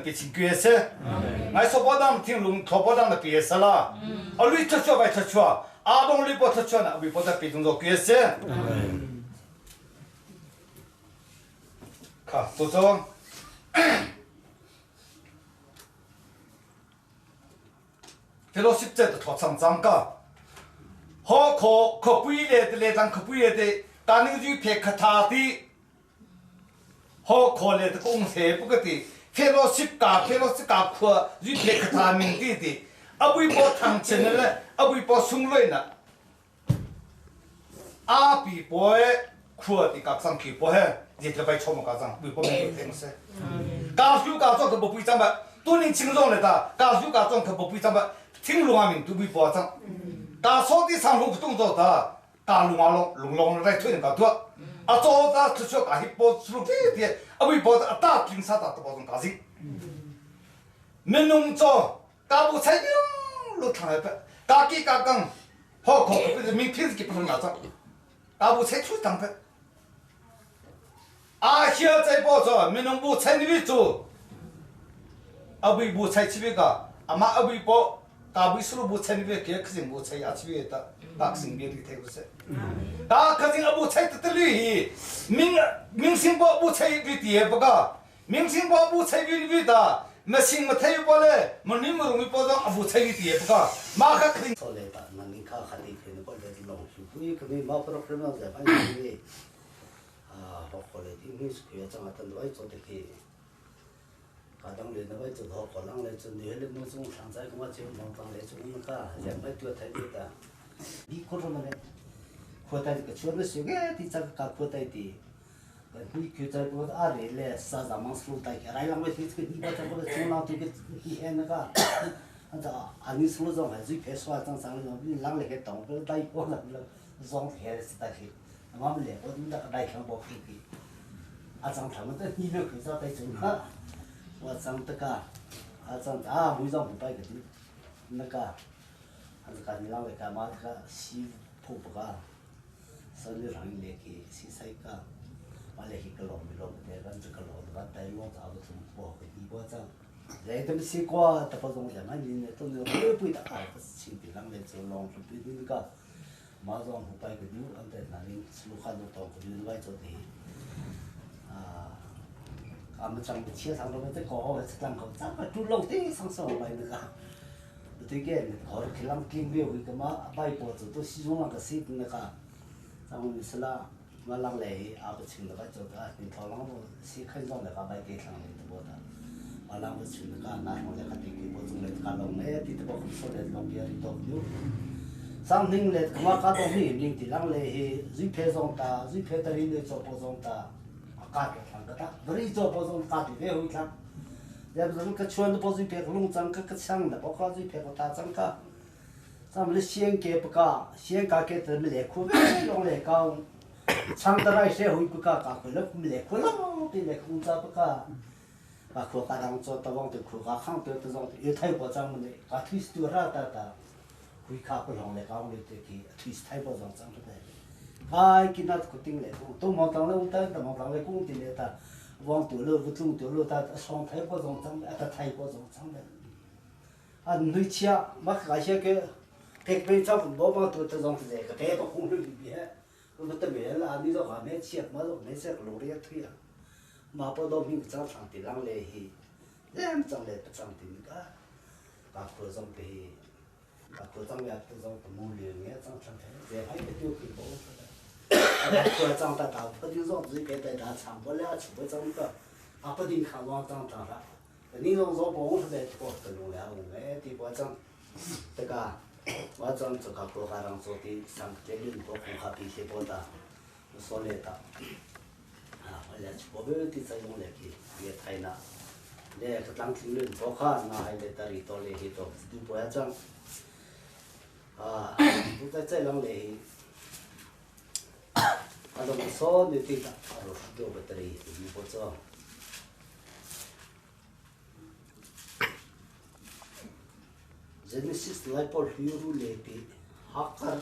给请决赛，俺说不当听龙，他不当的决赛了，啊，你出去外出去，阿东你不出去呢，为不得被动作决赛。看，都走。这老实在的套上涨价，好可不一来的来当可不一来的，但那个就偏可他的，好可来的公司不个的，偏老实价可就偏可他明的的，啊为包汤钱的嘞，啊为包送来呢，阿比波苦的嘎上去波嘿，热个白炒么嘎上，微波没有听噻。家属家长可不会这么，多年轻人来的，家属家长可不会这么，听龙阿明都会保障。家属的长龙个动作的，家龙阿龙来推人家多。啊，早早出去家去包出这的，啊为包的大平沙大都包成家庭。民农做家务菜鸟，路上来不，家己家讲，好考不是明天是给不能拿着，家务菜出当不。啊，现在包着民农部菜里做，啊为部菜去个，啊妈啊为包，家为收入部菜里边给可是部菜也去的，百姓别的太不是。大可是部菜的绿，明星包部菜绿的不个，明星包部菜绿的。那新么太有包嘞，么你们容易包上阿不菜的地不噶，马克肯定。说来的，那你看还得看那包来的龙须，所以可能马不着什么在反正的，啊，包过来的你是可以这么等到做的去，家当来那外做好可能来做，你那么种上菜，我就忙当来做那个，人买多太多的，你可什么嘞？扩大这个圈子小个，你这个搞扩大的。你就在我阿里嘞，啥子忙事大些，来让我听这个你把这个中浪这个你那个，那个啊你手上还是开耍张上了，你啷来个动，不带过了了，装开是大些，我们来我们那个来看我可以，啊张他们这你别看啥带中哈，我张这个，啊张啊没张不摆个的，那个，还是看你啷来干嘛这个西铺不个，生意上一来去西塞个。完了，一个老米老不得，俺这个老的，俺带我找个从包回地包账，人他们西瓜，他不种什么人呢？都是会不的啊，不是亲的，俺来做老是别的那个，马上不摆个牛，俺在那里路汉都到个牛外做的，啊，俺们长的切上头在搞，是长搞，长个猪肉的上上来那个，这个搞的给俺们经历一个嘛，摆包子都西装那个西的那个，咱们是啦。我啷来阿不清那个做的，你头啷我先看上那个买给上来的我的，我啷我清那个拿上来个地给我种来个龙哎，地的我说来龙边里头有，上年来我搞到明年的啷来是水培上的，水培的人来做包装的，啊搞的上个的，不是做包装搞的别会上，要不然个全都包水培个农场个厂的，包括水培个大厂个，咱们的先给不搞，先搞给咱们来苦用来搞。厂的那些会不搞，搞回来不来苦了，对来工作不搞，搞苦搞当做的往的苦搞行的这种，有太过咱们的，搞推是多少的，会搞不上来搞的这个推是太过上咱们的，哎，今那个定来，都忙当了，但忙当了工地来的，往多了不中多了，他上太过上咱们，他太过上咱们，啊，你去啊，没那些个，别别找不忙忙多这种这个，别不工作里边。我得没了，你说还没钱，我说没钱，路里也退了。马不到明早上的啷来去，咱长来不长的那个，把科长的，把科长也不长不木流也长成的，这还得丢给包出来。科长的大不定上自己给大长不了，吃不长个，啊不定看往长长了。你说说包出来，包得弄了，哎，地包长，这个。我讲这个国家上做的上这里多红哈皮些包的，说来的，啊，我来我们的在用来去也太难，来个当听人包括那还来这里到来去到，都不要讲，啊，都在这样来，啊，都没说你对的，啊，都不得哩，你不做。Genesis lai por hiru leti hakar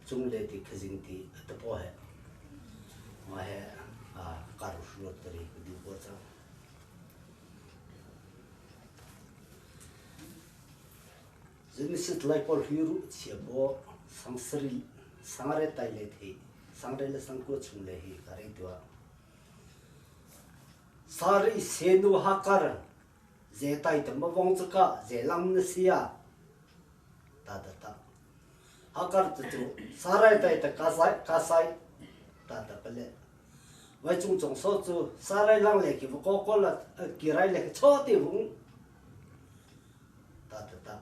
chung leti khazinti atapo hai ma hai a karu shurut tari di bocha Genesis lai por hiru chebo sangsari sangare tai leti sangre le sangko chung lehi kari dwa sari senu hakar dễ tay tấm bao vong cho cả dễ lăng nó xia ta ta ta họ cả tự chủ sarai tay ta cá sai ta ta bele vậy chúng trong số chú sarai lăng lệ kí có là kí rai lệ cho tiền cũng ta ta ta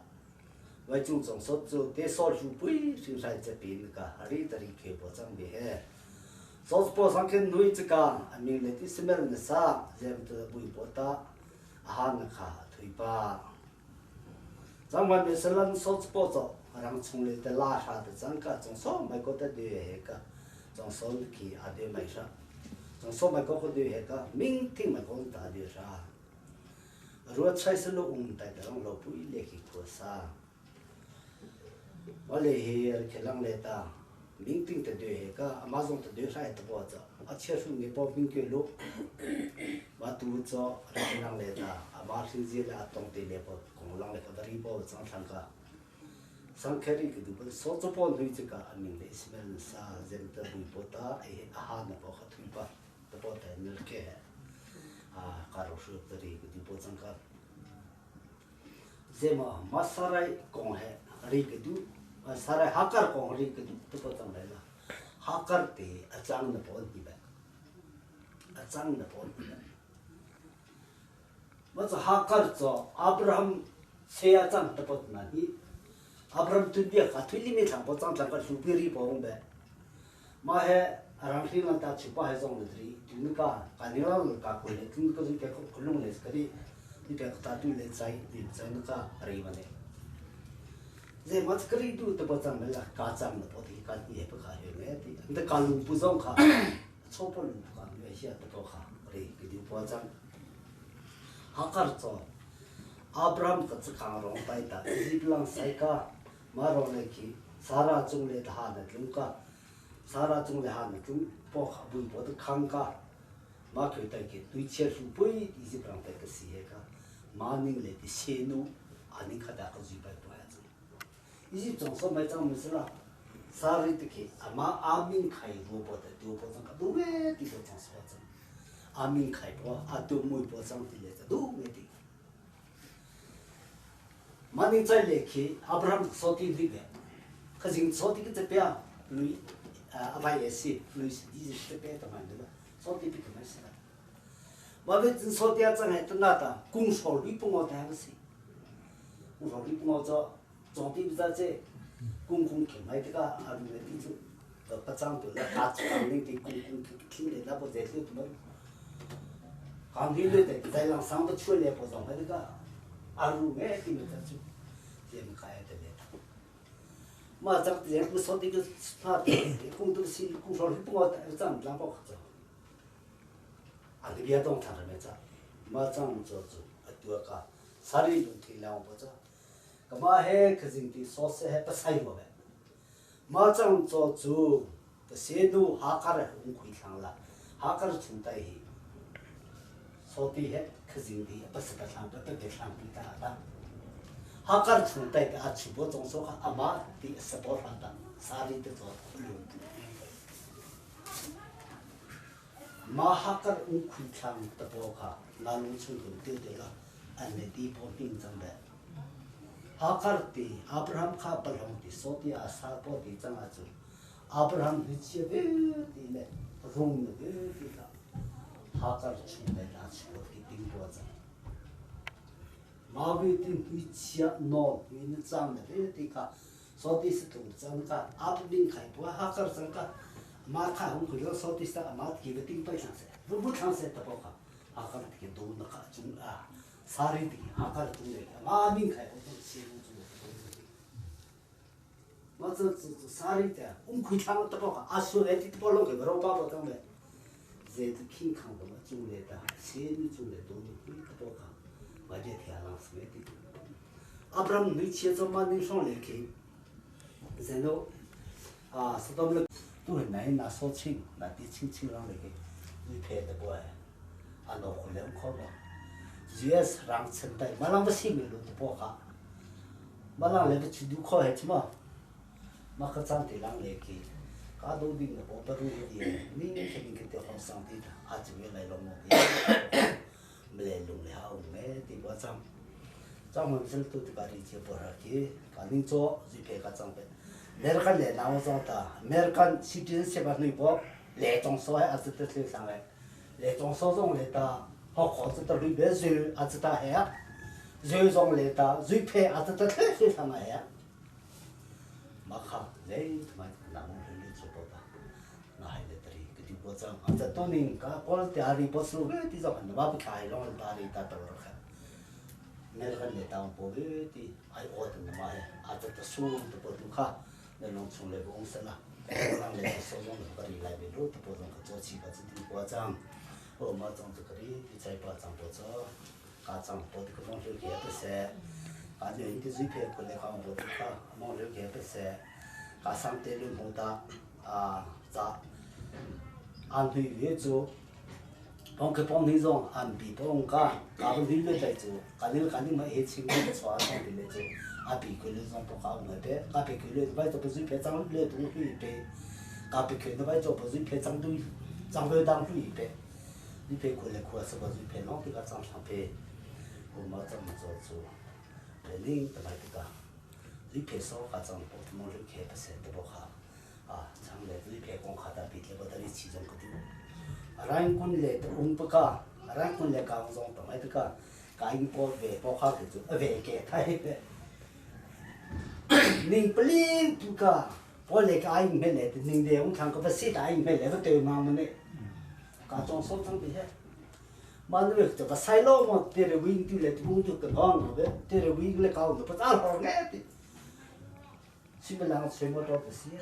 外中总说就得少数不就在这边个，里头里去保障的嘿。说是保障跟女这个，明年的什么人啥，这样子不保的，啊那卡推吧。咱外面是人说是保障，让从来的拉萨的咱个总说没觉得对个，总说去啊对没啥，总说没觉得对个，明天没觉得对啥。如果才是路带的，让路不一类去过啥。我来去让来的，明天的对个，马上的对啥也不着，啊，确实你报名给路，我都着让来的，啊，马上接来东的来报，公让来个的里报上上个，上开的个都不，所做报对这个，明天是么啥，人的回报的，哎，啊，那报和推吧，的报的那个，啊，假如说这里个地报上个，这么马萨来讲嘿，里个都。सारे हाकर को हरी के तो पता नहीं ना हाकर ते अचांग न पौध दी बे अचांग न पौध दी बे बस हाकर तो अब्राहम से अचांग तो पौध ना ही अब्राहम तो दिया काथुली में थांग पौचांग थांग का सुपीरी पौध बे माँ है आरामशी लंता छुपा है जों नदरी तुमका कानिला लगा कोई ले तुमको जो क्या खुलूं ले सकरी ये क्या तातु ले चाय न का रही बने जे मत करी दू तो बचा मिला काचाम न पोती का ये पका है मैं ती अंत कालू पुजों खा छोपल का मैं सिया तो खा रे कि दू बचा हाकर तो अब्राहम का चकारों ताइता जिबलां साइका मारो ने की सारा चुंगले था न तुमका सारा चुंगले हा न तुम पो बुई पो तो खांका मा के ताइ के दुई छे सु बुई जिबलां ताइ के सिए का मानिंग ले ती सेनु आनी खदा को जिबाई इसी जोंसो में जाऊँ मिसला सारी तक आमा आमिन खाई वो बोलते दो बोलते का दो में ती बोलते हैं आमिन खाई वो आदो मुई बोलते हैं ती लेते दो में ती मानी चाहिए कि अब्राहम सोती दी बे कजिंग सोती के तबिया लुई अबाई ऐसी लुई इसी तबिया तो मान लो सोती भी कम ऐसा बाबे जिन सोती आचा है तो ना था कुंग शोली पुंगों था बसी कुंग शोली पुंगों जो जोंती बिजा जे कुंग कुंग के माइट का आदमी ने तीजु तो पचांग तो ला काच कामने ती कुंग कुंग के किले ना वो जैसे तो मर कामने ले ते जाइलां सांग तो छुए ले पोजों है का आलू में ती में तजु ये मकाया ते ले मा जब ते को सोती के स्टार्ट कुंग तो सी कुंग शोर ही पुआ जाम जाम पो खजो आदि बिया दों था में जा मा जाम जो जो अतुआ का सारी दो थी लाओ पोजा कमा है खजिंती सोच से है पसाई हो गए माचांग जो जो तो सेदू हाकर उनको इलांगला हाकर चुनता ही सोती है खजिंती बस पसांग पे पसांग पीता आता हाकर चुनता है आज सुबह जोंसो का अमा ती सपोर्ट आता सारी तो जो मा हाकर उनको इलांग तबो का लालू चुन दे देला अन्य दी पोटिंग जंबे हाकरती अब्राहम का बलहोंती सोती आशा पोती चंगाचु अब्राहम विचिये बेती ले रूम में बेती का हाकर चुने लाच पोती दिन बोझा मावी दिन विचिया नो विन चांग बेती का सोती से तुम चंगा आप दिन खाई बुआ हाकर चंगा माथा हम कुछ सोती से माथ की बेती पैसा से रुबु खान से तपोका हाकर के दो नका चुंगा सारी दी हाकर तुले मावी खाई मतलब सारी त्या उनको इतना तो पका आशु है तो बोलो के बरो बाबा तो मैं जेद किंग खान तो मैं चुले था सेनी चुले दोनों कोई तो पका वजह थी आलास में थी अब्राहम नीचे तो मानी सों लेके जेनो सतम लोग तो है नहीं ना सोचिंग ना तीचिंग चिंग रंग लेके ये फेर तो बोए आनो खुले उनको जीएस रंग चंदा मालांग बसी में लो तो पका मालांग ले तो चुदू खो है चमा माखा चांते लांग लेके कादो दिन न बोपर रुई नी खेलिंग के तो सांते आज में लाई लोग मोदी मिले लोग ले हाउ में ती बचाम चाम मिसल तो तिकारी जे पर के कालिंग चो जिपे का चांग पे अमेरिकन ले नाव जाता अमेरिकन सिटीजनशिप नहीं पो ले जों सो है आज तो ले सांग ले जों सो जों ले ता हो खो तो रुई बे जे आज ता है जे जों ले ता जिपे आज तो ले सांग है 마카 레이 마이 나무 흘리 줘보다 나이들이 그디 보자 아자 또니까 볼때 아리 버스로 뒤져 간다 바비 카이롱 다리 다더라 내가 다운 보르디 아이 어떤 마에 아자도 수도 보두카 내가 총래 공사나 그랑래 소송 거리 라이브로 또 보던 그 조치가 지디 보장 엄마 정도 거리 이제 보장 보죠 가장 보드 그 정도 개버세 아주 인기 주입해 걸레 가면 보두카 뭐를 개버세 가상 때는 보다 아자 안뒤 위에죠 그 봄니종 안 비봉가 가본 딜레다이죠 가는 뭐 해칭이 좋아서 딜레죠 아비 그래서 보가는 데 가비 그래 바이도 무슨 배짱을 내 동이 배 가비 그래 바이도 무슨 배짱도 장배 당도 이배 이배 걸레 코서 무슨 배 놓기가 장상배 뭐 좀 저저 벨링 때마다 이배서 가장 보통을 개버세 보가 장래 이배 공하다 비틀보다리 지정 거든 rangkun le umpaka rangkun le ka zong to mai ka in po ve po kha ke ve ke thai pe ning plin tu ka po le ka in me le ning de ung thang ko pa si ta in me le te ma ma ne ka chong so thang bi he ma ne ve to ka sai lo mo te re wing tu le tu tu ka hong ve te re wing le ka ung pa ta ho nge ti si me lang se mo to pa si ya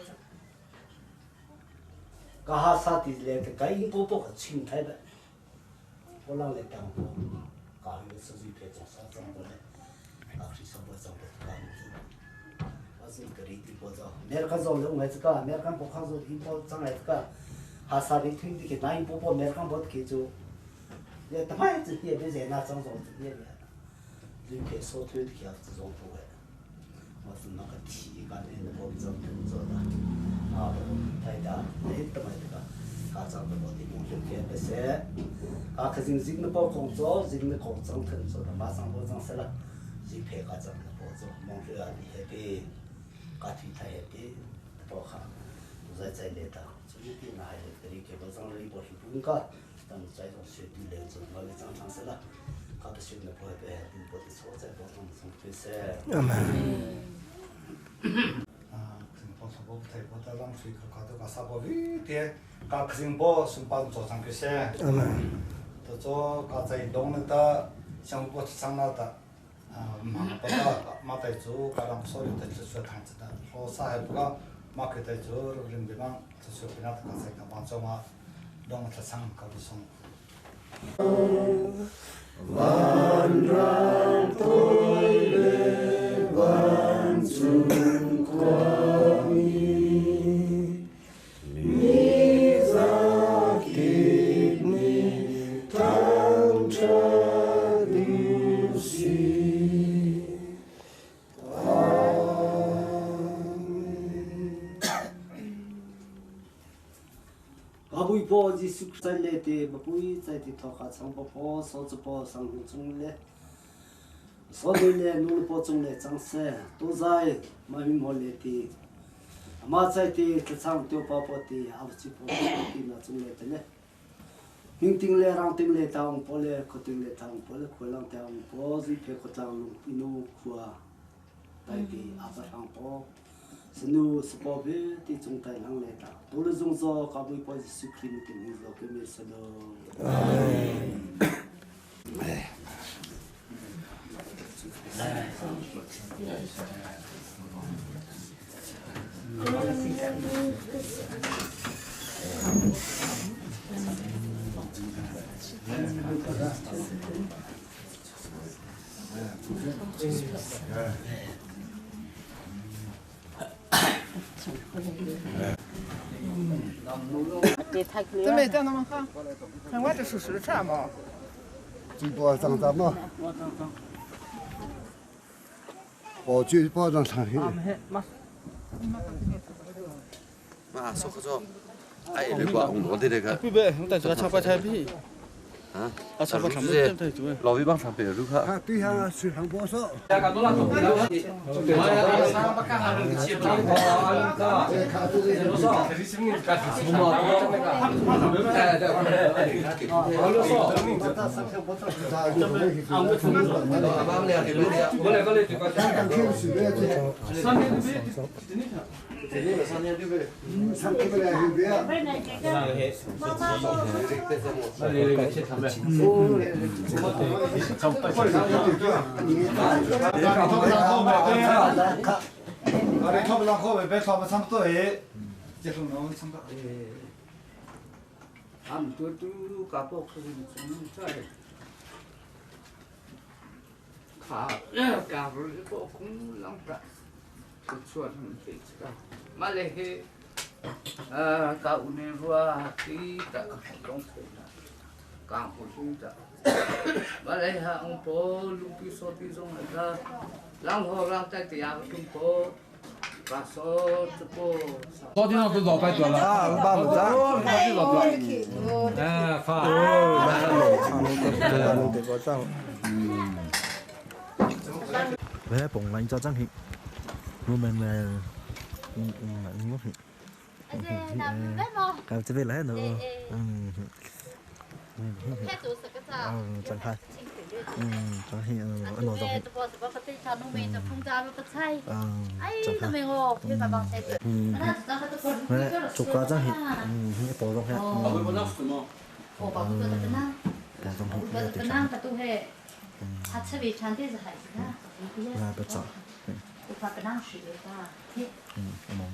가하 사티들에 가인 보고 같이 타이다 올라오래 땅고 가는 수지 배정 사정도네 아프리 선보자 가는 와서 그리디 보자 메르칸서 올라오면서 메르칸 보카서 인포 장에서 하사리 튕기게 나인 보고 메르칸 못 개죠 내 다마이즈 뒤에 되제 나 정도 뒤에 이렇게 소트를 기억도 좀 보고 무슨 나가 티가 내는 법 좀 된저다 타이다 네트마이가 가장도 어디 모르게 베세 가크진 지금 법 공조 지금 공정 텐서다 마상 보장설라 지폐 가장도 보조 몽주아니 해비 같이 타해비 보하 우자자이다 저기 나이들 이렇게 보장을 입어 보니까 일단 자이도 쉐디 렌즈 말이 장창설라 가도 쉬는 보에 보디 소자 보통 성패세 아멘 사보 대보다 랑수이 가도 사보비 대 각진보 순반 조장 그세 또저 가자이 동네다 정보 상나다 마보다 마대주 가랑 소리도 주서 단지다 호사해가 마케트 저를 그림비만 주서 그냥 가자이가 맞죠마 너무 상 가비송 만랑 토일레 완충과 Abui po ji sukzale te bapui zai te thoka changpo po sozu po sangu chungle sodule nul po chungle changse to zai mami mole te ama zai te chang tyo pa po te avchi po ti na chungle te le ming ting le rang ting le taung po le ko ting le taung po le kholang taung po ji pe ko taung lu pinu khua tai te apa rang po senu spobe ti chung tai lang le ta dole zong zo ka bui po ji sukrim ti ni zo ke me selo这没在那么好，看我这是实产嘛。最多涨嘛，我最多涨上去。嘛，说可说，哎，你把我的那个，不，但是他差不差别。啊，差不多是老一帮上班路卡。啊，对下水上波少。昨天都老白多了啊，把不着，哎，发，vé bụng lạnh cho chắc thì luôn mình là ngốc thì cái chế về lại nữa chẳng hay chẳng hay ăn đồ rồi chụp qua chắc thì tổ rồi ha là được chọn mong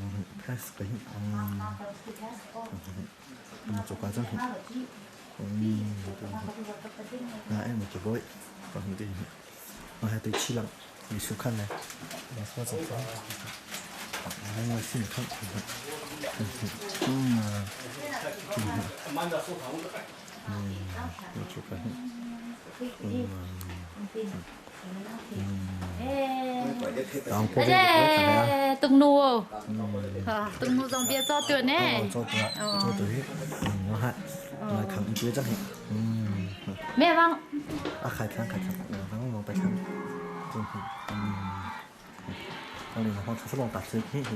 pass cái chụp qua chắc thì em một chụp bội còn thì hai tới chi lặng thì số khăn này là số dòng số hai người xin không chụp cái tung nô dòng bia cho tuyển nè cho tuyển nó hại là khẳng tuyển chắc thì mẹ vâng khai thang thắng một bài thắng trong thì trong này họ sẽ lòng tập sự thế thì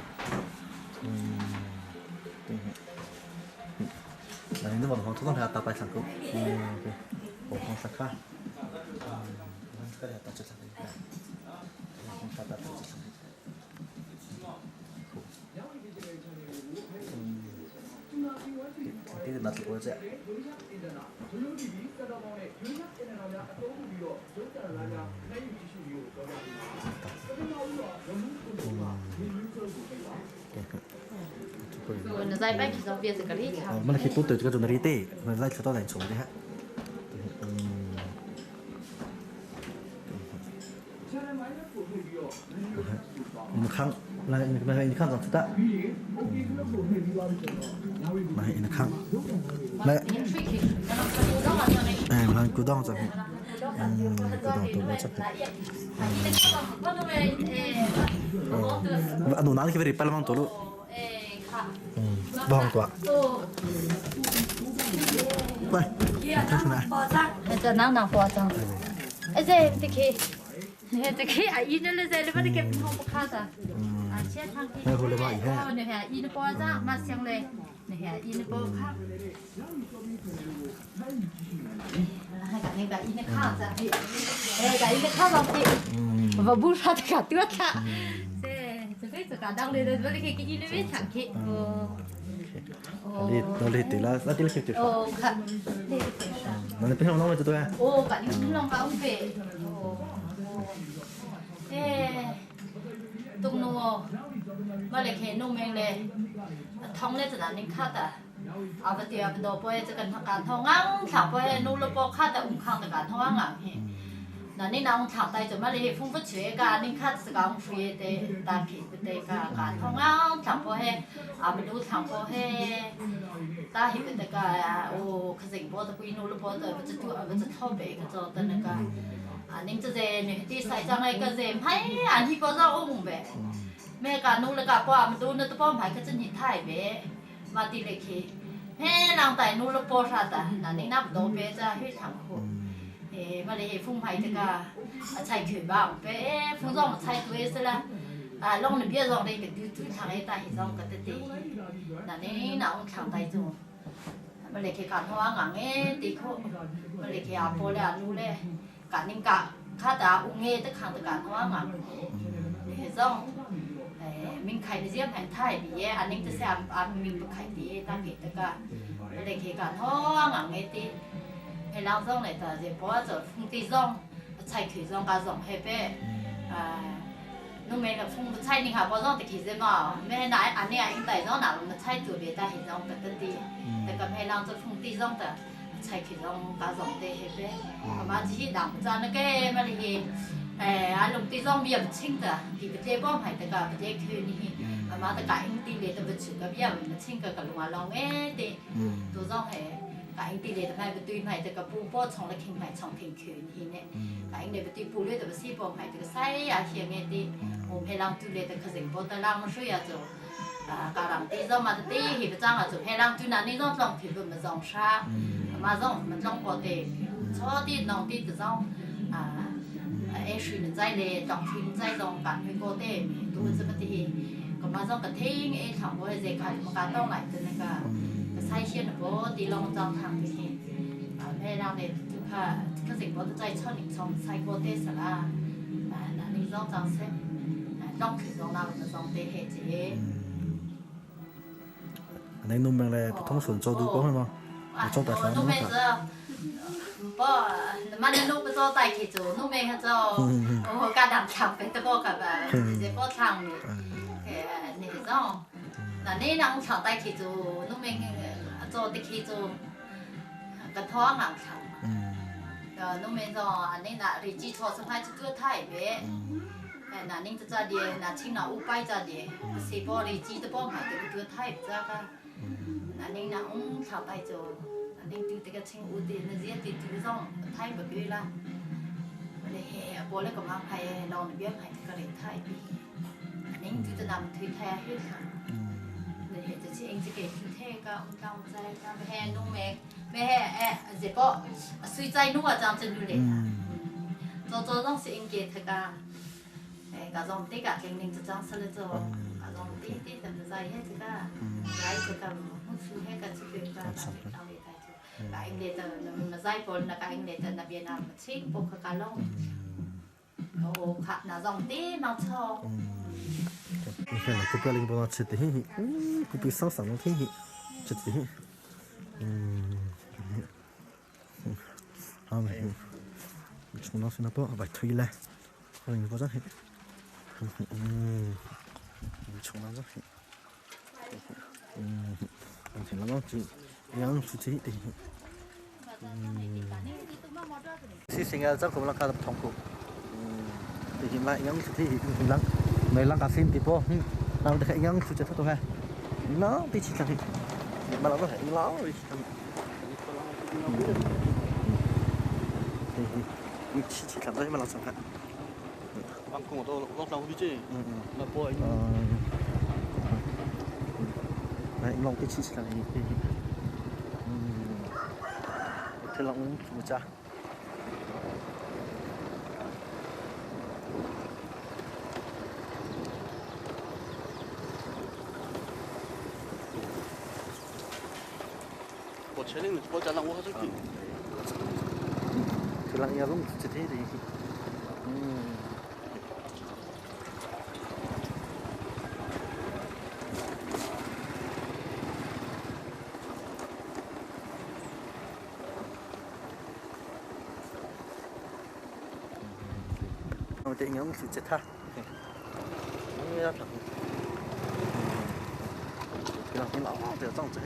là những cái bọn họ thu thập tập bài thắng cũng của họ sắc khác cái này tập cho thằng này tập cho thằng này cái đặt của sẽ nó dây bách thì dòng bia sẽ cả đi mà khi tôi từ cái chỗ này tê mà dây cho tôi đánh số đấy ha một khăn là một khăn rằng ta mà hiện là khăn mẹ mà cứ đong rồi cứ đong tôi mới chấp anh nói cái về Palma tôi luôn bong quá vậy thế nào cho năng nào qua cho ấy thế thì khi ai nó lên đây nó kem không có khá à chết thằng kia này hả in nó bỏ ra mà xem lên này hả in nó bỏ khác hai cái này in nó khác ra cái in nó khác vào thì và bút ra cả tuyết cả thế cả đang lên với cái in nó biết thằng kia nó lên từ là đi lên từ nó lên bên trong nó cho tôi à bạn những lòng vào về tung nô mà lại khi nô mình lại thông lên từ anh khát à bây giờ đồ bơiจะกันการthông ngang thảo bơi nô lô bò khátแต่khangแต่การthông ngang à nên nào thảo tay rồi mà lại phong phú chuyện cả nên khát sự cảm vui để ta kỹ để cảการthông ngang thảo bơi mìnhดูthảo bơi ta hiểu được cả cái gì bò tập nô lô bò tới bây giờ thao bể cái cho tên là anh emจะเนี่ยที่ใส่จังไงก็เจมให้อันที่ก็จะอุ้มแบบแม่การนู้นเลยกับว่ามันดูนึกตัวป้อมหายก็จะหยิบถ่ายแบบมาตีเลยคี แม่นางแต่นูละโปชาตานั่นนี่นับโตเปจะให้ทางคู่มาเลยฟุ้งไผ่ตะกาใช้ขืนบ้างเป้ฟุ้งร้องใช้ตัวเองซะละลงในเบี้ยร้องได้กับดูทางไอ้ตาเห็นร้องกับเตะนั่นนี่น้องทางไตจูมาเลยแค่การหัวงางตีโคมาเลยแค่อาโปเลยนูเลยการนิ่งกะข้าตาอุ้งตะขังตะการหัวงางเห็นร้องมิงไข่ในเสียงแผ่นไทยบีเออันนี้จะแซมอันมิงไข่ดีตั้งเกตตะกามาเลยแค่การหัวงางตีให้เราร้องเลยแต่เดี๋ยวพอจะฟุ้งตีร้องใช้ขืนร้องการร้องให้เป้นู่นแม่กับฟุ้งใช้นี่ค่ะพอร้องตะกี้จะมาแม่ไหนอันนี้อันใดร้องหนามันใช้ตัวเดียวแต่เห็นร้องกันตั้งตีแต่กับให้เราจะฟุ้งตีร้องแต่ใช้ขืนร้องการร้องได้ให้เป้มาที่ดำจานนั่นก็มาเลยอันลงตีร้องเบี้ยมันชิงแต่ที่ประเทศบ้องหายแต่กับประเทศคืนนี้มาแต่กับอินตีเลยแต่ประชุมกับเบี้ยมันชิงกับลงมาลองตีตัวร้องให้cái anh tỷ lệ tầm này between này từ cáiปูpo trong là kinh này trong kinh khử như thế cái anh này betweenปูlưỡi từ basi po này từ cái sai à hiện nghe đi hôm hay làm tỷ lệ từ cái dịch po từ làm một số ya rồi cả làm tí do mà tí thì phải trang là rồi hay làm tỷ này nên do trong thì vừa mà dòng xa mà dòng mình trong có thể cho tí nòng tí từ dòng em suy nghĩ dây lệ trong phim dây dòng cả người có thể tôi sẽ bắt thì còn mà dòng cái thế em thằng bố dễ khai mà cả tao lại từ này cảใช้เชียนโบตีลองจองทางที่แม่เราเนี่ยทุกค่ะก็สิ่งโบใจชอบหนึ่งชมใช้โบเตสละนั่นนี่ลองจองเส้นลองคือลองเราจองเตเหตุในนุ่มแมงเลยท้องสวนโจดูก็ใช่ไหมโจแต่ละนุ่มแมงจะบ่มันนุ่มเป็นโจไตขี้จูนุ่มแมงจะโอ้การดำฉ่ำเป็นตะโบกับเจ็บปวดทางนี่นี่จ้องนั่นนี่นางฉ่ำไตขี้จูนุ่มแมง做的去做个汤啊炒，农民说你那日子炒出来就做太别，那你这家的那青那五百家的，谁包日子都包买的做太这个，那你那炒太做，那你丢这个青五的那些的丢上太不对啦，我嘞嘿，包嘞个嘛还老那边还这个嘞太别，你丢这那推太黑了。เห็นจะชี้เองจะเก่งเท่ก็กำใจก็แห่นุ่งแม่แห่เจ็บก็สุยใจนุ่งจำจะดูเลยตัวต้องเสียงเกตก็ก็ลองตีกับเก่งหนึ่งจะจังสละตัวก็ลองตีแต่ใจให้จะก็ใจจะก็มุ่งสู่ให้กับชีวิตก็เอาเลยได้จุก็เองเด็ดมันใจปนนะก็เองเด็ดนะเบียนมาชิงปกก็ลงโอ้ขัดนะลองตีน้องชอบ你看了，这边那个帮他吃的，不被上上了天，吃的，好没，从那去那包，把推来，好你不着黑，从那着黑，从那个就养出去的，是现在这个那个痛苦，现在养出去很难。mấy lăng cà phim thì po nào được hẹn nhau phụ trợ thôi nó đi chỉ cần mà nó có thể nó thì chỉ làm đấy mà làm sao hết băng cùng tôi lót lòng đi chứ là po anh này lòng cái chỉ là thế lòng phụ trợ前面我讲了，我还是给，就让人弄这些的，我这样是这他，你要怎么？让你老不要这样子。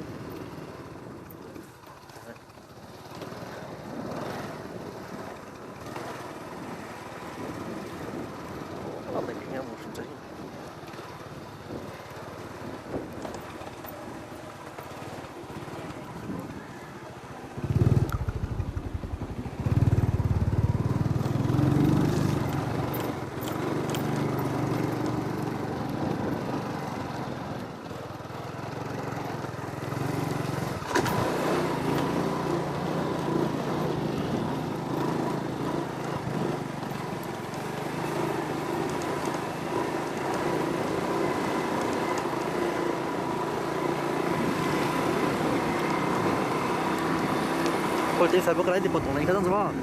Por ti sabe cái đấy thì một tuần này cái đó rồi.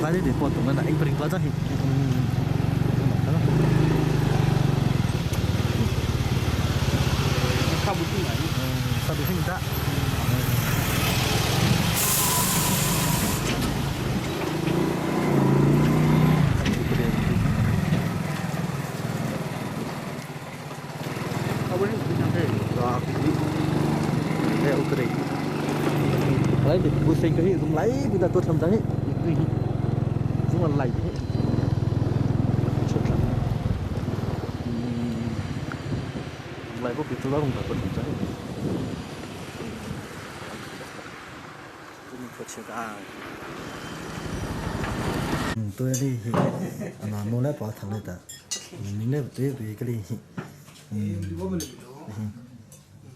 Tadi dipotong na naing pering plaza hi. Kabuti na. Sabi hinta. Kabuti na hey. Hey ukray. Lấy thì busing cái gì cũng lấy người ta tôi thầm đấy. Là lạnh lại có việc tôi đó không phải vấn đề tôi đi mà mua lấy bỏ thằng này ta mình lấy tới vì cái gì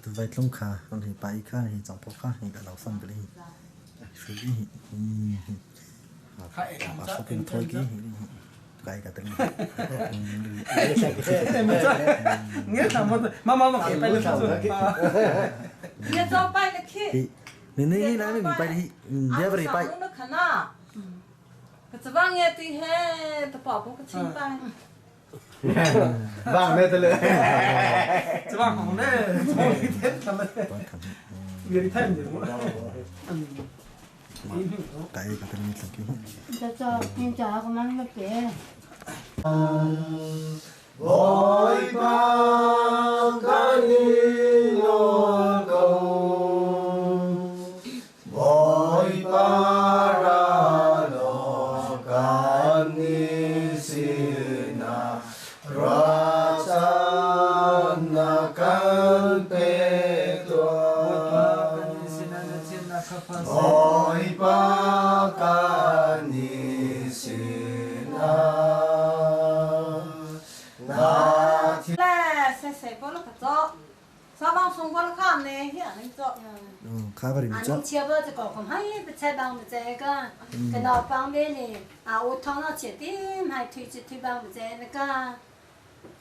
tôi vay lông khá còn thì bài khá thì chẳng có khá thì đã đầu xong cái gì xử lý bà số tiền thôi cái tên nghĩa là mà phải bay lên sao nghĩa cho bay là khi nên là mình bay đi để về bay nó khả na cái vang nghe thì he tập bảo cái chim bay vàng đây tôi lấy vàng không đấy thôi thế làm đấy việc thêm gì nữa cái tên mình là cho nhưng cho có mang nó bé Ôi ba ca ni lo công Ôi ba ra lo ca ni si na ra sa na can pe tua Ôi ba ca ni si na sẽ có nó cho sao bang xong có nó khám này hiện anh cho khá vào điểm cho anh chia bớt thì còn không hay bị chạy bang bị chạy cái nào bang bên này ô tô nó chạy đi hay thuê bang bị chạy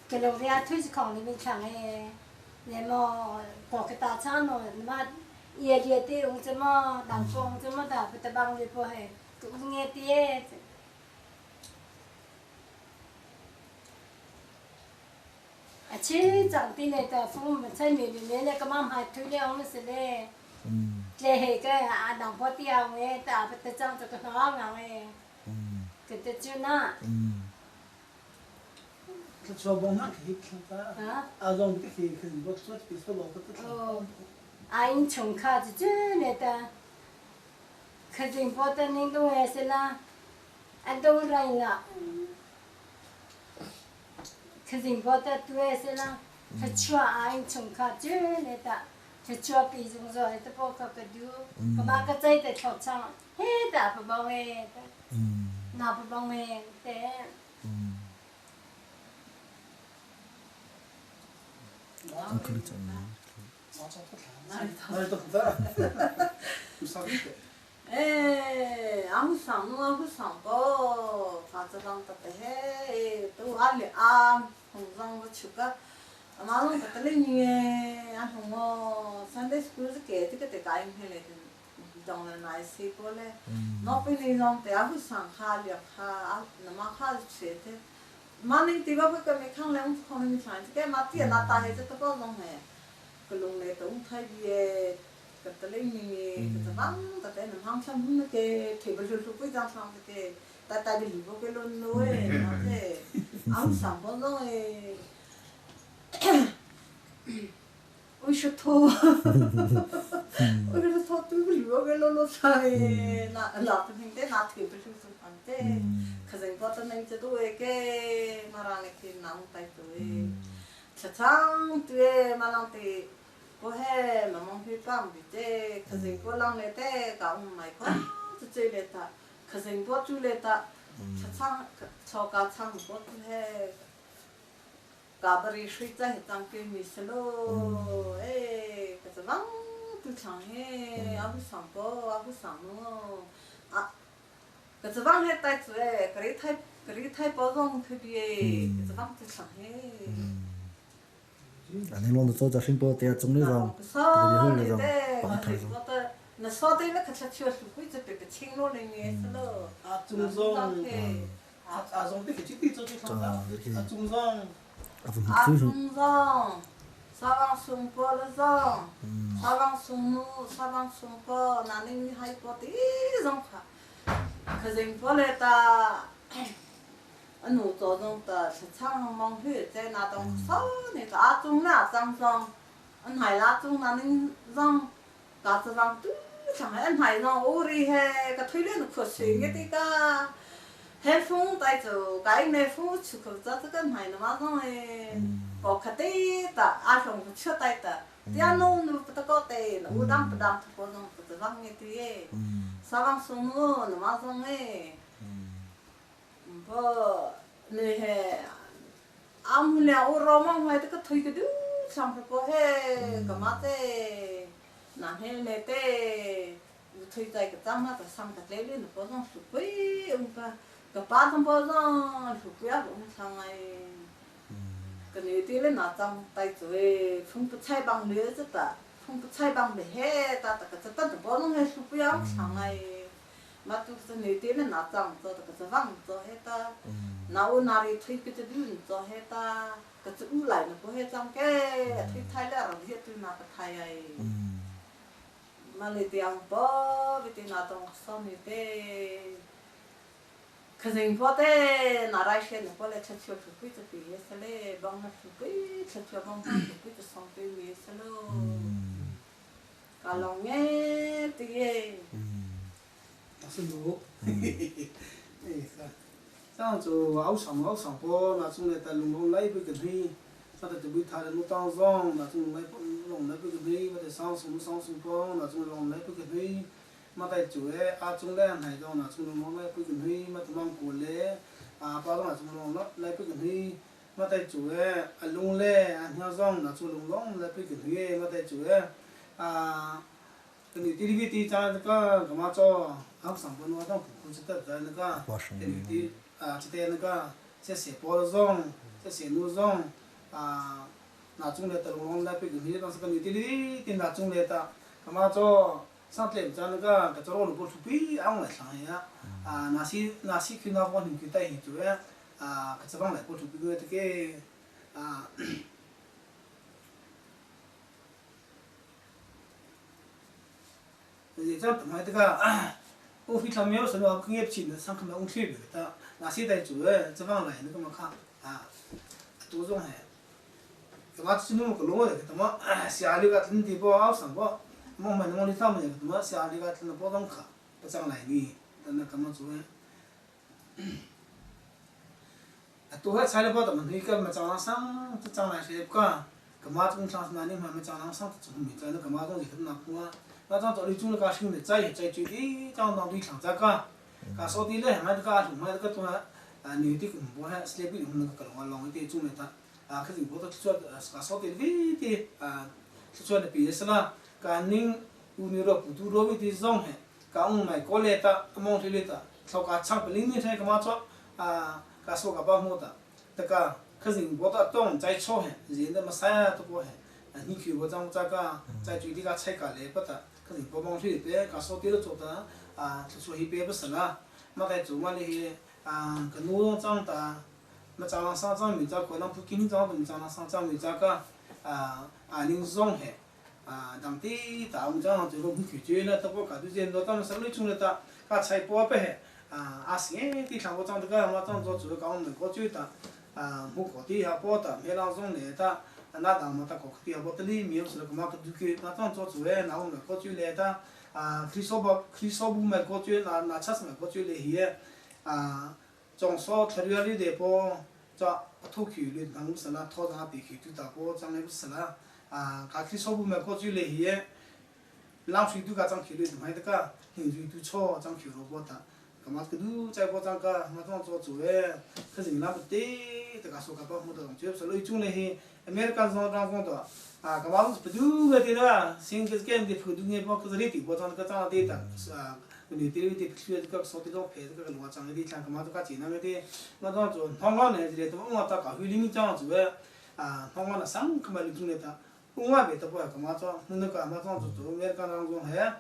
cái lồng ra thuê chỉ còn mình chẳng ấy nên mà có cái tài sản rồi mà ye thì ông chỉ mà đàn phong chỉ mà đã bị bang đi po hay cũng nghe tiếng chỉ chẳng tin này ta phụ mình thấy mình này cái mắm hay thuê ông nó sẽ để hệ cái đồng phố tiêu nghe ta phải trong cho cái nó nghe cái tự chưa na cái số bông nó thì ta dùng cái gì cái gì bớt cái số bông cái anh trồng cá chứ này ta cái gì bớt nên đâu nghe sẽ là anh đâu ra là cái gì bớt tôi sẽ là cái chua anh trồng cá chứ này ta cái chua bị dùng rồi ta bỏ cái đu mà cái trái thì chọc chăng hết ta phải bao nghe nào phải bao nghe thế không có được chọn ông sáng có phát ra đang tập thế tôi ăn không răng với chụp á mà lúc cái lên như anh không Sunday school cái cái anh hay là trong là này xí có lẽ nó bên này trong thì ông sáng khá liệt khá nó mà khá chết thế mà nên thì bao cái mấy khang lắm không nên phải cái mà tiền là tài cho tôi có trong này cái lúc này tôi cũng thấy về cái lên như cái bắn cái này nó không cái thì bây giờ tôi cũng đang làm cái tại vì bố cái luôn nuôi nó thế ông sáng có rồi ôi sao thôi ôi sao thôi tôi bị bố cái luôn sai là tôi thấy thế là thì bây giờ tôi làm thế cái gì có tên này cho tôi cái mà ra này thì nóng tay tôi chắc chắn tôi mà làm thì có hè mà mong phải bằng bị thế cái gì có làm này thế cả ông mày có chơi này ta cái gì có chú này ta chắc chắn cho cả chăng có thế cả bari suy ra hết tăng cái mi selo cái gì vắng tu chẳng he áo sáng nó cái gì vắng hết tay chú cái thay bao dung thôi đi cái gì vắng tu chẳng he anh em luôn tôi cho sinh bố tiệt trong nước rồi sao thì thì bằng thời thế nó sao thế nó khá chưa sụp cái cái chinh luôn này nghe selo trung dung giống cái chữ cho cái thằng trung dung trung dung 사방 숨벌어서 사방 숨벌 나는 하이퍼티 정파 그생 벌에다 anu tổ dòng ta sẽ sang mong huyết trên là đồng số này ta chung là sang song anh hải là chung là nên dòng cả sự dòng tu chẳng hay anh hải dòng uri he cái thuê lên được suy nghĩ thì cả he phun tại chỗ cái này phun chụp cho cái hải nó mà dòng he có cái đấy ta ai không chưa tại ta thì anh nông nó bắt có tệ nó udang padang thôi dòng cái dòng như thế sang song nó mà dòng he này hè am leo roma hoài cái thôi cái đứa xong rồi có he cái má thế nãy he này thế thôi tại cái tăm nó xong cái lấy lên nó có xong sụp ấy ông cái ba thằng bao giờ sụp ấy ông sang này cái này thì lên nó tăm tay rồi không có chạy bằng nữa chứ ta không có chạy bằng để he ta cái tất cả bao nhiêu he sụp ấy ông sang này mà tôi sẽ nói thế là chẳng cho cái vắng cho hết ta nào nari thấy cái chuyện cho hết ta cái chuyện lại nó có hết trong cái thấy thay là rồi hết tôi nào cái thay ấy mà lấy tiền bỏ vì tiền nào trong sau này thế cái gì bỏ thế nào ra xe nó bỏ lại chặt chặt chụp cái gì hết sẽ lấy bằng nó chụp cái chặt chặt bằng nó chụp cái xong cái gì sẽ lo cả lòng nghe thì是路，像就熬上坡，那种来在龙来不跟你，那在就为他的路当上，那种来龙来不跟你，或者上坡，那种龙来不跟你，嘛在就哎啊种来还种那种龙来不跟你，嘛就往过来，啊把那种龙来不跟你，嘛在就哎啊龙来啊像上那种龙来不跟你，嘛在就哎啊。cái này đi đi cha cái mà cho học sản phẩm nó trong cũng sẽ tập ra cái cái này đi chỉ tên cái sẽ bỏ rong sẽ nuôi rong là chung là tập long là cái gì đó cái này đi thì là chung là ta cái mà cho sang tiền cha cái cho nó được chụp pi ăn lại sang ya nasi khi nào còn những cái tay chủ á cái cho bằng lại chụp pi cái thì chắc tụi mày cái ông phi tham nhiều số nó công nghiệp chỉnh sang cái ông phi vậy ta là sĩ đại chủ ấy cho vang lại nó mà khác tổ dung hè cái mà chỉ nó cái lỗ này cái mà xia đi cái tin thì bao áo sang bao mong mình mong đi tham này cái mà xia đi cái tin bao đông khác cái sang lại đi nên cái mà chủ ấy tổ hết sai bao tụi mình cái mà sang sang lại sẽ cái mà chúng sang này mà sang chúng mình cái cái mà chúng thì nào cũng那咱这里种了个生的在这里，咱当地上这个，说的嘞，买这个种买这个种牛的不还是那边那个龙龙一点种的它，可是我都说说的里的说的别是啦，您有你了不多了的种嘿，我买过来的，忙起来的，说个厂不领的才干嘛做说个把么的，这个可是我都懂在错嘿，人那么啥都不嘿，你去我咱这个在这里个菜个来不得。cái gì có mong thì bé cả số tiền chỗ ta số hi bé bớt sẵn mà tại chỗ mà đi cái nuôi trong ta mà trong là sang trong mình cho có làm phụ kinh trong mình trong là sang trong mình cho cái linh dung hệ đằng tí ta mình cho nó chỉ có cái chuyện là tao có cả cái chuyện đó tao sẽ lấy chung là ta cái chạy bỏ bé xin thì thằng có trong cái mà trong chỗ chỗ cái mình có chuyện ta mua có tí ha bỏ ta mấy lao dung để ta na đằng mà ta có cái bao tali miếng rồi cái mà cái na trong chỗ chỗ ấy nào mà có chuyện này ta khi số bù mà có chuyện là chắc mà có chuyện này here trong số thời gian đi để po cho thu khí lên thằng sẽ là thâu ra bị khí tu ta po trong này sẽ là cái khi số bù mà có chuyện này here làm suy tu cái trong khí lên hay tất cả hình duy tu cho trong khí robot ta cái mà cái đu chạy bao trang cả mà trong chỗ chủ ấy cái gì làm bút tê tất cả số các bạn một đồng chụp rồi chung này thì American zone đang phong tỏa cái mà bút đu cái gì đó xin cái game thì phụ đu nghe bao cái gì thì bao trang cái trang đấy ta người tiêu thì chuyên các số thì đâu phải cái loại trang đấy trang cái mà cái chỉ năng cái mà trong chỗ phong ngon này thì tôi mà ta cả huy linh trong chủ ấy phong ngon là sáng cái mà chung này ta cũng mà bị tập vào cái mà trong nên cái mà trong chỗ American đang phong hệ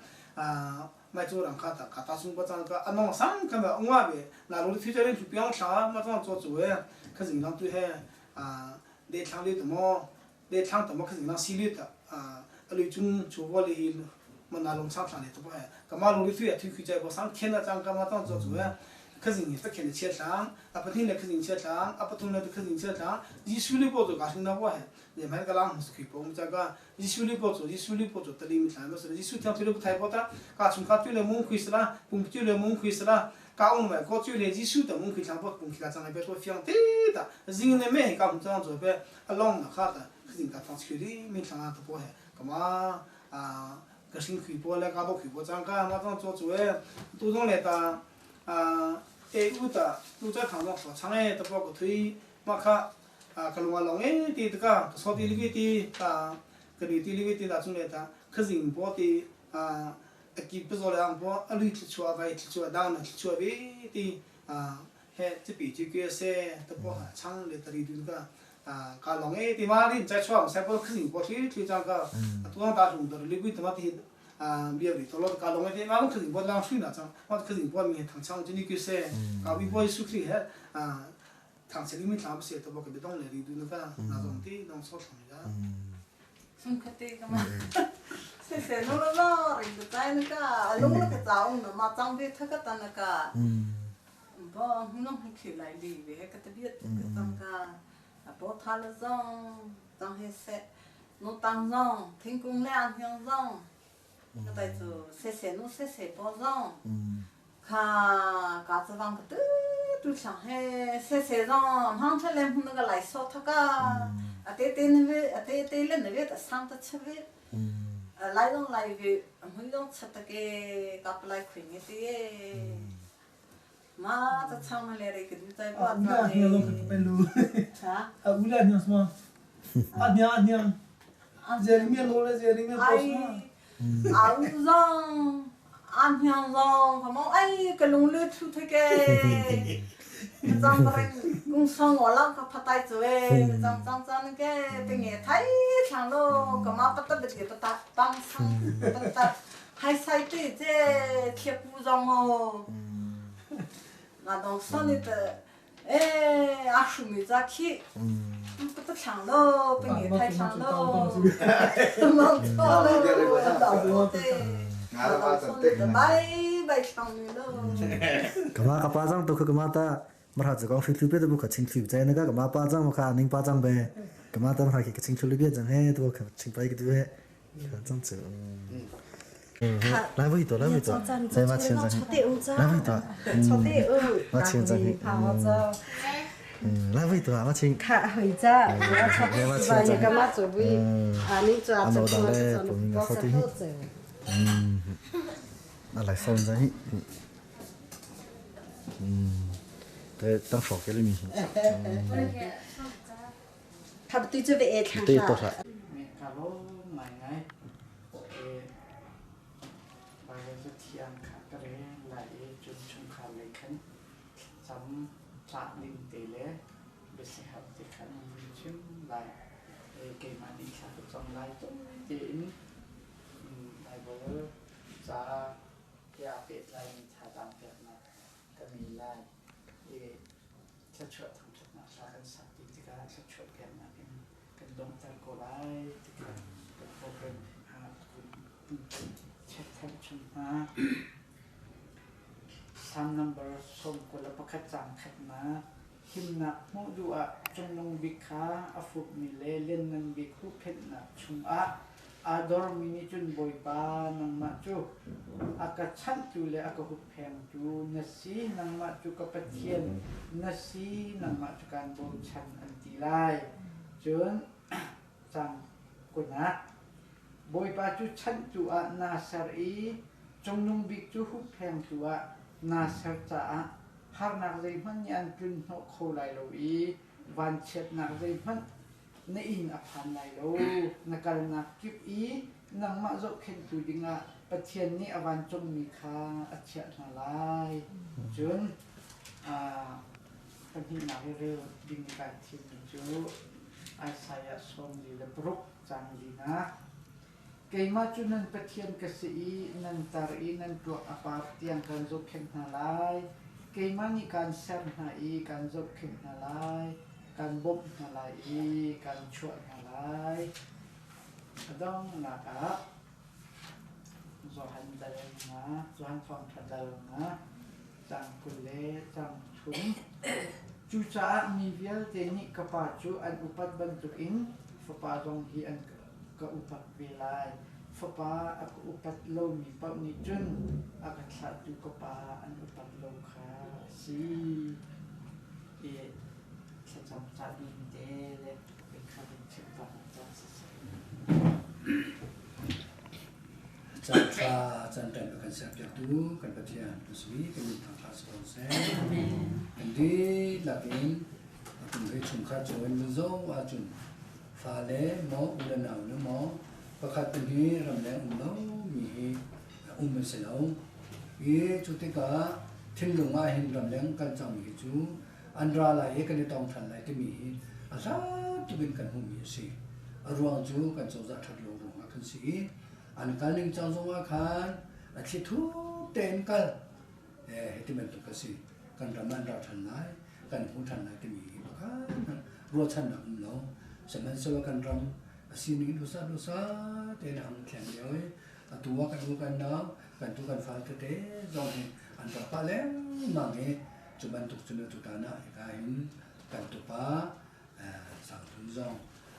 mai chỗ rằng cả ta xung quanh cái anh nói sáng cái mà ông mà bị là lúc phía trên chụp biếng sao mà trong chỗ chủ ấy cái gì nó tôi hay để thằng đi tụi cái gì nó xí lít lấy chung chủ vào đi mà là lồng sáng này tụi bay cái mà lúc phía thì chạy vào sáng thiên là trong cái mà trong chỗ chủ ấy cái gì phải khen chết sáng à bắt là cái gì chết sáng à bắt là cái gì chết sáng Giêsu đi bộ cái gì nó vậy để mấy cái làm một cái bông chắc cái Giêsu đi bộ tự nhiên mình làm rồi Giêsu theo tôi thay bộ ta cả chúng ta chơi mông khuyết là cùng chơi mông khuyết là cả ông mày có chơi Giêsu thì mông khuyết làm bộ cùng cái trang này bé tôi phiền thế ta riêng này mấy cái cũng trong rồi bé long là khác cái gì cái phong chơi đi mình làm được bộ hệ cái mà cái sinh khuyết bộ là cái bộ khuyết bộ trang cái mà trong chỗ chơi tôi trong này ta 에 우다 우자 강도 장에 또 보고 뒤 막하 그런 롱에 뒤가 소디리비티 그리디리비티 나중에다 그진 보디 aqui pessoal é bom ali tichua vai tichua down tichua ti he tipi tipi se to bo chang le tari du ga ka long e ti ma ri chai chua sa bo khing bo ti ti cha ga tu ta su do li bi ta ma ti bia ri to lo ka long e ti ma khing bo lang sui na chang ma khing bo mi thang chang ji ni ki se ka bi bo su kri he thang se li mi thang se to bo ka bi dong le ri du ga na dong ti dong so chang ga sum khate ka ma se no no ri du tai na ka long lo ka ta ung ma chang bi tha ka ta na ka bo no khi lại đi về cái tập biết cái tăng ca bố thà là rong tăng hết sẽ nó tăng rong thiên cung lên thiên rong cái tay chỗ sẽ nó sẽ bố rong cả cả cái vang cái tu chẳng hay sẽ rong hàng thế lên hôm cái lại số thắc à tê lên này biết sang ta chơi biết lại dong lại về hôm dong chặt cái cặp lại khuyên cái gì mà ta chăm mà lấy cái gì tay bắt ra đi luôn cái pelu hả ulah ni semua adnya Jeremy lo le Jeremy post áo rong ăn hàng rong không mong ai cái lồng lưới thu thế cái rong cái cũng xong rồi lắm cái phát tay rồi rong cái bên nghe thấy thằng nó cái mà bắt đầu cái bắt băng sang bắt hai sai thế thế thiệp bu rong hồ là đồng son thì 아쉬움이 자키 또 장로 뱅이 탈 장로 kama ka pajang to kama ta marha jagong fi thupe bu ka ching thu chai na ka kama pajang ma ka ning pajang be kama ta ma ki ching thu be jang he to ka ching pai ki tu he ka chang chu来味道，来味道，再把钱挣，来味道，把钱挣，来味道啊，把钱，看回家，我把你干嘛准备？你做啊，做做好做。那来烧人家，对，当烧给里面。他对这边也看对，多少？Saat ni tele, bersihat tekan mencium lai, kemana satu trong lai tu jadi lai boleh sa ya pet lai cadang pet na kami lai, sesuatu macam nak sahaja satu jika sesuatu kan nak kendong terkolai jika program cek cuma 3 number ส่งคนละประคัดจางขัดมาหิมนะมุดูอะจงลงบิคาอฟุบมิเลเล่นนันบิคุเพนนะชุมอะอาดอร์มินิจุนบอยปานังมาจูอากาชันจูเลอากาหุบแพงจูนัสีนังมาจูกับปะเทียนนัสีนังมาจูการโบชันอันตีไลจนจังกุนะบอยปาจูชันจูอะนาซารีจงลงบิจูหุบแพงจูอะ นาเสกจ้าหากนักเรียนมันยันจุนโนโคไลโลอีวันเช็ดนักเรียนมันในอินอภันไลโลนักการนักกิบอีนังมาจบเข็นตุดิงะประเทศนี้อวันจงมีค่าอัจฉริยะลายจนกันที่นักเรียนดิงการทีมจูอาศัยสมดีและปรุกจังดีนะเกี่ยมาจุนันประเทศกษีนันตารีนันตัวอปาร์ตียงการจบเข็นลายเกี่ยมานี่การเสพหาอีการจบเข็นลายการบ่มหาลายอีการช่วยหาลายต้องนะครับJohan Dalena, Johan von Dalena, Jang Kule, Jang Chun. Cuca mivial teknik kepacu an upat bentukin, fapa dong hi an ke upat bilai, fapa aku upat lo mi pau ni jun, akan satu kepa an upat lo ka si, sejam sabi dele, bekarin cepat jam selesai. จันทราจันทร์เป็นกันเสียบจากตู้กันประเทศตุสวีเป็นทางคลาสโตเซ่กันดีหลักอินจุนให้ชุมข้าจวนมือโซ่ว่าจุนฟ้าเล่หมออุดนาวเนื้อหมอประคัดเป็นที่รำแรงอุ้มเรามีมือเสนาจุดที่ก็ทิ้งลงมาเห็นรำแรงกันจังมีจูอันตรายกันในตองทันไหลที่มีอาซาตุเป็นกันหุ่มมีสิรวงจูกันโจจะทัดลงมาขึ้นสิอันการนึงจังสงว่าคันอาทิตย์ทุกเต็นกันที่มันตุกสิกันรำมันเราทันไหลกันผู้ทันไหลที่มีประการรัวทันหนักเราสมัยสวัสดิ์กันรำสิ่งนี้ดูซาเต็นทำแข่งเดียวตัวกันดูกันน้ำกันตัวกันฟ้าเตะจงอันต่อไปแล้วนั่งจุบันตุกจุนตุกานะกันกันตุปาสั่งทุนจง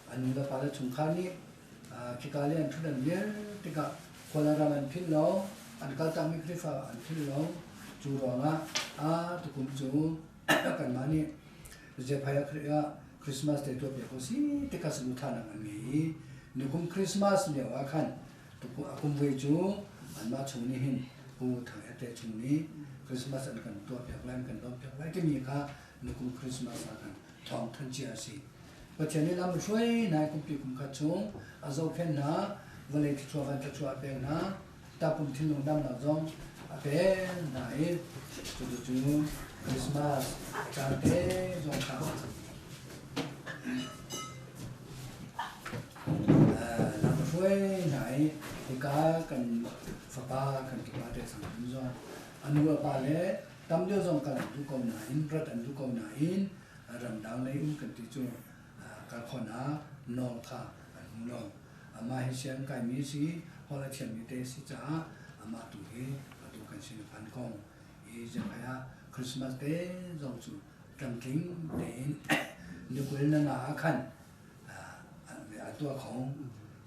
อันนี้ต่อไปแล้วชุมขานี้คิดการเลี้ยงทุเรียนเนี่ยที่ก็คนละมันพิ้นล้ออันก็ตั้งมิคริฟ้าอันพิ้นล้อจูรองตุกุมจูกันมานี่จะพายคริสต์มาสเดือนตัวเปียกสิที่ก็สนุกทานังอันนี้นึกคริสต์มาสเนี่ยว่าคันตุกุมเวจูอันมาชงนี้หินผู้ถ่ายแต่ชงนี้คริสต์มาสอันกันตัวเปียกไล่กันตัวเปียกไล่ที่มีค่ะนึกคริสต์มาสกันทองทันเจียสิประเทศนี้เราช่วยนายกุมปีกุมขัดชงอาจจะเป็นนะวันนี้ที่ชัวร์วันที่ชัวร์เป็นนะตาปุ่มที่ลงดำหนักจงเป็นนายจุดคริสต์มาสการเตะจงข่าวเราช่วยนายที่กากันฟ้ากันที่ว่าได้สังคมจงอันว่าไปเลยตามเดียวจงกันทุกคนนายรัฐอันทุกคนนายรำดังในกันที่จูการขอนานองท่าอันนองอามาให้เสียงกายมีสิพอละเทียนมีเตสิจ้าอามาตุเฮตุกันสินพันกองจะพยาคริสต์มาสเตจงจูจังทิ้งเดนนึกว่านั่นอาคันตัวของ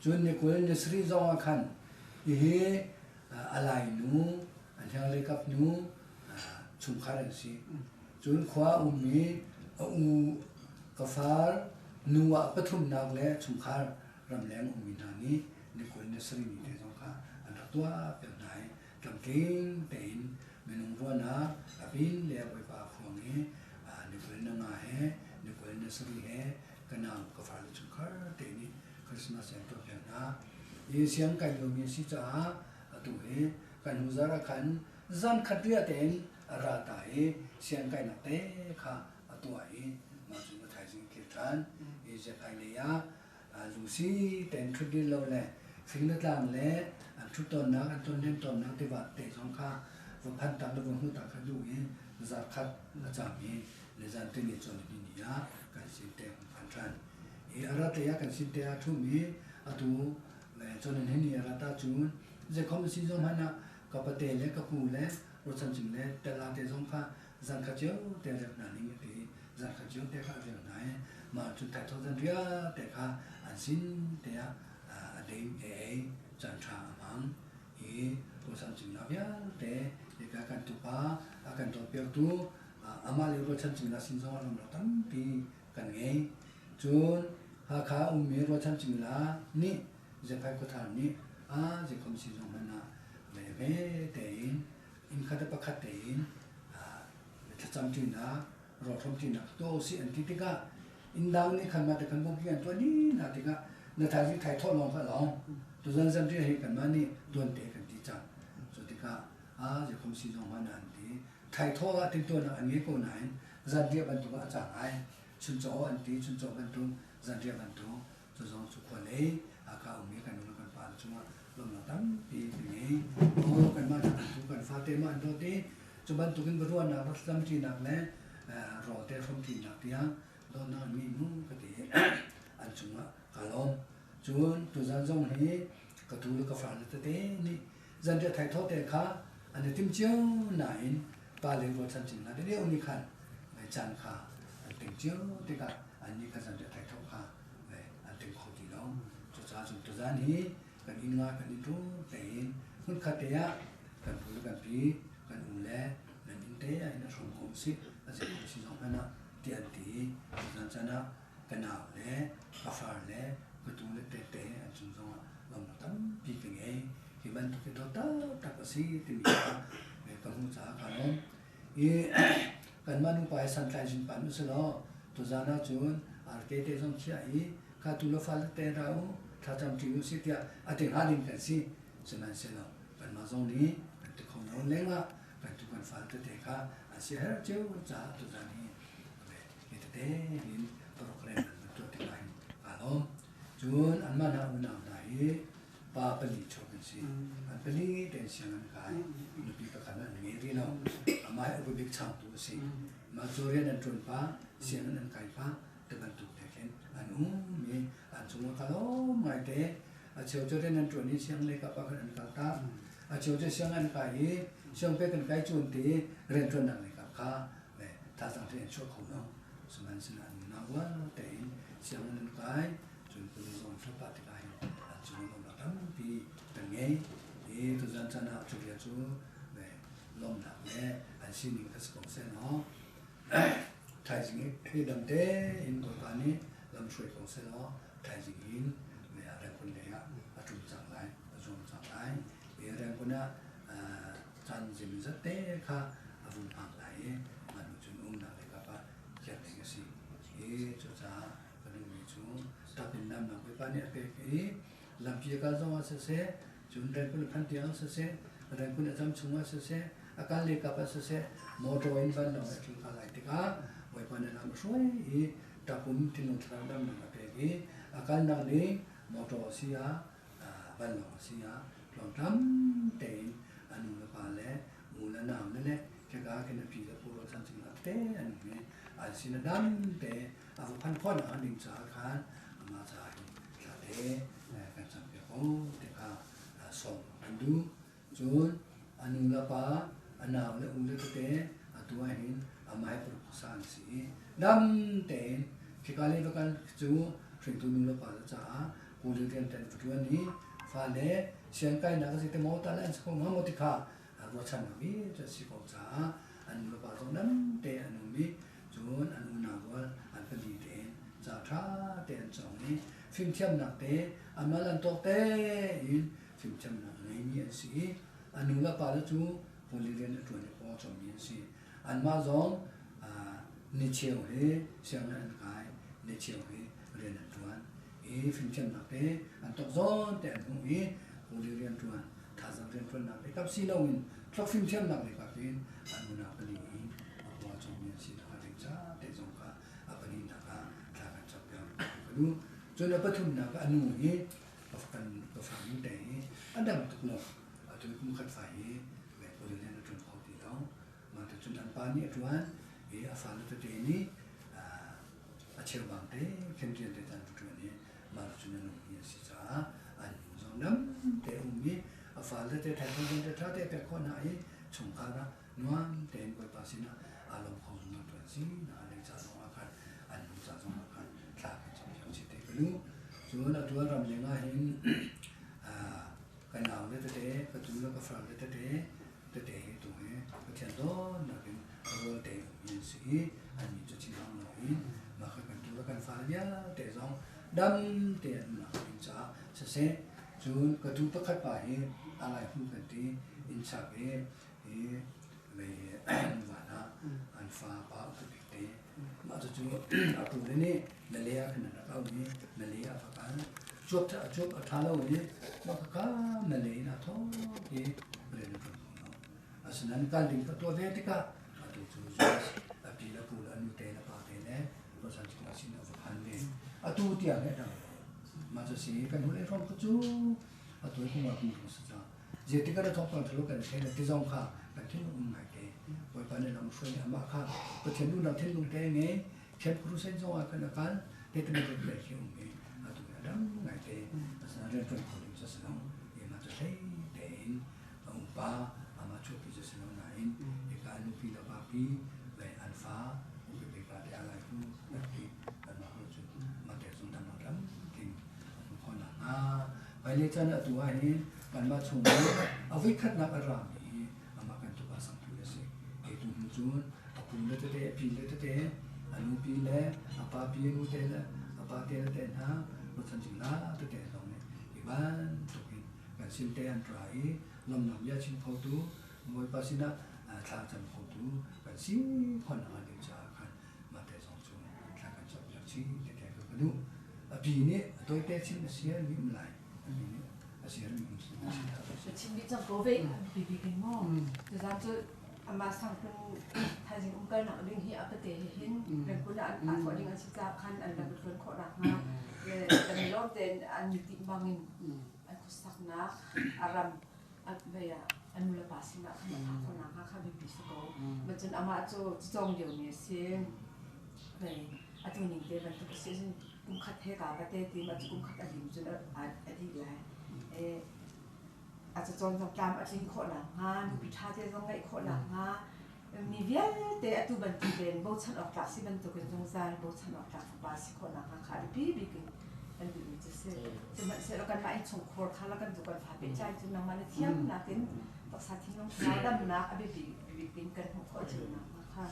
จนนึกว่านึกสรีจงอาคันอะไรนู้อันที่อะไรกับนู้ชุมคารันสิจนขวามีกาฟาร์นัวปฐุมนากเล่ชุมคารรำแรงอุมินานี้นึกว่านึกสรีมีเรื่องค่ะอันตัวเป็นไหนจังทิ้งเต็นเมนูรัวนะบินเลี้ยไปป่าฟวงนี้นึกว่านึกมาเฮนึกว่านึกสรีเฮกันนำกาฟาร์ชุมคารเต็นนี้คริสต์มาสเป็นตัวเป็นนะยี่เสียงกันโยมีสิจ้าตัวเฮกันหุจาระขันจันขัดเรียเต็นราตาเฮเสียงกันนักเตะค่ะตัวเฮมาจุดท้ายสิ่งเกิดขึ้นจะไปเลยลูซี่แต่งชุดดีเราเลยสิ่งต่างๆเลยชุดต้นนักต้นเล่นต้นนักที่ว่าเตะสองข้างว่าพันตังแล้วว่าหัวตาขยุยจะคัดจะมีในจานที่นี่จนนี่นี่การสินเตะพันชันอะไรที่การสินเตะทุ่มนี้ตัวจนนี่นี่อะไรตาจูนจะคอมสินจงมันนะกับประเทศเล็กกับผู้เล็กรถสัญจรเล็กแต่ละเตะสองข้างจานขยับแต่เรื่องนั้นนี่ที่จานขยับแต่ข้าเรื่องไหนมาจุดแต่ทุกท่านเรียแต่ข้าอันสินแต่เดิมจันทรามังรถสัญจรนับยาแต่เด็กกันตุปากันตัวเปียกตัวอามาเลรถสัญจรสินจงเราเราตั้งปีกันไงจนหาข้ามีรถสัญจรนี่จะไปกุฏานี่จะคมสินจงมันนะเลยแต่ อินคาตะปะคัตเตอินถ้าจำจีนะรอทมจีนะตัวสิอันที่ก็อินดาวนี่ขันมาแต่ขันบุกี้อันตัวนี้นะที่ก็ในทางที่ไทยทอดลองก็ลองตัวนั้นจำที่เห็นกันมานี่ดวนเตะกันที่จังสุดที่ก็จะคงสิจงมานันที่ไทยทอดติดตัวนะอันนี้ก็ไหนจันเดียบรรทุกอาจารย์ไอ้ชุนโจอันที่ชุนโจบรรทุกจันเดียบรรทุกจะจงสุขวันเลยอาการอุ้มกันนู่นกันป่านชัวลมหนาวตั้งปีนี้โอ้กันมาจากทุกกันฟาเตมาอันโดดีจุบันตุกินบรัวนักรัฐมนตรีนักและรอเตะfromทีนักเดียโดนนักมีมุ้งกติอันจุงะกาลมจวนตัวจันทร์จงนี้กระตูลกับฝรั่งเตะนี่จันเดียไทยทอดเตะขาอันนี้ทิมเจียวไหนปาเลวชันจิงนะเดี๋ยวนี้ขันในจันขาอันทิมเจียวเด็กอันนี้ก็จันเดียไทยทอดขาอันทิมโคดีน้องตัวจันทร์ตัวจันนี้กันอินงากันอินทุเตะคุณขัดเตะกันพูดกันปีกันอุ่นแลนั่นอินเตะไอ้นั่นสมคมสิอาจจะเป็นสิ่งของนั้นเตียนตีนั่นจะนะกันหนาวแลกาแฟแลก็ตุ้งเล็ดเตะอันจุนจงลำตั้มปีกันไงที่มันทุกตัวตักสิที่มีกันหูจ่าขนมกันมานุไปสันใจจินปันนุสโลตัวจานาจุนอาร์เกเตจงเชียอีข้าตุลฟัลเตเราถ้าจำที่รู้สิที่อาทิตย์หาดินกันสิสมัยเสร็จแล้วกันมาตรงนี้กันทุกคนเอาเลี้ยงละกันทุกคนฟัลเตะค่ะอาเซียเจ้าจ่าตัวจานี้เตะหินโปรแกรมตัวที่ไหนอารมณ์จุนอันมาหน้าอุณหไหนปาปลีโชกันสิอันปลีเดินเสียงกันกายนุปีประกันนั้นเงี้ยที่เราหมายอุปบิกช่างตัวสิมาโจเรียนอันจนป้าเสียงนั้นกายป้าตะบันตุกเทนอันมีอันสมมติเขาหมายเตะอาเชียวโจเรียนอันจนนี้เสียงเล็กกับป้ากันอันกาตาอาเชียวจะเสียงอันกายเสียงเป็นกันกายจุนตีเรียนจนหนักเลยกับข้าถ้าสังเกตช่วงของเราสมัยสนันนาวะเตะเสียงอันกายจนเป็นส่วนสปาติกายอันจนลมหนักทั้งปีเป็นไงตัวจันทร์นะจุดเดียวจูลมหนักแน่อันสิ่งนี้ก็สกปรกเส้นเนาะไทยสิ่งนี้ที่ดำเตะอินตัวปานี้ลำช่วยของเส้นเนาะไทยสิ่งนี้อะไรคนเดียวจุดจังไรจุดจังไรอะไรคนน่ะจันทร์สิ่งนี้เตะค่ะอาวุธพังไหลมันจุดหนักเลยกับว่าแค่ไหนก็สิจุดจ้าก็ดูมีจูถ้าเป็นน้ำหนักไปปานี้เป็นลำพีก็จะว่าเสียจุดแรงคนพันเดียวเสียแรงคนจำชุ่มว่าเสียอาการเล็กกับเสียมอเตอร์อินบันเราถึงอะไรที่ก็ไว้ปานนั้นช่วยตะปุ่มที่นุ่งทางดำนั่นเป็นอาการนั้นนี่มอเตอร์เสียบันเราเสียลองทำเต็นอันนู้นละปาเลยมูลน้ำนั่นแหละแค่การแค่นั้นพี่จะพูดว่าฉันจึงรับเต้อันนี้อันสินดำเต้อาพันพ่อหนาดิ่งสาขามาจากชาเต้กันสังเกตเขาเด็กเขาส่งอันดูจูนอันนู้นละปาอันน้ำและอุ้งเล็กเต้ตัวเห็นอาไม่ปลุกสานสีดำเต้ที่การเล่นกันจูถึงตัวนู้นละปาจ้ากูเรียนแต่ตัวนี้ฟ้าเล่เสียงไก่นักสิเตมอตาเล่นสกุลมาโมติค่ะรัวชันมีจะสิบอกจ้าอันนู้นละปาตรงนั้นเต้อันนู้นมีจูนอันนู้นนักว่าอันเป็นดีเต้จ้าท่าเต้อันสองนี้ฟิล์มเชื่อมหนักเต้อันมาลันโตเต้ยินฟิล์มเชื่อมหนักนี้มีสิอันนู้นละปาแล้วจูกูเรียนตัวนี้พอจำมีสิอันมาจงนิเชียวเฮเสียงอันกายนิเชียวเฮเรียนอันตัวฟิล์มเชื่อมหนักเต้อันตกซ้อนแต่อันนู้นกูเรียนตัวถ้าจะเรียนตัวหนักเต้กับซีโนวินทอกฟิล์มเชื่อมหนักเลยกับเป็นอันนู้นนักเป็นอย่างนี้พอจำมีสิถ้าเด็กจ้าเด็กจงก็อันนี้นักก็ถ้ากันจับกันดูจนปัจจุบันนักอันนู้นก็ฟังนู้นแต่อันดับตุกหนกตุกมุขไฟแบบกูเรียนตัวเขาตีแล้วมาถึงจุดอันปานนี้ตัวอาฟังตัวเดนี่อาเชื่อบางเต้เข้มเทียนเต้ตันตัวนี้มาจุดนั้นนี่สิจ้าอันจงน้ำเต้อุ้มมีอาฟังเต้แทนคนเต้ท่าเต้เป็นคนไหนชงการะนวลเต้ก็ภาษีนะอารมณ์ของมันตัวสินะเด็กจ้าสองอาการอันนู้นจ้าสองอาการคลาดจำยังสิเต้ก็รู้ส่วนตัวรำยังไงเห็นกันหนาวเต้เต้ก็ตัวแล้วก็ฟังเต้เต้ตัวก็เช่นต้นนะเป็นรัวเต้ยินสิอันนี้จะชิมหน่อยมาเคยเป็นตัวแล้วกันฟ้าเนี่ยเต้สองดำเต้หนักอินจ้าเสียส่วนก็ดูประคัดไปอะไรพูดกันที่อินชาเก้ เลยว่านะอันฟ้าป้าตุกเตมาจะจุยตุเลยนี่นั่นเลยขนาดเราเนี่ยนั่นเลยฟ้าป้าจบท้าเราเนี่ยมาก็นั่นเลยนะท้องเย่เรื่องนั้นอาศัยนั้นการลิงก์ตัวเด็กก็ตัวจุยปีละปูละนุเตละป้าเตเนี่ยเราสันติสินเอาพันเนี่ยตัวที่อะไรนะมาจะสีกันหุ่นไอ้ร้องก็จูตัวที่มาคุณผู้ชมเจติกาเราท้องฟังทะลุกันเลยที่จงค่ะกันที่นุ่มหายเตะไว้ปานในลำช่วยอามาค่ะก็เช่นนู่นเราเช่นนุ่มเตะเนี่ยเช่นครูเซนจงอากันละกันเตะตัวเล็กๆที่นุ่มเนี่ยตัวนี้ดำหายเตะภาษาเรื่องคนคนจะสนองยังมาจะเตะเตะองป้าอามาช่วยพิจารณาไหนเอกานุพิลาบาปีไปอันฟ้าอุปเบกาเดอะไรผู้นักที่อันมาเราจะมาเตะสุนทรมาดำกินคนละไปเลยจ้าเนี่ยตัวนี้กันมาชมเอาไว้คัดนักอารามนี้อามากันตัวสังทุเรศไอ้ตัวหุ่นจุนอาปุ่นเลตเตะปีเลตเตะอนุปีเลอาปาปีนุเตะอาปาเตะเตะนะรถสัญจรเตะตรงนี้อีบ้านตุกินกันสินเตะอันตรายลำหนักยาชิมเขาดูมวยปัสสินะทางจันเขาดูกันสิคนอ่านเดือดจ้ากันมาเตะสองจุนทางกันจับจับชีเตะกันดูปีนี้ตัวเตะชิมเสียมีอะไร亲密trong cố vệ vì cái mò từ ra cho mà sang bên thay vì ông cây nặng đinh hiệu cái tệ hiện để cũng đã ăn khỏi đinh ăn chích ra khăn ăn đặc biệt lớn khó đặc mà để làm lót đến ăn nhịp tim bangin ăn có sắc ná aram ăn về ăn mula pasi ná khăn ăn khó nặng khăn bị bị sako mà chân ama cho trong điều này xem về ăn cho mình để mình tự sẽ cũng khát hết cả cái tệ thì mà cũng khát ăn điểm cho nó ăn đi lạiอาจจะจนจำอาจจะขอหลังงานพิธาจะต้องไงขอหลังงานมีเวียแต่ตัวบันทีเป็นโบชันออกจากสิบันตัวเป็นจงใจโบชันออกจากบาสิขอหลังงานขาดพี่บิ๊กอันนี้จะเสียจะมันเสียแล้วกันมาไอ้ชงคอร์ขาแล้วกันตัวกันผ่าเป็นใจจนนำมาในเที่ยงนักเต้นตักสาธิตน้องสาวดำนักบิ๊กเป็นกันของเขาเจอหนักมากค่ะ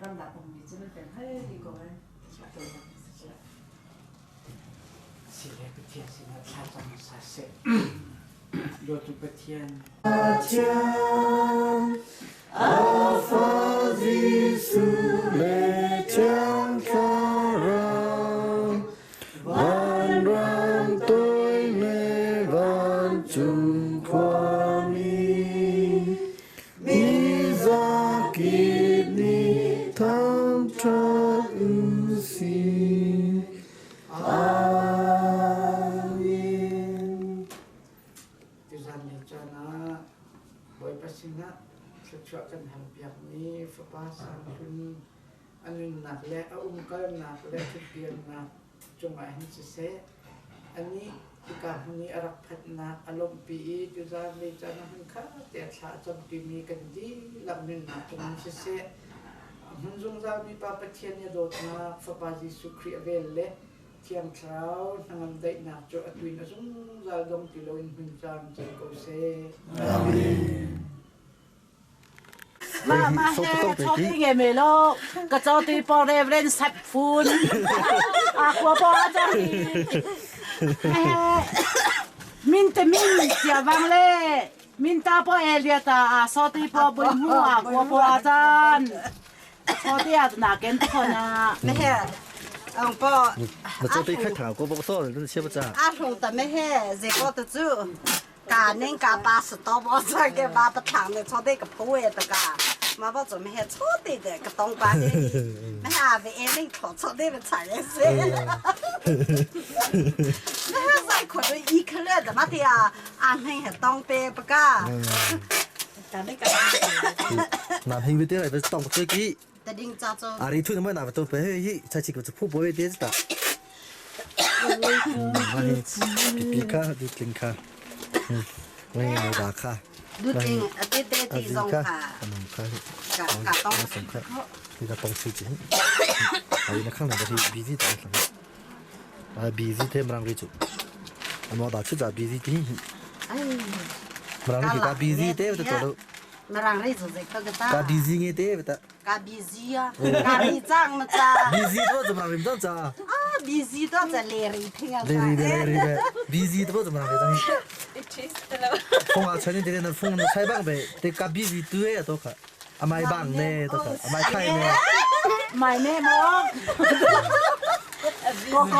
รำดับผมมีจะมันเป็นให้ดีกว่าตัวนั้นเสียเลยไปเที่ยงสินะชาจังสาเสร็จโดยทุกประเทศอาฟาซิสุเลจังคาราวันรังตุยเนวันจุงความมีซากินิทังทราอุสีนะช่วยกันทำแบบนี้ฟ้าป้าสามคุณอันนี้หนักและอุ้มก็หนักและทุกเดือนหนักจงหมายให้เสียอันนี้ที่การพนี้รักพัฒนาอารมณ์ปีจุดารเลยจะนั่งข้าแต่ชาจนปีมีกันดีลำหนึ่งหนักจงเสียมันจงจะมีปาปเทียนยาโดดมาฟ้าป้าจิสุครีเวลเล่เทียมเช้าทางได้หนักจนอตุยนะจงจะดมติโลอินหุ่นจานใจกูเสียอาเมนมาเฮ้ชอบที่เงี้ยไม่รู้ก็จะตีปอเรเล่นสับฟูนกลัวปอจะมินแต่มินเสียบังเล่มินตาปอเอเลียตาชอบตีปอบนหัวกลัวปออาจารย์ชอบที่อาจนาเก็นทุกคนนะไม่เฮ้องปอมาจะตีขั้นถาวก็บอกโซ่เลยเชื่อป่ะจ้าลงแต่ไม่เฮ้เจ้าก็จะจู่การนิ่งการบาสตอบอสแกบาประทังเนี่ยชอบได้กับผู้เอตกามาบอกจะไม่ให้ชอบได้แต่กับตองบานี่ไม่ให้ไปเองนี่ขอชอบได้เป็นสายเสียไม่ให้ใส่ขวดด้วยอีเคลื่อนแต่มาที่อ่านให้เห็นตองเปย์ปะก้าแต่ไม่กันน้ำหิ้งไปเท่าไหร่ไปต้องไปกี่แต่ดิ้งจ้าจ้าอารีทุนทำไมน้ำไปต้องไปเฮ้ยใช่ชิคก็จะพูดบ่อยเด็ดจ้ะมาเฮ้ปีค่ะดูจริงค่ะไม่ราคาดูจริงตีเตตีสองค่ะกะต้องสองค่ะที่เราต้องซื้อจริงอันนี้ข้างหลังก็ที่บีซีต่างกันบีซีเทมรังวิจุอันนั้นเราชุดจะบีซีที่มรังที่กับบีซีเทมตัวเรามรังวิจุจะก็จะกับบีซีเงี้ยเทมแต่ กาบีซีอ่ะกาบีจังมาจ้า busy ตัวจะมาเริ่มต้นจ้า บีซีตัวจะเลรีทิ้งอ่ะ เลย busy ตัวจะมาเริ่มต้น风啊，前天的风采访呗，得干 busy 对呀，都看，啊买棒呢，都看，啊买菜呢，买咩么？哥哥，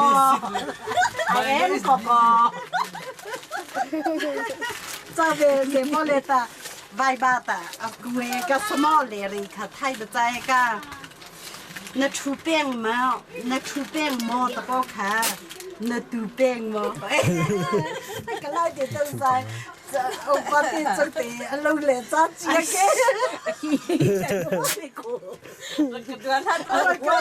阿em哥哥，这边什么来的？外巴的，啊，贵个什么来的？看太不在个，那出饼么？那出饼么？的不看，那肚饼么？那个老的都在。我把这做的弄来炸鸡个，我觉得他太过了。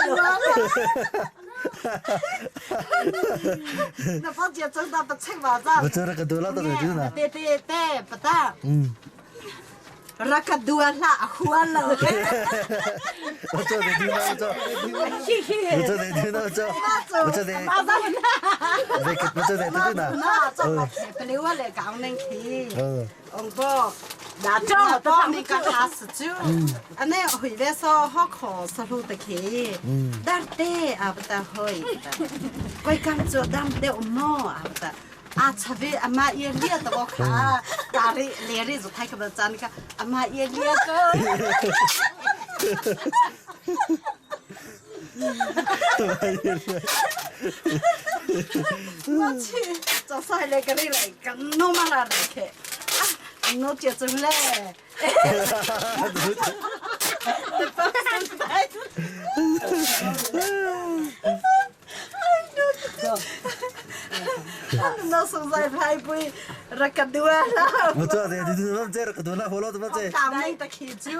那房间真的不清嘛？不知那个多了都是真的。对，不大。那个多了，活了。我做的听到做，我做的听到做，我做的。我做的听到。那做不起，不留我来讲能去。不，那做到那个他是就，那回来说好考试路的去，但得啊不得会的，我刚做但得我么啊不得。啊，特别阿妈也练的我看，大的练的就太可不真个，阿妈也练个。我去，早上来个你来，跟弄嘛来去，啊，弄接住嘞。那实在太贵，那个多了。我做的，你怎么这个多了？好了怎么这？当那的去住，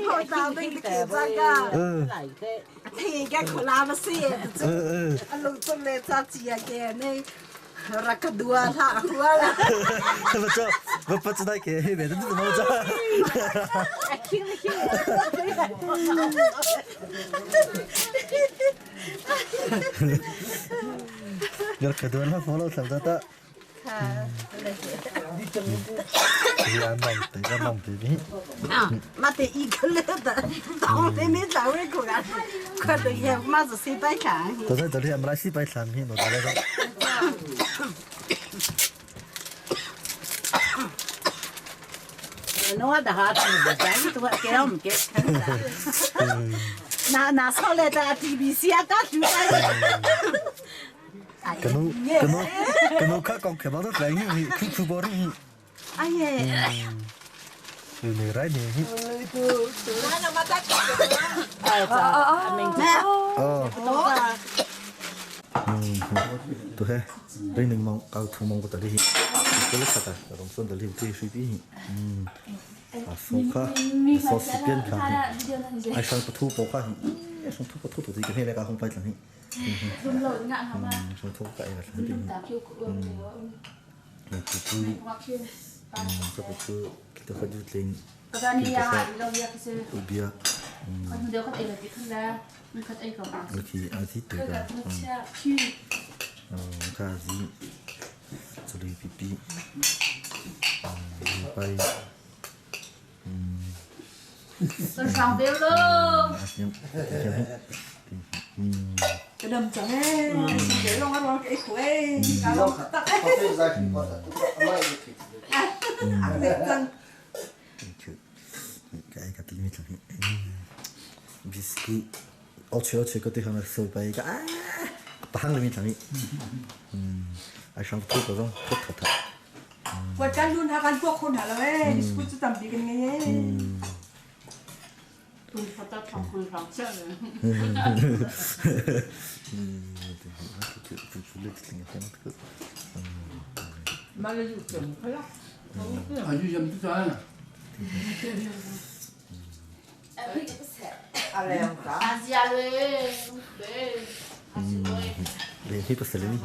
好当那的去这个。听个可拉不死的住，啊，弄出来咋子呀？个那。那个多了，活了。我不知道给黑白的怎么做。要可多了，好了，怎么的？啊，妈的一个来的，当天没找回过来，快点也妈是谁白看？都在这里，我们来西北产品，我打来的。侬还得哈子，咱都给我们给。拿上来的 TBC 啊，打出来。跟侬看讲开包的来，你去包的。哎呀。你来呢？ตัวเฮ้ได้หนึ่งมองเอาทุ่มองก็ตัดได้ก็เล็กสักแต่ต้องส่วนตัดได้ที่สุดที่ส่งข้าสอสเปลี่ยนข้าไอ้ช่างประตูปอกข้าช่างประตูตัวที่กันให้แล้วก็คงไปหลังนี้ช่างทุกข์ไปหลังนี้ประตูก็ประตูkita kerja lain biar dia kan elok itu lah dekat air kau okey azi tu kan kazi suri pipi sampai tersang dia lo cái đầm chẳng ấy để lo ăn cái khỏe cả lo tắc ấy ăn được chân cái limit lagi biskuit oce ko teh hamar sopai ka pahang limit lagi ai sang tu ko dong thot quạt can luôn ha can pok khôn hả là ấy biskuitจะทำดีกันไงคุณเขาจะทำคุณทำเชื่อเลยมาเลยอยู่จมเขาละ 아주 좀 좋아하나. Asia le le hi pasal ni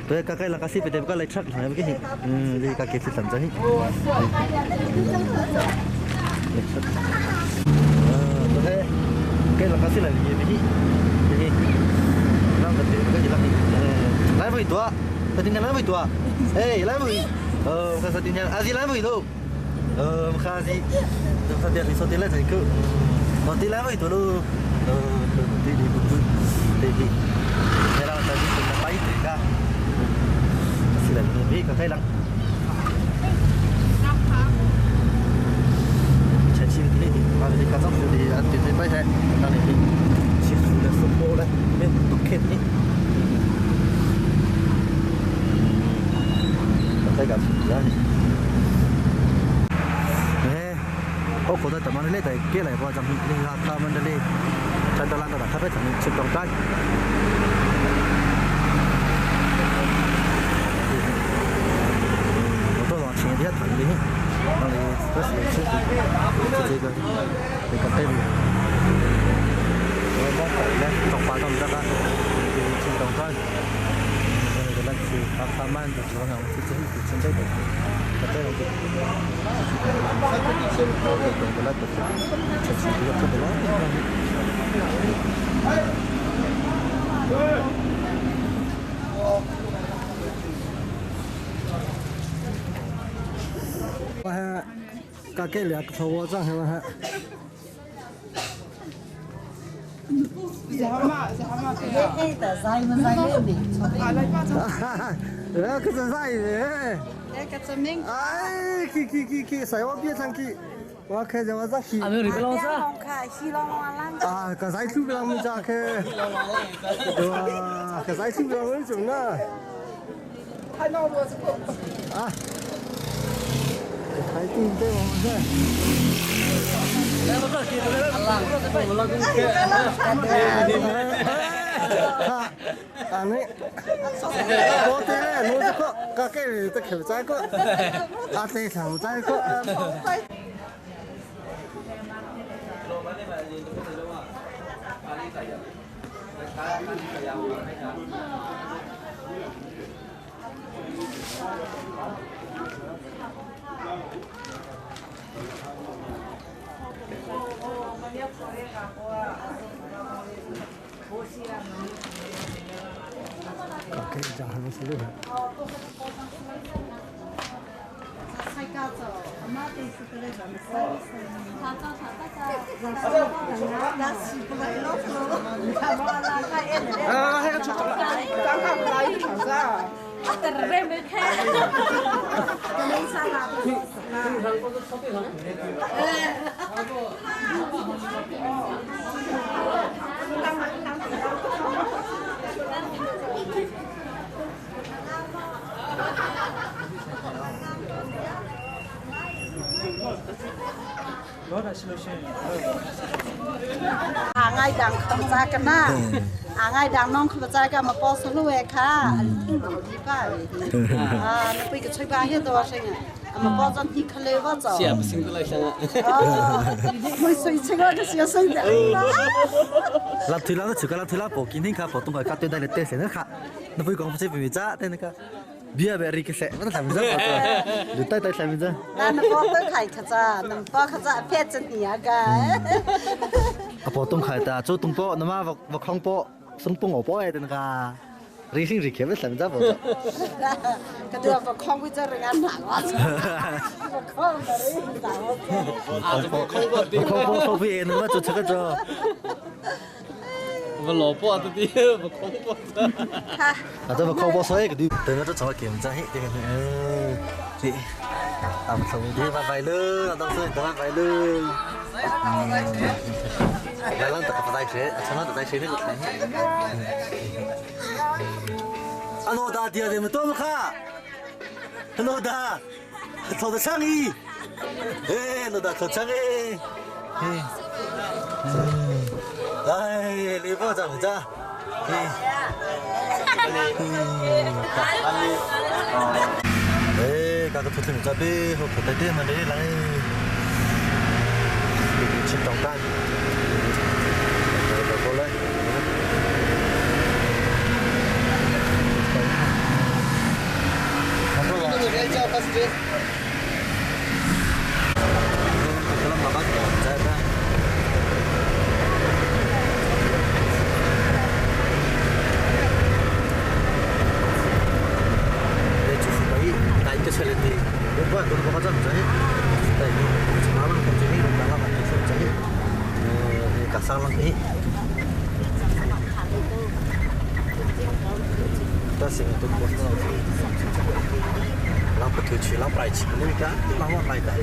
tu kakak lah kasih pete bukan truck lah begini di kakek tu sampai ni tu kakek lah kasih lah ni begini lang pete bukan jelas ni lai bui tua tadi nyala bui tua hey lai bui oh kasih tinggal azi lai bui tu Makasih. Sampai hari sotil lah saya sotil lah itu lu. Di buku. Di. Era tadi kita pahit kan. Sila ni ka kai lang. Chanchi ni mà đi cắt tóc thì ăn tiền thấy mấy thế. Đang này chỉ là số bộ đấy. Nên tóc kẹt đi. Cái gặp gì đấy. Ô cô ta tầm anh lấy tay kia lại vào trong linh hoạt ta mình đi chân đàn ta đã thắp hết thành chụp đồng trái tôi nói chuyện hết thành đi nó đi rất là chụp cái cái tên rồi bóc phải lên trong phá trong ra ra chụp đồng trái cái là chụp tham man được rồi nào chụp chân trái được cái tên là cái cái là thầu trang hay là cái tờ dây mà dây lên đi cái tờ dây đấy cái tờ mình ai ki sai wa bia sang ki wa khe ja wa za ki à mình long sa long khai xi long lan à cái sai thu lang mi cha khe cái sai thu lang mi chung na hai nó vừa sức à cái tin thế mà thế anh ấy có thế nó có các cái cái kiểu trái có à thế thằng trái có cái chẳng hạn như thế sai cao rồi mà thì sự cái này là sai đã xí cái này nó rồi mà là cái em này à hay cái chút cái làm lại thằng raแต่เริ่มไม่แค่จะไม่ใช่ละngay đằng không ra cái na ngay đằng non không ra cái mà bỏ số luôn cả đi ba nó bị cái chơi ba hết rồi xem mà bỏ trong thì khơi vào rồi Siapa sing tu lah sana. mới suy chơi cái gì suy đấy làm thứ nó chỉ có làm thứ bộ kiến hình khác bộ tung cái các tuyến đại lịch sử nữa khác nó phải còn phải bị giá tên cái bia về cái sẽ nó làm gì đó được tay tay làm gì đó nó bỏ tới khai khát ra nó bỏ khát ra phết chân nhỉ cái bộ tung khai ta chỗ tung bộ nó mà vào không bộ sung bung ở bộ ấy tên cái riêng riêng kia biết làm gì bộ cái điều vào không biết chơi ăn hàng quá không đấy không không biết nó mà chỗ chơi cái chỗ Mà lỗ bỏ tụi đi, mà không bỏ ra. À tôi mà không bỏ sói cái đi, từ nó cho kiểm tra hết thì chị, làm xong đi vài lư, làm xong rồi vài lư, lại lần tập tay chế, cho nó tập tay chế hết rồi. Anh ô đà dia thì mình tôi mà khá, anh ô đà, thầu được sang đi, anh ô đà thầu sang đi. Đây, đi vào trong ra. Ê, các cái thứ ra đi, hoặc cái tên mà đấy lại chìm trong tay. Rồi cô lên. Không có gì để cho bác sĩ. Kalau makan saya dah. Cái xe lên thì cũng vậy, tôi có rất là dễ. Đây. ra sinh tụ bột nó lão có thứ chỉ lão bài chỉ nên cả lão lại cả